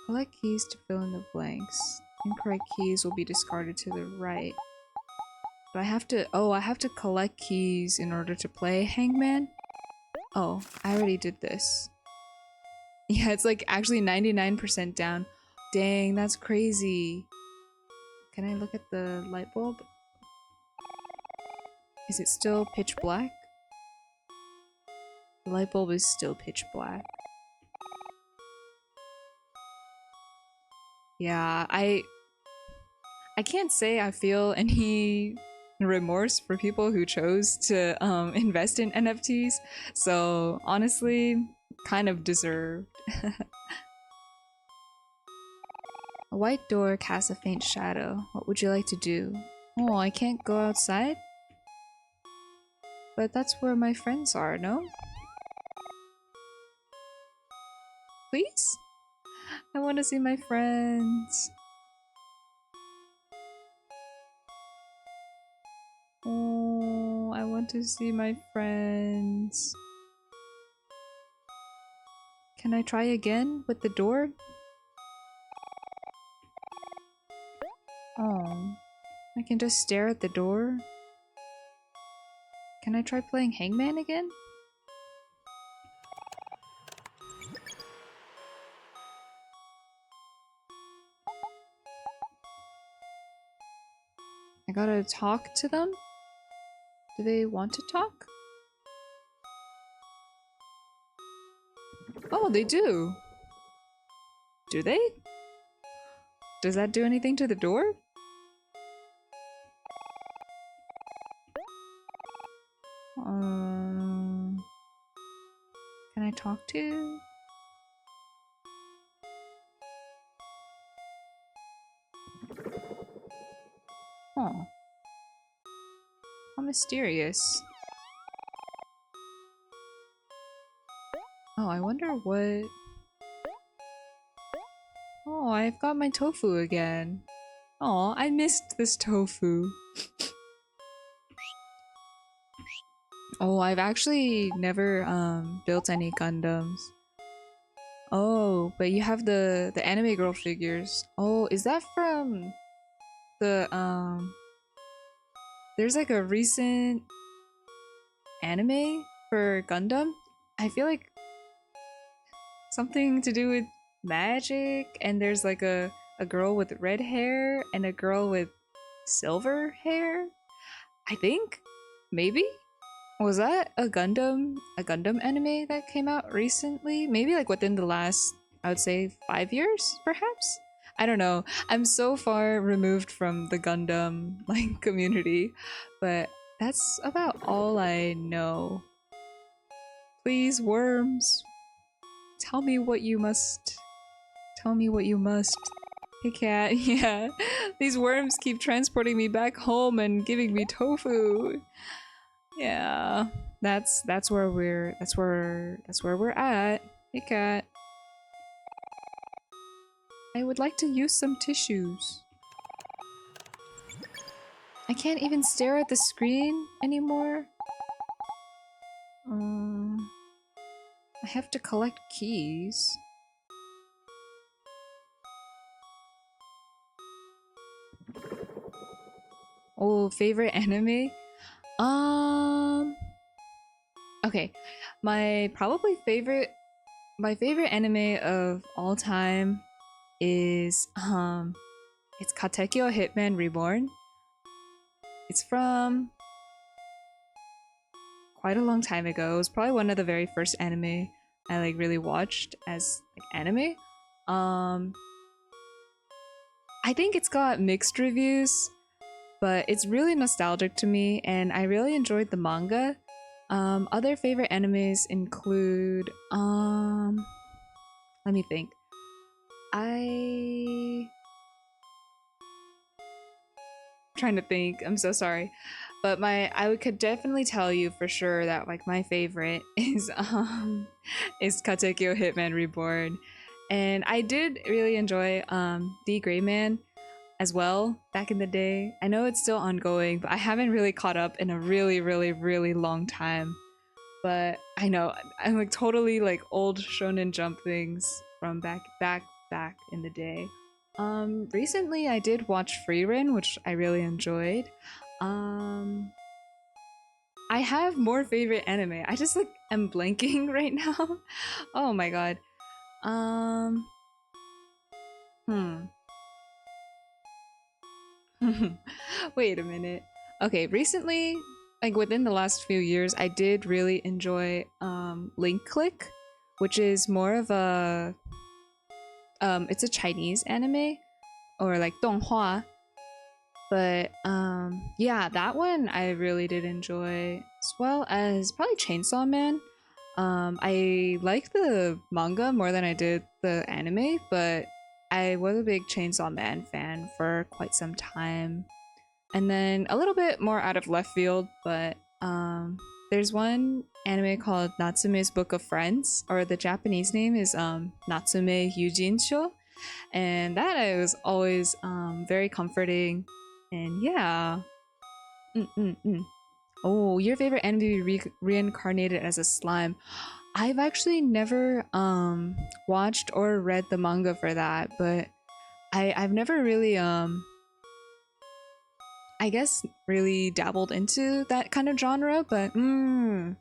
Collect keys to fill in the blanks. Incorrect keys will be discarded to the right. But I have to- oh, I have to collect keys in order to play Hangman? Oh, I already did this. Yeah, it's like actually 99% down. Dang, that's crazy. Can I look at the light bulb? Is it still pitch black? The light bulb is still pitch black. Yeah, I can't say I feel any remorse for people who chose to invest in NFTs. So honestly, kind of deserved. A white door casts a faint shadow. What would you like to do? Oh, I can't go outside? But that's where my friends are, no? Please? I want to see my friends. Oh, I want to see my friends. Can I try again with the door? Oh, I can just stare at the door. Can I try playing Hangman again? I gotta talk to them? Do they want to talk? Oh, they do. Do they? Does that do anything to the door? Can I talk to? Oh. How mysterious. Oh, I wonder what... Oh, I've got my tofu again. Oh, I missed this tofu. Oh, I've actually never built any Gundams. Oh, but you have the anime girl figures. Oh, is that from the there's like a recent anime for Gundam? I feel like something to do with magic, and there's like a girl with red hair and a girl with silver hair. I think maybe was that a Gundam anime that came out recently? Maybe like within the last, I would say 5 years, perhaps? I don't know. I'm so far removed from the Gundam like community, but that's about all I know. Please, worms, tell me what you must. Tell me what you must. Hey cat, yeah. These worms keep transporting me back home and giving me tofu. Yeah. That's where we're at. Hey cat. I would like to use some tissues. I can't even stare at the screen anymore. I have to collect keys. Oh, favorite anime? Um, okay. My probably favorite my favorite anime of all time is it's Katekyo Hitman Reborn. It's from quite a long time ago. It was probably one of the very first anime I like really watched as like anime. Um I think it's got mixed reviews, but it's really nostalgic to me and I really enjoyed the manga. Other favorite animes include let me think. I trying to think. I'm so sorry. But could definitely tell you for sure that like my favorite is Katekyo Hitman Reborn. And I did really enjoy The Gray Man as well back in the day. I know it's still ongoing, but I haven't really caught up in a really, really, really long time. But I know I'm like totally like old Shonen Jump things from back in the day. Recently I did watch Frieren, which I really enjoyed. Um, I have more favorite anime. I just like am blanking right now. Oh my god. Um, hmm. Wait a minute. Okay, recently, like within the last few years, I did really enjoy Link Click, which is more of a it's a Chinese anime or like donghua. But yeah, that one I really did enjoy, as well as probably Chainsaw Man. I like the manga more than I did the anime, but I was a big Chainsaw Man fan for quite some time. And then a little bit more out of left field, but there's one anime called Natsume's Book of Friends, or the Japanese name is Natsume Yujinsho, and that was always very comforting. And yeah. Mm-mm-mm. Oh, your favorite anime reincarnated as a slime. I've actually never watched or read the manga for that, but I've never really I guess really dabbled into that kind of genre, but oh,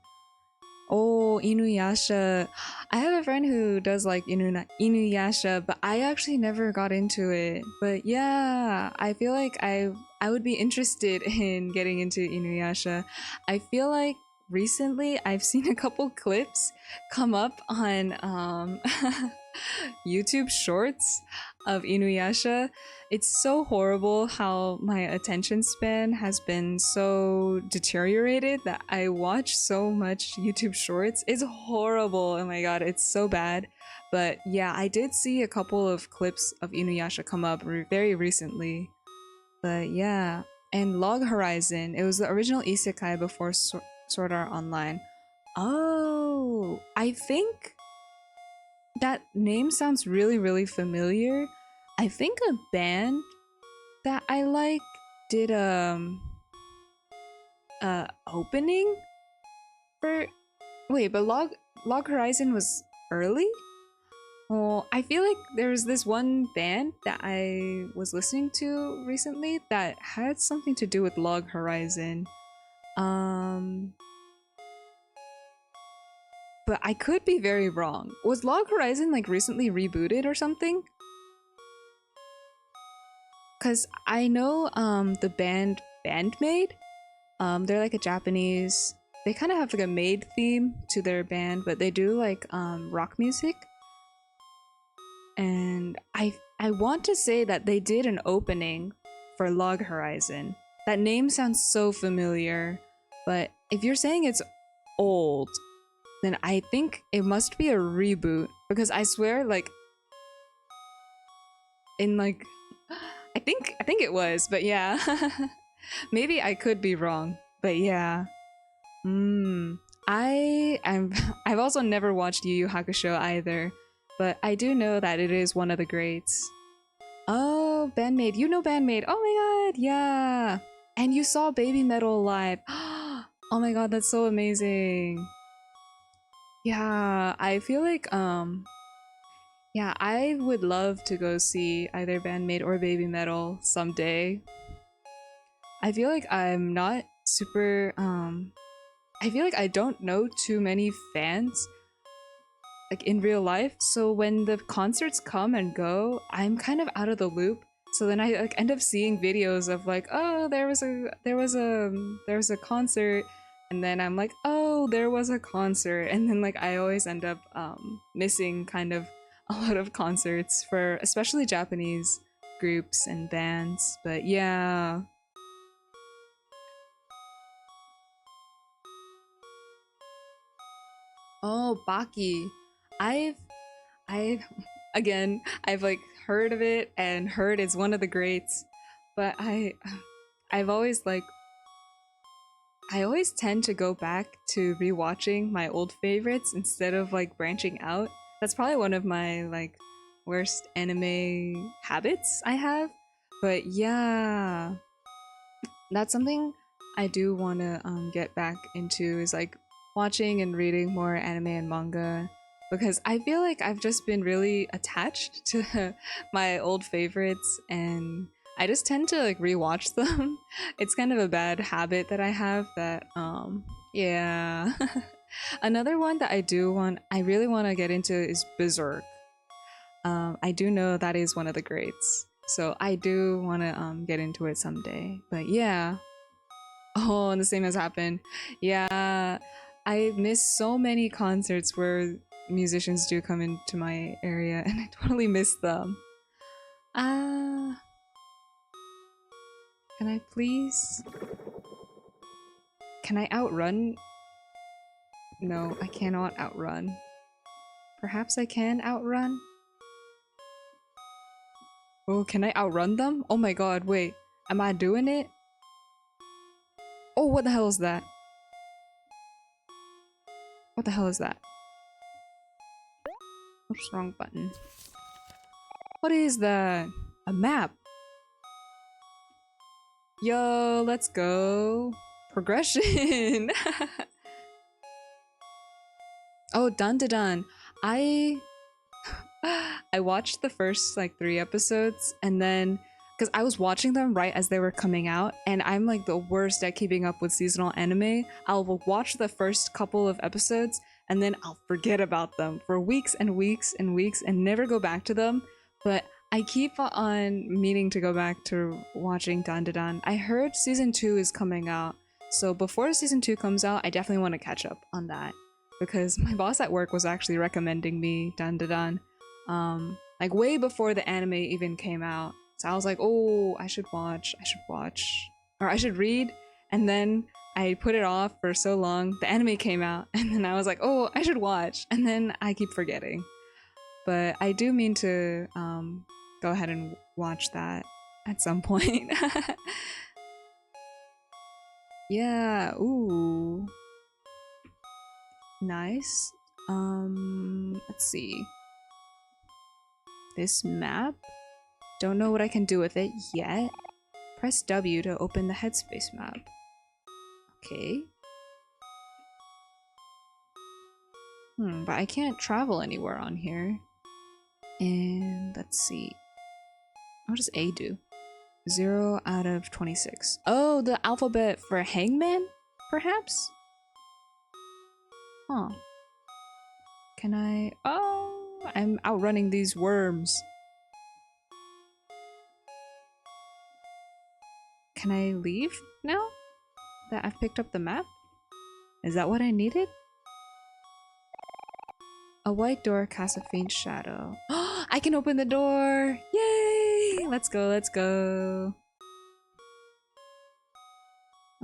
Inuyasha. I have a friend who does like Inuyasha, but I actually never got into it. But yeah, I feel like I would be interested in getting into Inuyasha. I feel like recently I've seen a couple clips come up on YouTube shorts of Inuyasha. It's so horrible how my attention span has been so deteriorated that I watch so much YouTube shorts. It's horrible. Oh my god, it's so bad. But yeah, I did see a couple of clips of Inuyasha come up very recently. But yeah, and Log Horizon, it was the original isekai before Sword Art Online. Oh, I think that name sounds really, really familiar. I think a band that I like did opening for wait, but Log Horizon was early? Well, I feel like there's this one band that I was listening to recently that had something to do with Log Horizon. Um but I could be very wrong. Was Log Horizon like recently rebooted or something? Cause I know the band Bandmade. They're like a Japanese. They kind of have like a maid theme to their band, but they do like rock music. And I want to say that they did an opening for Log Horizon. That name sounds so familiar, but if you're saying it's old, then I think it must be a reboot because I swear like in like I think it was, but yeah. Maybe I could be wrong, but yeah. Hmm. I've also never watched Yu Yu Hakusho either, but I do know that it is one of the greats. Oh, Bandmaid. You know Bandmaid. Oh my god, yeah. And you saw Baby Metal live. Oh my god, that's so amazing. Yeah, I feel like yeah, I would love to go see either Bandmaid or Baby Metal someday. I feel like I'm not super I feel like I don't know too many fans like in real life. So when the concerts come and go, I'm kind of out of the loop. So then I like end up seeing videos of like, oh, there was a concert, and then I'm like, oh, there was a concert, and then like I always end up missing kind of a lot of concerts for especially Japanese groups and bands. But yeah. Oh, Baki. I've I've again, I've like heard of it and heard it's one of the greats, but I've always like I always tend to go back to rewatching my old favorites instead of like branching out. That's probably one of my like worst anime habits I have. But yeah, that's something I do want to get back into is like watching and reading more anime and manga because I feel like I've just been really attached to my old favorites and I just tend to like rewatch them. It's kind of a bad habit that I have that yeah. Another one that I really want to get into is Berserk. I do know that is one of the greats. So I do want to get into it someday. But yeah, oh, and the same has happened. Yeah, I miss so many concerts where musicians do come into my area, and I totally miss them. Ah, can I please? Can I outrun? No, I cannot outrun. Perhaps I can outrun? Oh, can I outrun them? Oh my god, wait. Am I doing it? Oh, what the hell is that? What the hell is that? Oops, wrong button. What is that? A map. Yo, let's go. Progression. Oh, dun dun dun. I I watched the first like 3 episodes and then because I was watching them right as they were coming out, and I'm like the worst at keeping up with seasonal anime. I'll watch the first couple of episodes and then I'll forget about them for weeks and weeks and weeks and never go back to them. But I keep on meaning to go back to watching Dan Dan. I heard season 2 is coming out, so before season 2 comes out, I definitely want to catch up on that because my boss at work was actually recommending me Dan Dan like way before the anime even came out. So I was like, oh, I should watch, or I should read. And then I put it off for so long. The anime came out, and then I was like, oh, I should watch. And then I keep forgetting. But I do mean to go ahead and watch that at some point. Yeah, ooh. Nice. Let's see. This map? Don't know what I can do with it yet. Press W to open the headspace map. Okay. But I can't travel anywhere on here. And let's see. What does A do? 0 out of 26. Oh, the alphabet for hangman? Perhaps? Huh. Can I... Oh, I'm outrunning these worms. Can I leave now that I've picked up the map? Is that what I needed? A white door casts a faint shadow. I can open the door! Yay! Let's go, let's go.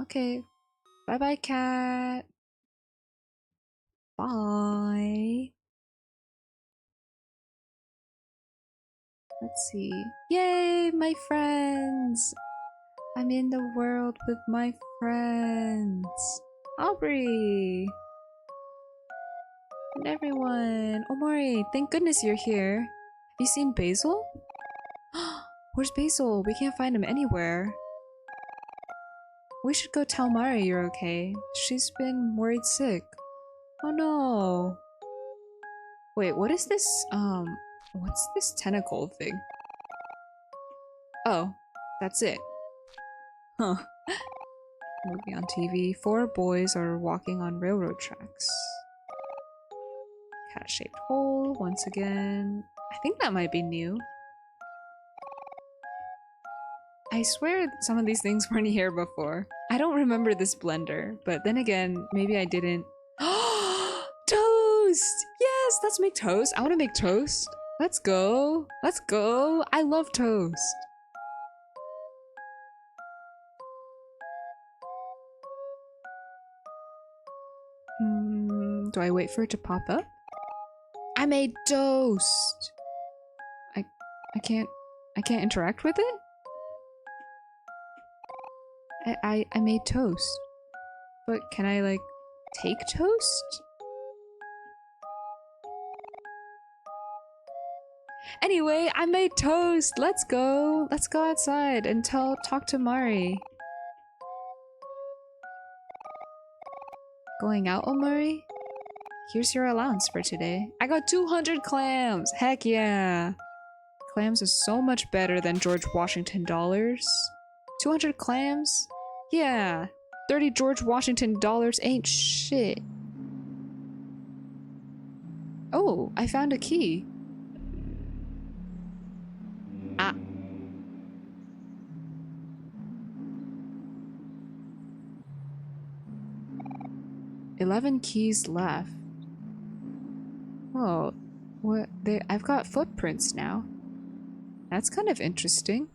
Okay. Bye-bye, cat. Bye. Let's see. Yay, my friends! I'm in the world with my friends. Aubrey! And everyone. Omori, thank goodness you're here. Have you seen Basil? Where's Basil? We can't find him anywhere. We should go tell Mari you're okay. She's been worried sick. Oh no. Wait, what is this? What's this tentacle thing? Oh, that's it. Huh. Movie on TV. 4 boys are walking on railroad tracks. Cat-shaped hole, once again. I think that might be new. I swear some of these things weren't here before. I don't remember this blender, but then again, maybe I didn't. Toast! Yes, let's make toast. I want to make toast. Let's go. Let's go. I love toast. Do I wait for it to pop up? I made toast. I can't interact with it? I made toast. But can I like take toast? Anyway, I made toast. Let's go. Let's go outside and talk to Mari. Going out, Omori? Here's your allowance for today. I got 200 clams! Heck yeah! Clams is so much better than George Washington dollars. 200 clams? Yeah! 30 George Washington dollars ain't shit. Oh, I found a key. Ah. "11 keys left." Oh, what? I've got footprints now. That's kind of interesting.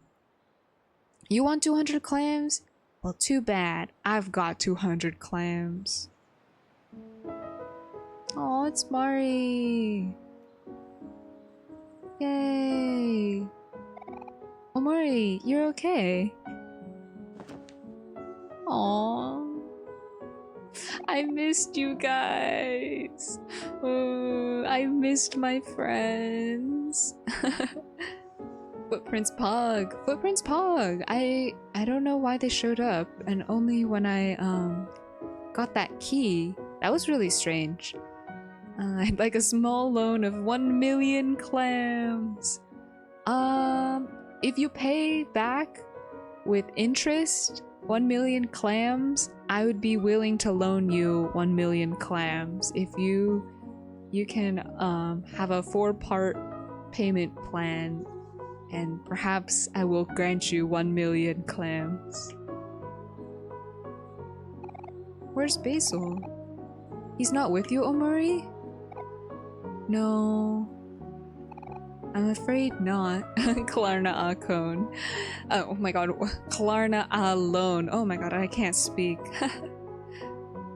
You want 200 clams? Well, too bad. I've got 200 clams. Oh, it's Mari. Yay. Oh, Mari, you're okay. Aww. I missed you guys. Oh, I missed my friends. Footprints Pog. Footprints Pog. I don't know why they showed up, and only when I got that key. That was really strange. I'd like a small loan of 1 million clams. If you pay back with interest 1 million clams, I would be willing to loan you 1 million clams. If you can have a 4-part payment plan, and perhaps I will grant you 1 million clams. Where's Basil? He's not with you, Omori? No. I'm afraid not. Klarna Akon. Oh my god, Klarna alone. Oh my god, I can't speak.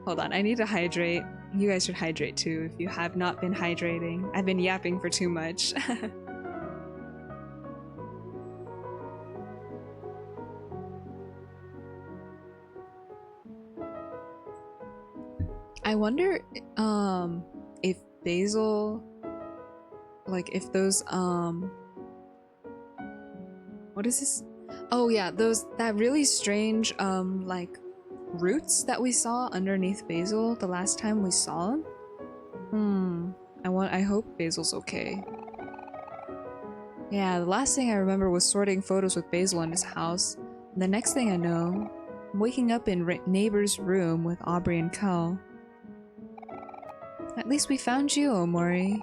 Hold on, I need to hydrate. You guys should hydrate too if you have not been hydrating. I've been yapping for too much. I wonder if Basil, like if those what is this? Oh yeah, that really strange like roots that we saw underneath Basil the last time we saw him. I hope Basil's okay. Yeah, the last thing I remember was sorting photos with Basil in his house. And the next thing I know, I'm waking up in neighbor's room with Aubrey and Kel. At least we found you, Omori.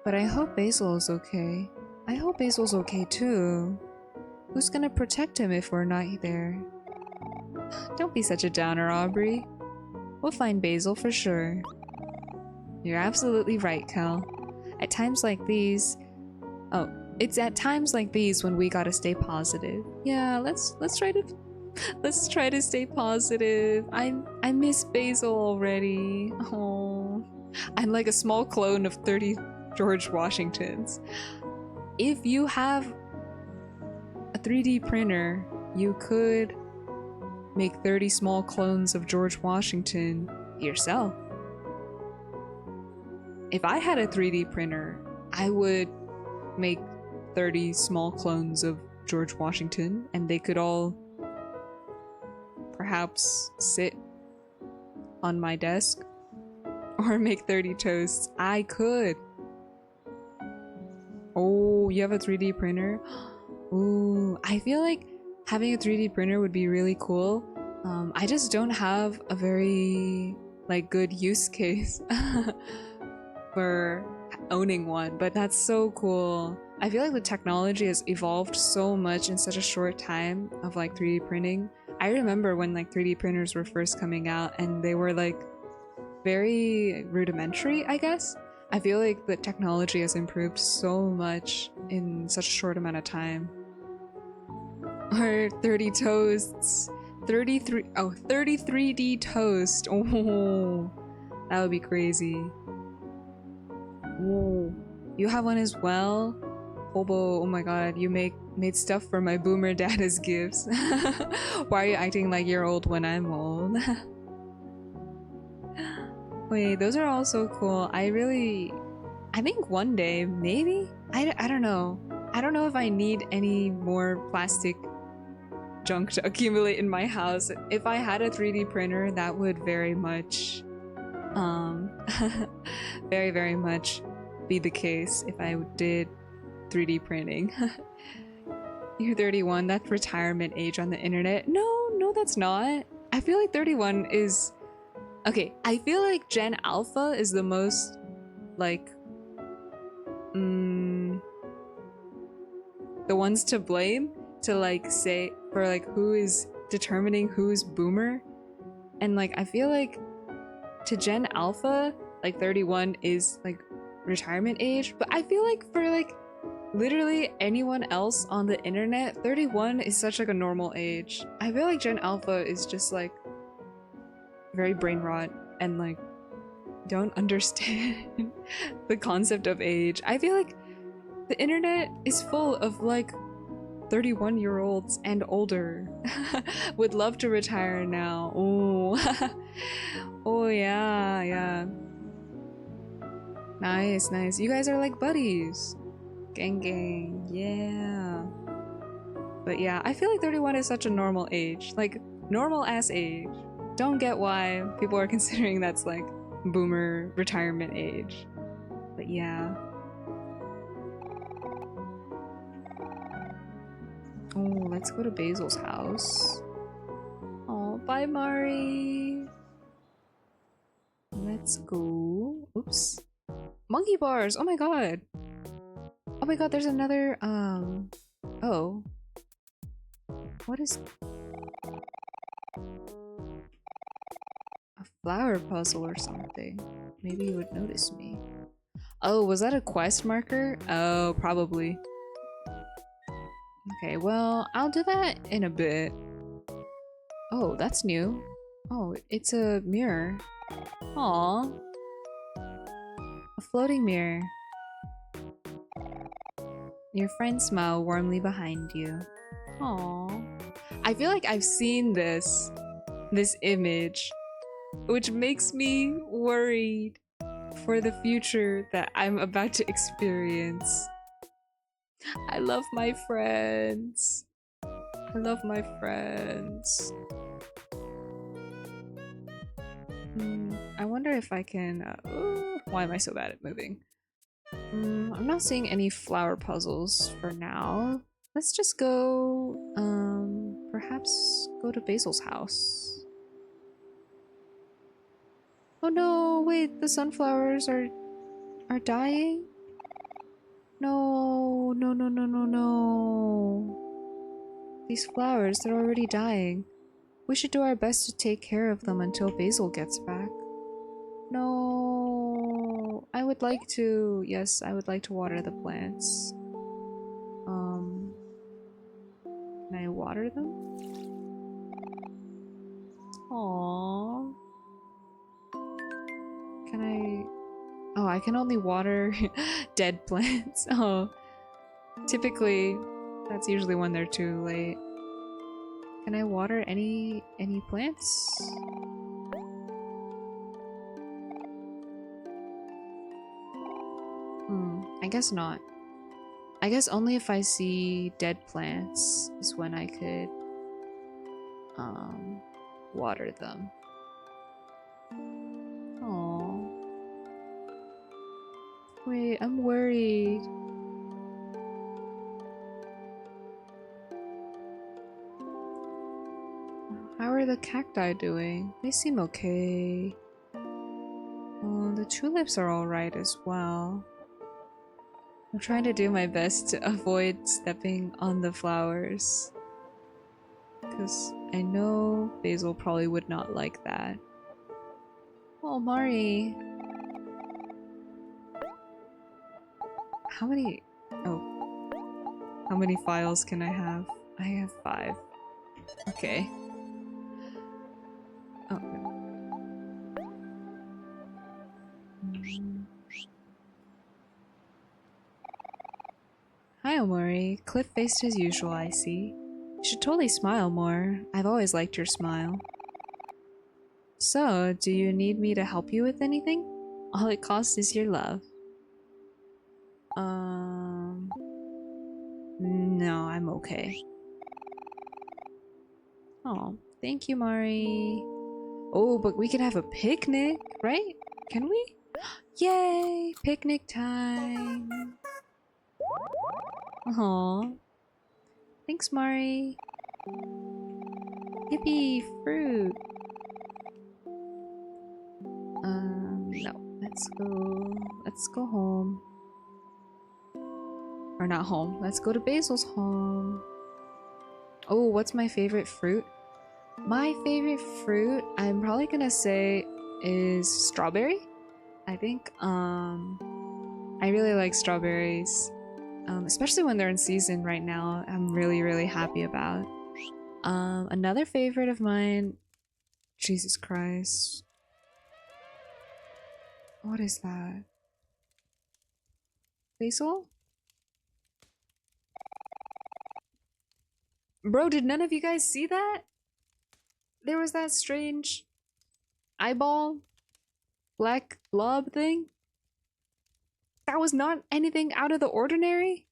But I hope Basil is okay. I hope Basil's okay too. Who's gonna protect him if we're not there? Don't be such a downer, Aubrey. We'll find Basil for sure. You're absolutely right, Kel. At times like these... Oh, it's at times like these when we gotta stay positive. Yeah, let's try to stay positive. I miss Basil already. Oh, I'm like a small clone of 30 George Washingtons. If you have a 3D printer, you could make 30 small clones of George Washington yourself. If I had a 3D printer, I would make 30 small clones of George Washington, and they could all perhaps sit on my desk or make 30 toasts. I could. Oh, you have a 3D printer? Ooh, I feel like having a 3D printer would be really cool. I just don't have a very like good use case for owning one, but that's so cool. I feel like the technology has evolved so much in such a short time of like 3D printing. I remember when like 3D printers were first coming out and they were like very rudimentary, I guess. I feel like the technology has improved so much in such a short amount of time. Or 30 toasts. 33D toast. Oh, that would be crazy. Oh, you have one as well? Hobo, oh my god, you made stuff for my boomer dad as gifts. Why are you acting like you're old when I'm old? Wait, those are all so cool. I think one day, maybe? I don't know. I don't know if I need any more plastic junk to accumulate in my house. If I had a 3D printer, that would very much, very, very much be the case if I did 3D printing. You're 31, that's retirement age on the internet. No, that's not. I feel like 31 is... Okay, I feel like Gen Alpha is the most, like, the ones to blame to, like, say, for, like, who is determining who's boomer. And, like, I feel like to Gen Alpha, like, 31 is, like, retirement age. But I feel like for, like, literally anyone else on the internet, 31 is such, like, a normal age. I feel like Gen Alpha is just, like, very brain rot and like don't understand the concept of age. I feel like the internet is full of like 31-year-olds and older. Would love to retire now. Oh, oh yeah. Nice. You guys are like buddies. Gang, yeah. But yeah, I feel like 31 is such a normal age, like normal ass age. Don't get why people are considering that's like boomer retirement age. But yeah. Oh, let's go to Basil's house. Oh, bye Mari. Let's go. Oops. Monkey bars! Oh my god! Oh my god, there's another, oh. What is... a flower puzzle or something. Maybe you would notice me. Oh, was that a quest marker? Oh, probably. Okay, well, I'll do that in a bit. Oh, that's new. Oh, it's a mirror. Aww. A floating mirror. Your friends smile warmly behind you. Aww. I feel like I've seen this image, which makes me worried for the future that I'm about to experience. I love my friends. I love my friends. I wonder if I can... why am I so bad at moving? I'm not seeing any flower puzzles for now. Let's just go... perhaps go to Basil's house. Oh no, wait, the sunflowers are dying? No. These flowers, they're already dying. We should do our best to take care of them until Basil gets back. No, I would like to, yes, I would like to water the plants. Can I water them? Aww. Can I... Oh, I can only water dead plants. Oh. Typically, that's usually when they're too late. Can I water any plants? I guess not. I guess only if I see dead plants is when I could water them. Aww. Wait, I'm worried. How are the cacti doing? They seem okay. The tulips are alright as well. I'm trying to do my best to avoid stepping on the flowers, because I know Basil probably would not like that. Oh, Mari. How many... Oh. How many files can I have? I have 5. Okay. Oh, no. Hi, Omori. Cliff-faced as usual, I see. You should totally smile more. I've always liked your smile. So, do you need me to help you with anything? All it costs is your love. No, I'm okay. Oh, thank you, Mari. Oh, but we could have a picnic, right? Can we? Yay! Picnic time! Aw. Thanks, Mari. Yippee! Fruit! No. Let's go home. Or not home. Let's go to Basil's home. Oh, what's my favorite fruit? My favorite fruit, I'm probably gonna say, is strawberry. I think, I really like strawberries. Especially when they're in season right now. I'm really happy about. Another favorite of mine... Jesus Christ. What is that? Basil? Bro, did none of you guys see that? There was that strange eyeball black blob thing. That was not anything out of the ordinary.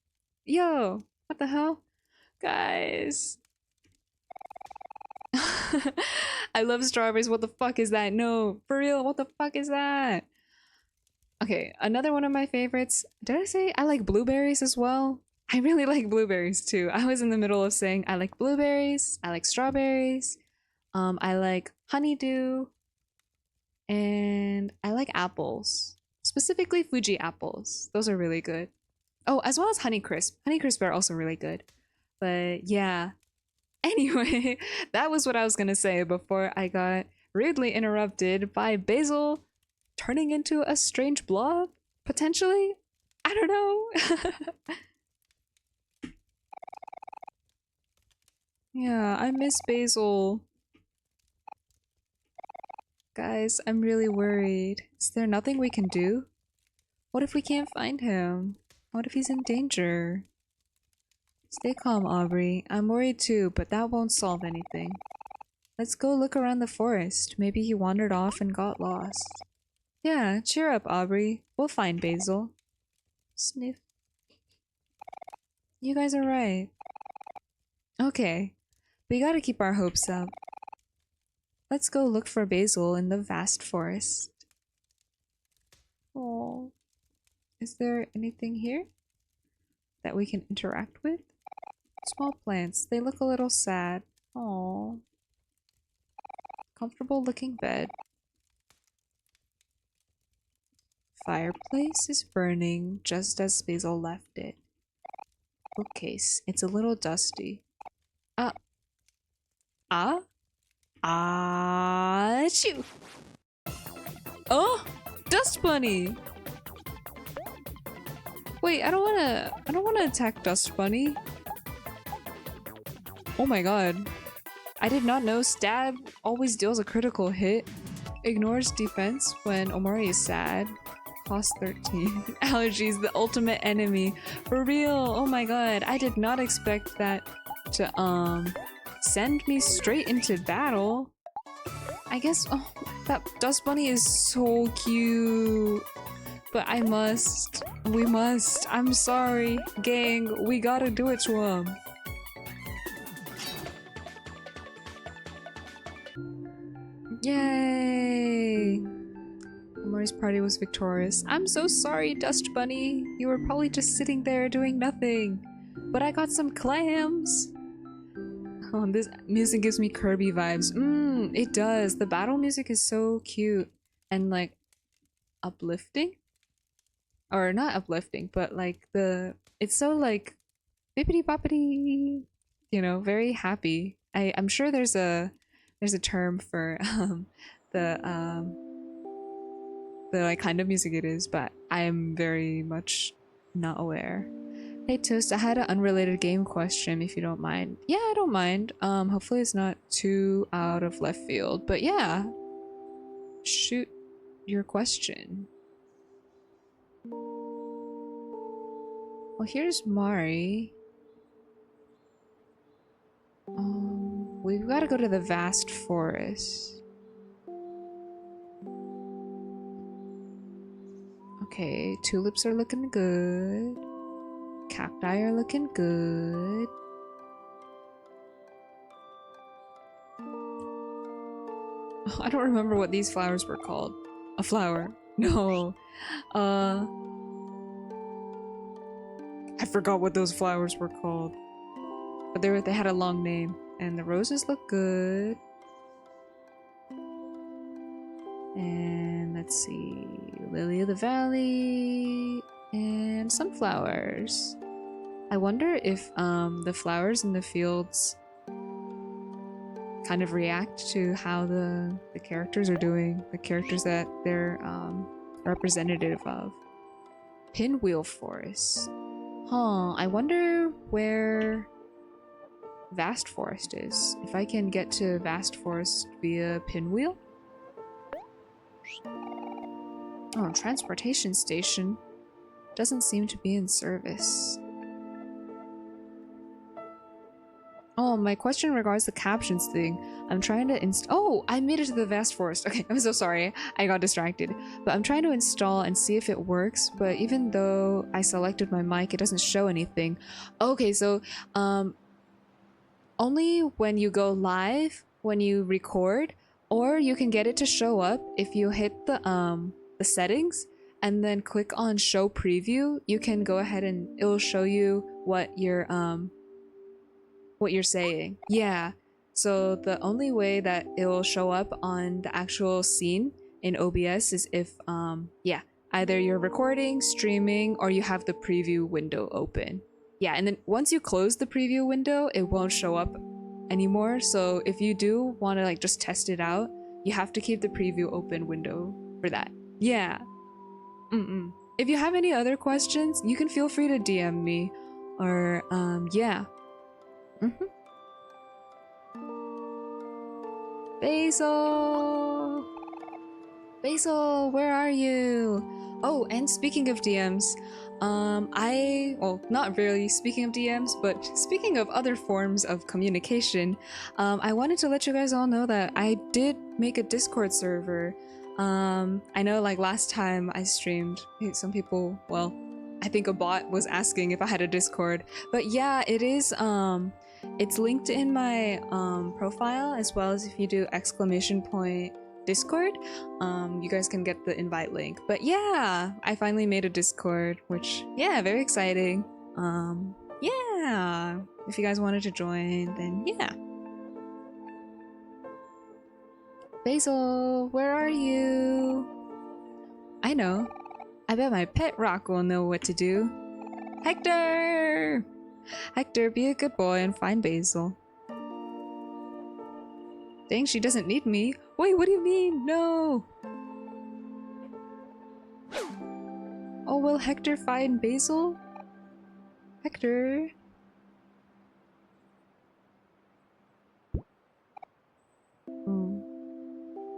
Yo, what the hell? Guys. I love strawberries. What the fuck is that? No, for real, what the fuck is that? Okay, another one of my favorites. Did I say I like blueberries as well? I really like blueberries too. I was in the middle of saying I like blueberries, I like strawberries, I like honeydew, and I like apples. Specifically Fuji apples. Those are really good. Oh, as well as Honeycrisp. Honeycrisp are also really good. But yeah. Anyway, that was what I was gonna say before I got rudely interrupted by Basil turning into a strange blob? Potentially? I don't know. Yeah, I miss Basil. Guys, I'm really worried. Is there nothing we can do? What if we can't find him? What if he's in danger? Stay calm, Aubrey. I'm worried too, but that won't solve anything. Let's go look around the forest. Maybe he wandered off and got lost. Yeah, cheer up, Aubrey. We'll find Basil. Sniff. You guys are right. Okay, we gotta keep our hopes up. Let's go look for Basil in the vast forest. Oh, is there anything here that we can interact with? Small plants, they look a little sad. Oh, comfortable looking bed. Fireplace is burning just as Basil left it. Bookcase, it's a little dusty. Achoo! Oh, dust bunny. Wait, I don't wanna attack Dust Bunny. Oh my god. I did not know stab always deals a critical hit. Ignores defense when Omori is sad. Cost 13. Allergies, the ultimate enemy. For real, oh my god. I did not expect that to, send me straight into battle. I guess, oh, that Dust Bunny is so cute. But we must. I'm sorry, gang. We gotta do it to him. Yay! Omori's party was victorious. I'm so sorry, Dust Bunny. You were probably just sitting there doing nothing. But I got some clams. Oh, this music gives me Kirby vibes. It does. The battle music is so cute and like uplifting. Or not uplifting, but like it's so like bippity boppity, you know, very happy. I'm sure there's a term for the um the like kind of music it is, but I am very much not aware. Hey Toast, I had an unrelated game question if you don't mind. Yeah, I don't mind. Hopefully it's not too out of left field, but yeah. Shoot your question. Well, here's Mari. We've got to go to the vast forest. Okay, tulips are looking good. Cacti are looking good. Oh, I don't remember what these flowers were called. A flower. No. I forgot what those flowers were called. But they had a long name. And the roses look good. And let's see. Lily of the Valley. And sunflowers. I wonder if the flowers in the fields kind of react to how the characters are doing. The characters that they're representative of. Pinwheel Forest. Huh, I wonder where Vast Forest is. If I can get to Vast Forest via Pinwheel? Oh, transportation station. Doesn't seem to be in service. Oh, my question regards the captions thing. I'm trying to oh, I made it to the vast forest. Okay, I'm so sorry. I got distracted. But I'm trying to install and see if it works. But even though I selected my mic, it doesn't show anything. Okay, so only when you go live, when you record, or you can get it to show up if you hit the settings and then click on show preview. You can go ahead and it'll show you what you're saying. Yeah. So the only way that it will show up on the actual scene in OBS is if yeah, either you're recording, streaming, or you have the preview window open. Yeah, and then once you close the preview window, it won't show up anymore. So if you do want to like just test it out, you have to keep the preview open window for that. Yeah. If you have any other questions, you can feel free to DM me or yeah. Basil! Basil, where are you? Oh, and speaking of DMs, well, not really speaking of DMs, but speaking of other forms of communication, I wanted to let you guys all know that I did make a Discord server. I know like last time I streamed, some people, well, I think a bot was asking if I had a Discord, but yeah, it is, it's linked in my profile, as well as if you do !Discord, you guys can get the invite link. But yeah, I finally made a Discord, which, yeah, very exciting. Yeah, if you guys wanted to join, then yeah. Basil, where are you? I know. I bet my pet rock will know what to do. Hector! Hector, be a good boy and find Basil. Dang, she doesn't need me. Wait, what do you mean? No! Oh, will Hector find Basil? Hector?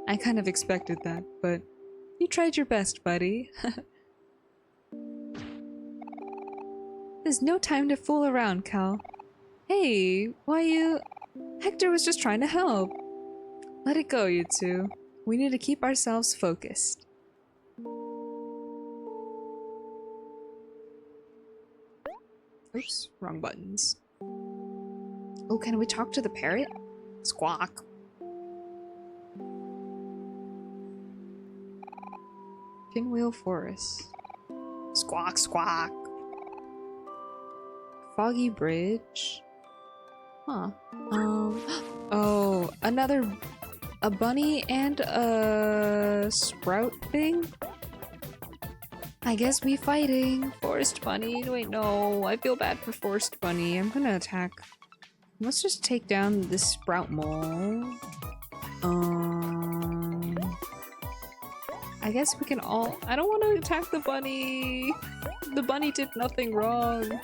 I kind of expected that, but you tried your best, buddy. There's no time to fool around, Cal. Hey, why you... Hector was just trying to help. Let it go, you two. We need to keep ourselves focused. Oops, wrong buttons. Oh, can we talk to the parrot? Squawk. Pinwheel Forest. Squawk, squawk. Foggy Bridge. Huh. Oh, a bunny and a sprout thing? I guess we fighting. Forest bunny. Wait, no. I feel bad for forest bunny. I'm gonna attack. Let's just take down this sprout mole. I guess we can all— I don't want to attack the bunny. The bunny did nothing wrong.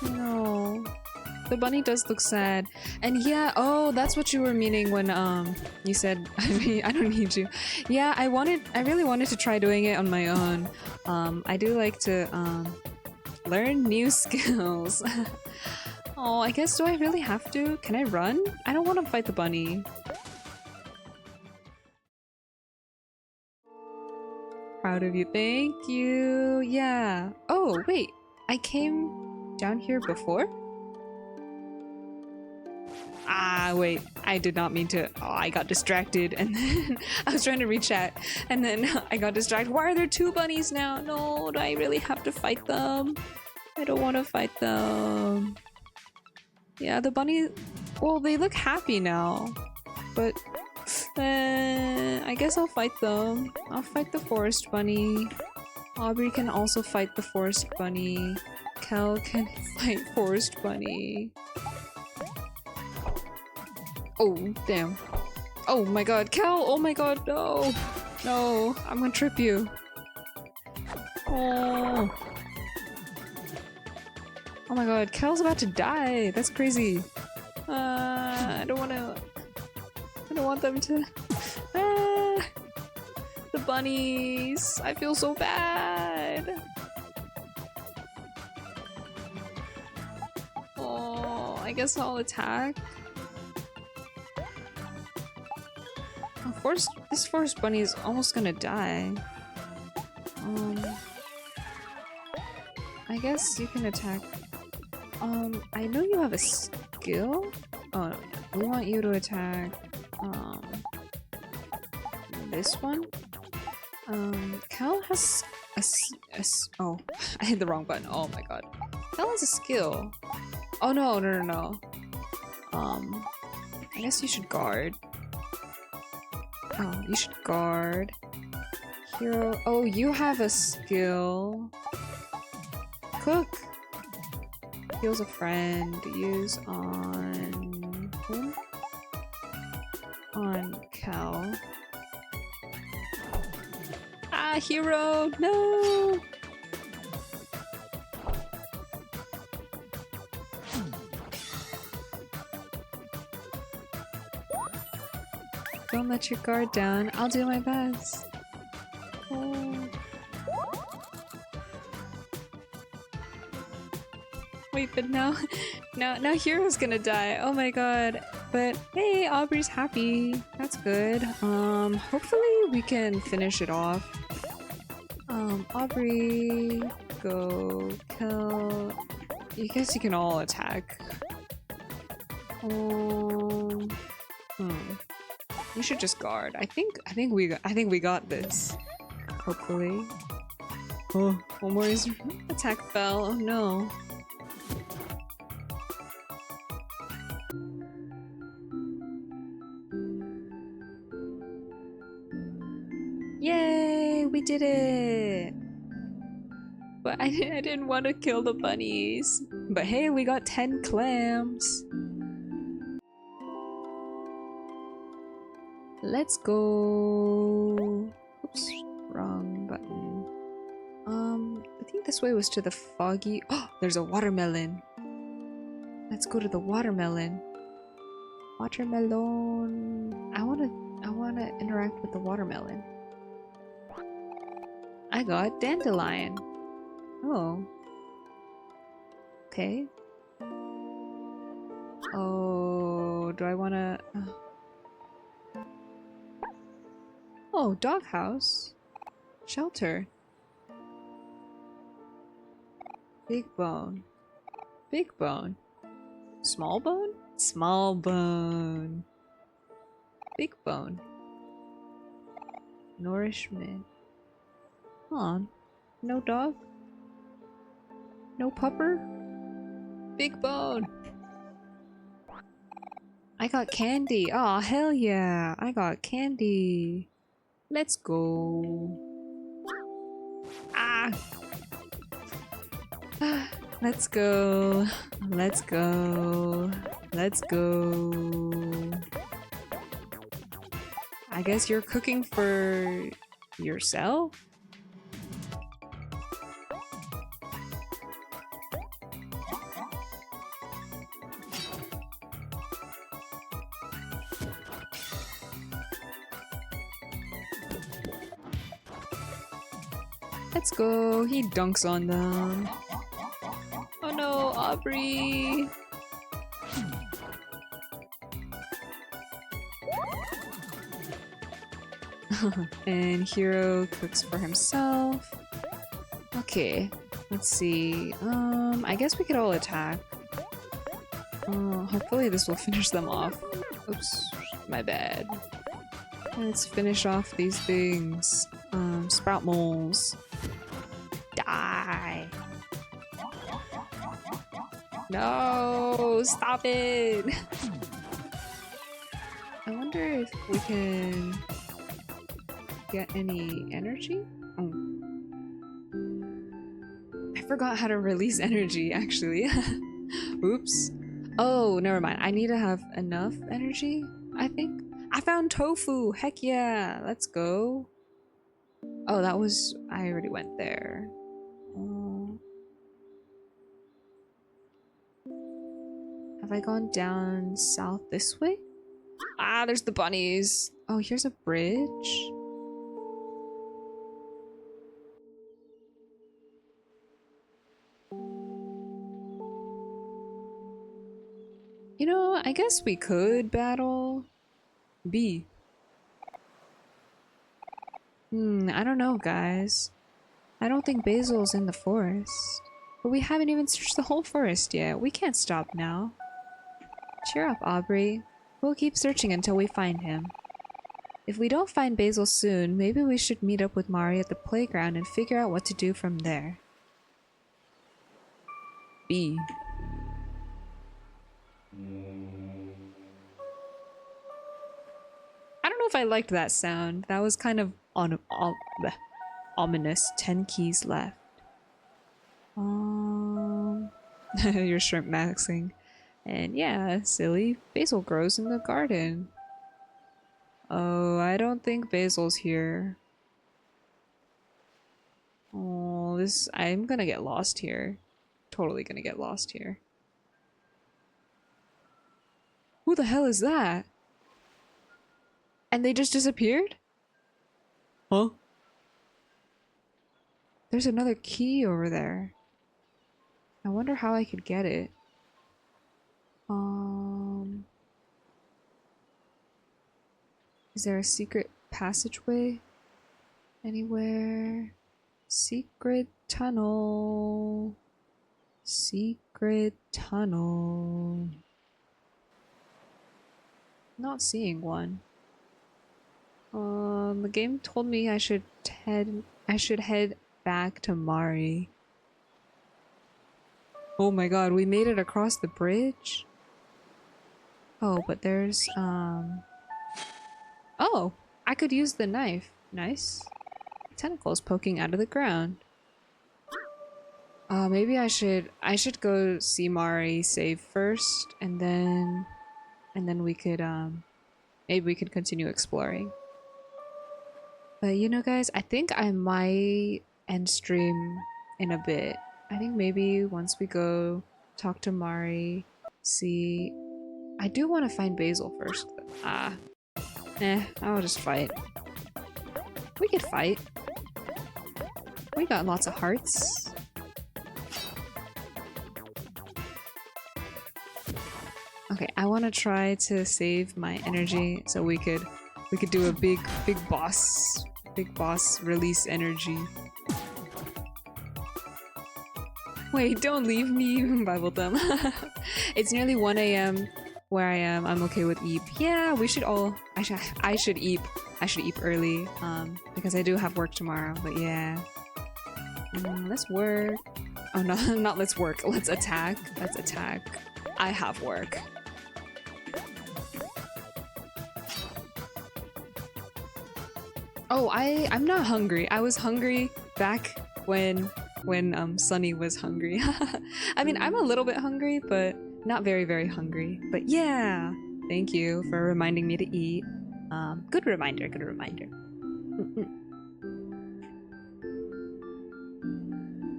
No. The bunny does look sad. And yeah, oh, that's what you were meaning when you said I don't need you. Yeah, I really wanted to try doing it on my own. I do like to learn new skills. Oh, I guess do I really have to? Can I run? I don't want to fight the bunny. Proud of you. Thank you. Yeah. Oh, wait. I came down here before? Ah, wait. I did not mean to— oh, I got distracted and then I was trying to reach out and then I got distracted. Why are there two bunnies now? No, do I really have to fight them? I don't want to fight them. Yeah, the bunny— well, they look happy now. But I guess I'll fight them. I'll fight the forest bunny. Aubrey can also fight the forest bunny. Kel can fight forest bunny. Oh, damn. Oh my god, Kel! Oh my god, no! No, I'm gonna trip you. Oh. Oh my god, Kel's about to die! That's crazy. I don't want them to— the bunnies! I feel so bad! Oh, I guess I'll attack. This forest bunny is almost gonna die. I guess you can attack. I know you have a skill. Oh, no. We want you to attack, this one. Cal has oh, I hit the wrong button. Oh my god. Cal has a skill. Oh no, no, no, no. I guess you should guard. Oh, you should guard. Hero. Oh, you have a skill. Cook. Heals a friend. Use on whom? On Cal. Ah, hero! No! Don't let your guard down. I'll do my best. Oh. Wait, but now Hero's gonna die. Oh my god. But hey, Aubrey's happy. That's good. Hopefully we can finish it off. Aubrey, go, kill. I guess you can all attack. We should just guard. I think we got this. Hopefully. Oh, Omori's attack fell. Oh no. Yay! We did it! But I didn't want to kill the bunnies. But hey, we got 10 clams. Let's go. Oops, wrong button. I think this way was to the foggy— oh, there's a watermelon. Let's go to the watermelon. Watermelon. I wanna interact with the watermelon. I got dandelion. Oh. Okay. Oh, do I wanna— oh, doghouse. Shelter. Big bone. Big bone. Small bone? Small bone. Big bone. Nourishment. Come on. No dog? No pupper? Big bone! I got candy! Oh, hell yeah! I got candy! Let's go! Ah! Let's go! Let's go! Let's go! I guess you're cooking for yourself? Let's go. He dunks on them. Oh no, Aubrey. And Hero cooks for himself. Okay, let's see. I guess we could all attack. Hopefully this will finish them off. Oops, my bad. Let's finish off these things. Sprout moles. Die! No! Stop it! I wonder if we can get any energy? Oh. I forgot how to release energy, actually. Oops. Oh, never mind. I need to have enough energy, I think. I found tofu! Heck yeah! Let's go. Oh, that was... I already went there. Have I gone down south this way? Ah, there's the bunnies. Oh, here's a bridge. You know, I guess we could battle B. I don't know, guys. I don't think Basil's in the forest. But we haven't even searched the whole forest yet. We can't stop now. Cheer up, Aubrey. We'll keep searching until we find him. If we don't find Basil soon, maybe we should meet up with Mari at the playground and figure out what to do from there. B. I don't know if I liked that sound. That was kind of ominous. 10 keys left. You're shrimp maxing. And yeah, silly. Basil grows in the garden. Oh, I don't think Basil's here. Oh, I'm gonna get lost here. Totally gonna get lost here. Who the hell is that? And they just disappeared? Huh? There's another key over there. I wonder how I could get it. Is there a secret passageway anywhere? Secret tunnel. Secret tunnel. Not seeing one. The game told me I should head back to Mari. Oh my god, we made it across the bridge? Oh, but there's, oh! I could use the knife. Nice. Tentacles poking out of the ground. Maybe I should go see Mari, save first, and then we could, maybe we could continue exploring. But you know guys, I think I might end stream in a bit. I think maybe once we go talk to Mari, see... I do want to find Basil first. I'll just fight. We could fight. We got lots of hearts. Okay, I want to try to save my energy so we could do a big boss release energy. Wait, don't leave me, Bible thumb. It's nearly 1 AM where I am. I'm okay with eep. Yeah, we should all. I should eep. I should eep early. Because I do have work tomorrow. But yeah. Let's work. Oh no, not let's work. Let's attack. Let's attack. I have work. Oh, I'm not hungry. I was hungry back when Sunny was hungry. I mean, I'm a little bit hungry, but not very, very hungry. But yeah, thank you for reminding me to eat. Good reminder, good reminder.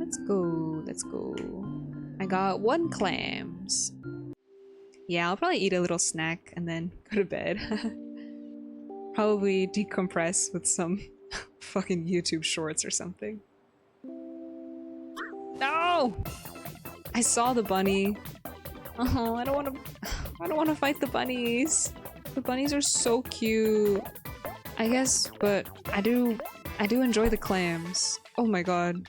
Let's go, let's go. I got 1 clams. Yeah, I'll probably eat a little snack and then go to bed. Probably decompress with some fucking YouTube shorts or something. No! I saw the bunny. Oh, I don't want to fight the bunnies. The bunnies are so cute. I guess, but I do enjoy the clams. Oh my god.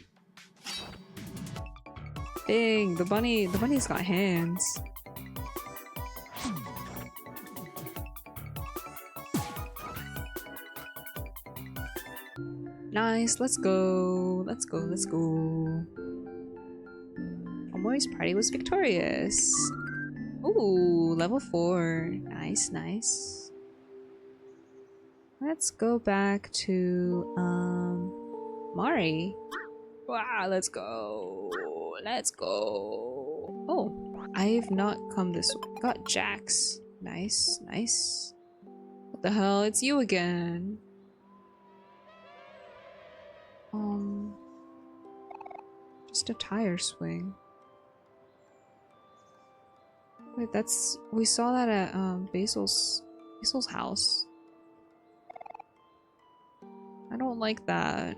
Dang, the bunny's got hands. Nice, let's go. Let's go, let's go. Omori's party was victorious. Ooh, level 4. Nice, nice. Let's go back to Mari. Wow, let's go. Let's go. Oh, I've not come this way. Got Jax. Nice, nice. What the hell? It's you again. Just a tire swing. Wait, we saw that at Basil's house. I don't like that.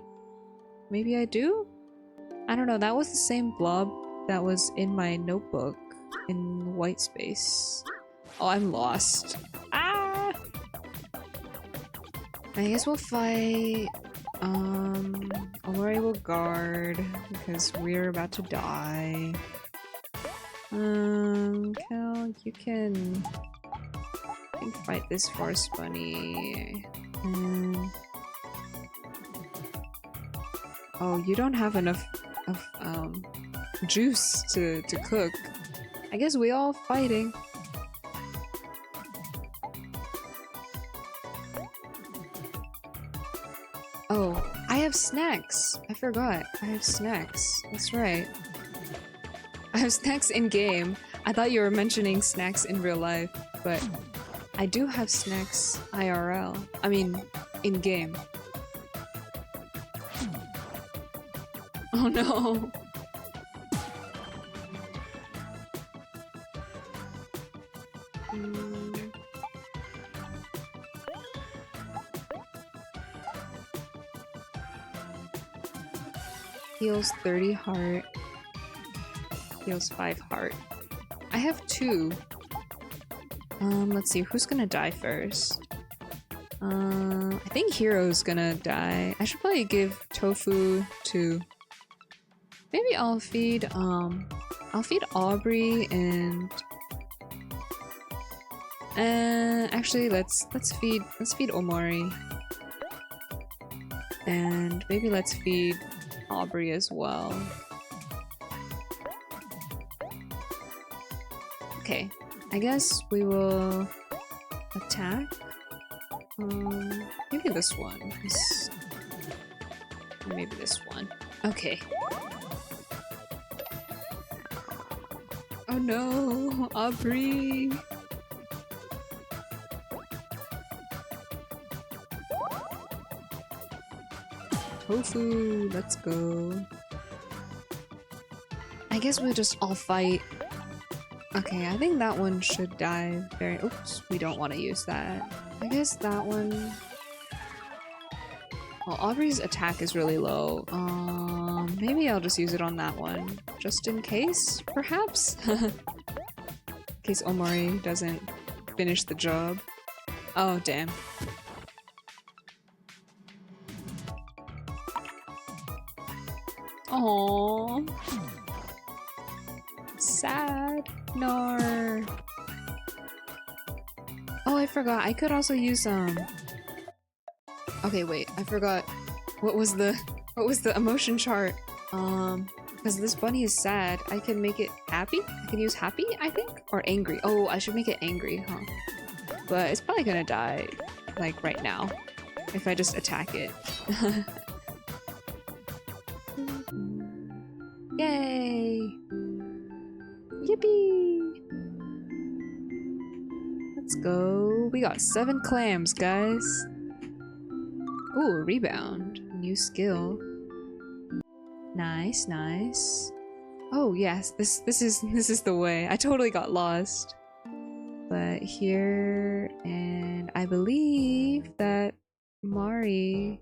Maybe I do? I don't know, that was the same blob that was in my notebook in white space. Oh, I'm lost. Ah! I guess we'll fight Omori will guard because we're about to die. Cal, you can fight this forest bunny. Oh, you don't have enough of juice to cook. I guess we all fighting. Oh, I have snacks. I forgot. I have snacks. That's right. I have snacks in game. I thought you were mentioning snacks in real life, but I do have snacks IRL. I mean, in game. Oh no. Heals 30 heart. Heals 5 heart. I have 2. Let's see, who's gonna die first? I think Hero's gonna die. I should probably give tofu to... Maybe I'll feed Aubrey and... actually, let's feed Omori. And maybe let's feed Aubrey as well. Okay, I guess we will attack. Maybe this one. Maybe this one. Okay. Oh no, Aubrey. Tofu, let's go. I guess we'll just all fight. Okay, I think that one should die very- oops, we don't want to use that. I guess that one... Well, Aubrey's attack is really low. Maybe I'll just use it on that one. Just in case, perhaps? In case Omori doesn't finish the job. Oh, damn. Aww. Sad. No. Oh, I forgot. I could also use Okay, wait. I forgot. What was the emotion chart? Because this bunny is sad, I can make it happy? I can use happy, I think? Or angry. Oh, I should make it angry, huh? But it's probably gonna die, like, right now. If I just attack it. Yay! Yippee! Let's go. We got 7 clams, guys. Ooh, rebound. New skill. Nice, nice. Oh yes, this is the way. I totally got lost. But here, and I believe that Mari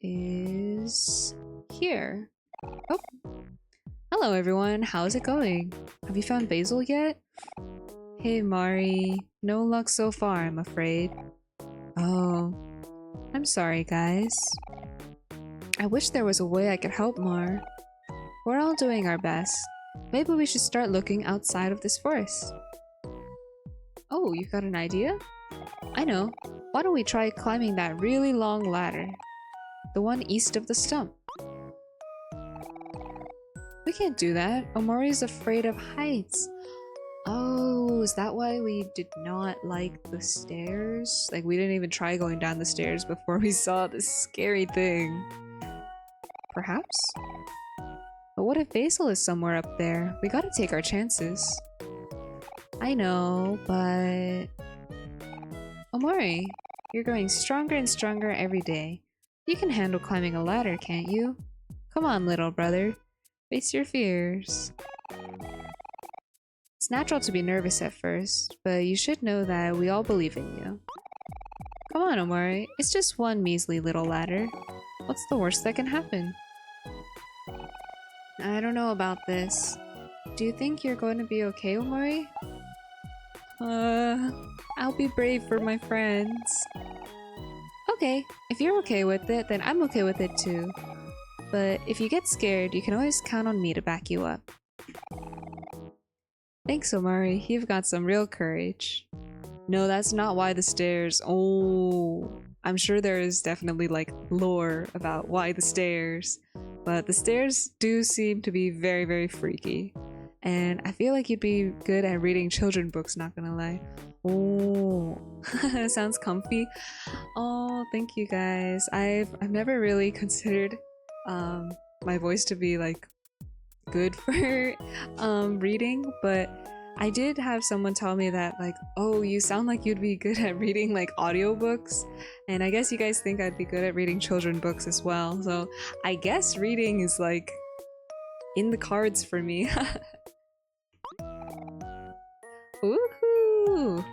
is here. Oh. Hello everyone, how's it going? Have you found Basil yet? Hey Mari, no luck so far, I'm afraid. Oh, I'm sorry guys. I wish there was a way I could help more. We're all doing our best. Maybe we should start looking outside of this forest. Oh, you've got an idea? I know. Why don't we try climbing that really long ladder? The one east of the stump. We can't do that. Omori's afraid of heights. Oh, is that why we did not like the stairs? Like, we didn't even try going down the stairs before we saw this scary thing. Perhaps? But what if Basil is somewhere up there? We gotta take our chances. I know, but... Omori, you're growing stronger and stronger every day. You can handle climbing a ladder, can't you? Come on, little brother. Face your fears. It's natural to be nervous at first, but you should know that we all believe in you. Come on, Omori. It's just one measly little ladder. What's the worst that can happen? I don't know about this. Do you think you're going to be okay, Omori? I'll be brave for my friends. Okay, if you're okay with it, then I'm okay with it too. But if you get scared, you can always count on me to back you up. Thanks, Omori. You've got some real courage. No, that's not why the stairs. Oh, I'm sure there is definitely like lore about why the stairs. But the stairs do seem to be very, very freaky. And I feel like you'd be good at reading children's books, not gonna lie. Oh, sounds comfy. Oh, thank you guys. I've never really considered my voice to be like good for reading, but I did have someone tell me that like, oh, you sound like you'd be good at reading like audiobooks, and I guess you guys think I'd be good at reading children's books as well, so I guess reading is like in the cards for me. Woohoo!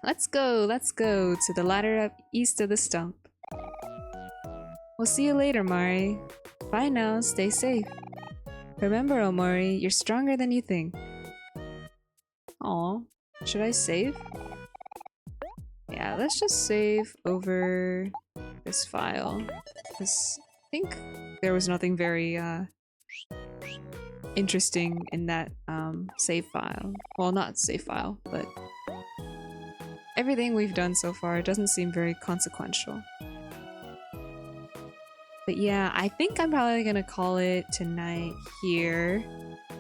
Let's go to the ladder up east of the stump. We'll see you later, Mari. Bye now, stay safe. Remember, Omori, you're stronger than you think. Aw, should I save? Yeah, let's just save over this file. Because I think there was nothing very interesting in that save file. Well, not save file, but everything we've done so far doesn't seem very consequential. But yeah, I think I'm probably gonna call it tonight here.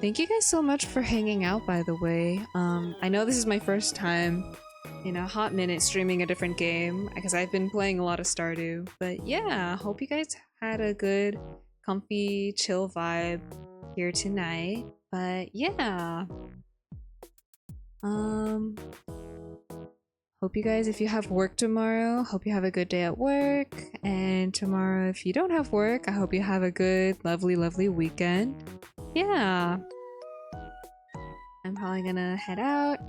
Thank you guys so much for hanging out, by the way. I know this is my first time in a hot minute streaming a different game, because I've been playing a lot of Stardew. But yeah, hope you guys had a good, comfy, chill vibe here tonight. But yeah. Hope you guys, if you have work tomorrow, hope you have a good day at work. And tomorrow, if you don't have work, I hope you have a good, lovely, lovely weekend. Yeah. I'm probably gonna head out.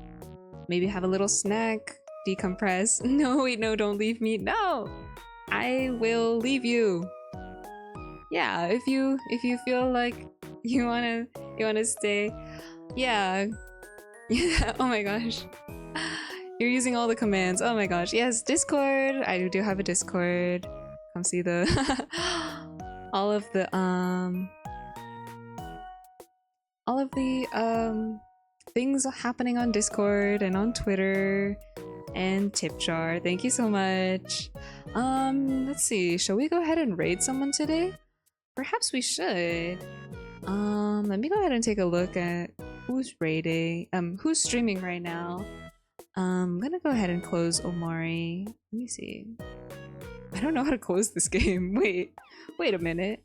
Maybe have a little snack. Decompress. No, wait, no, don't leave me. No! I will leave you. Yeah, if you feel like you wanna stay. Yeah. Yeah, oh my gosh. You're using all the commands. Oh my gosh. Yes, Discord. I do have a Discord. Come see the all of the things happening on Discord and on Twitter and tip jar. Thank you so much. Let's see. Shall we go ahead and raid someone today? perhaps we should. Let me go ahead and take a look at who's rating, who's streaming right now. I'm gonna go ahead and close Omori. Let me see. I don't know how to close this game. Wait a minute.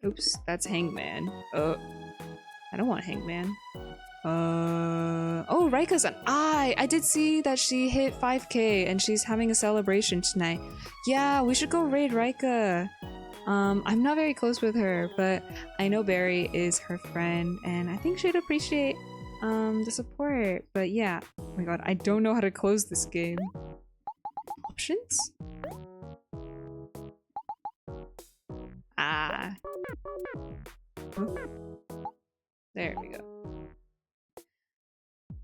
Oops, that's Hangman. I don't want Hangman. Oh, Rika's an eye. I did see that she hit 5K and she's having a celebration tonight. Yeah, we should go raid Rika. I'm not very close with her, but I know Barry is her friend and I think she'd appreciate the support. But yeah, oh my god, I don't know how to close this game. Options? Ah. Oh. There we go.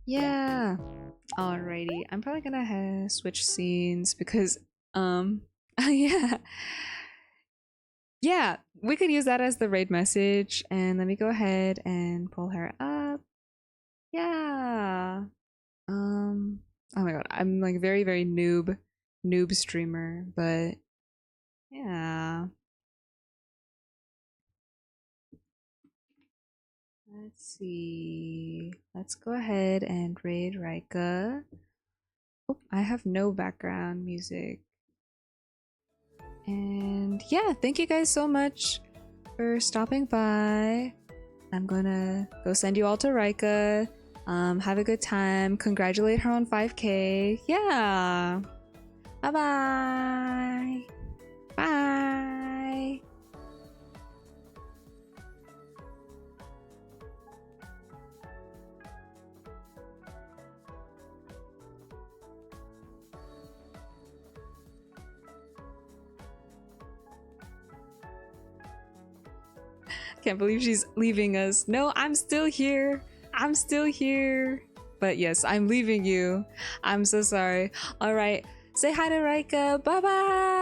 Yeah. Alrighty. I'm probably gonna switch scenes because yeah. Yeah, we could use that as the raid message and let me go ahead and pull her up. Yeah. Oh my god, I'm like very noob streamer, but yeah. Let's see. Let's go ahead and raid Rika. Oh, I have no background music. And yeah, thank you guys so much for stopping by. I'm gonna go send you all to Rika. Have a good time. Congratulate her on 5K. Yeah. Bye-bye. Bye. Can't believe she's leaving us. No, I'm still here. I'm still here. But yes, I'm leaving you. I'm so sorry. All right. Say hi to Rika. Bye-bye.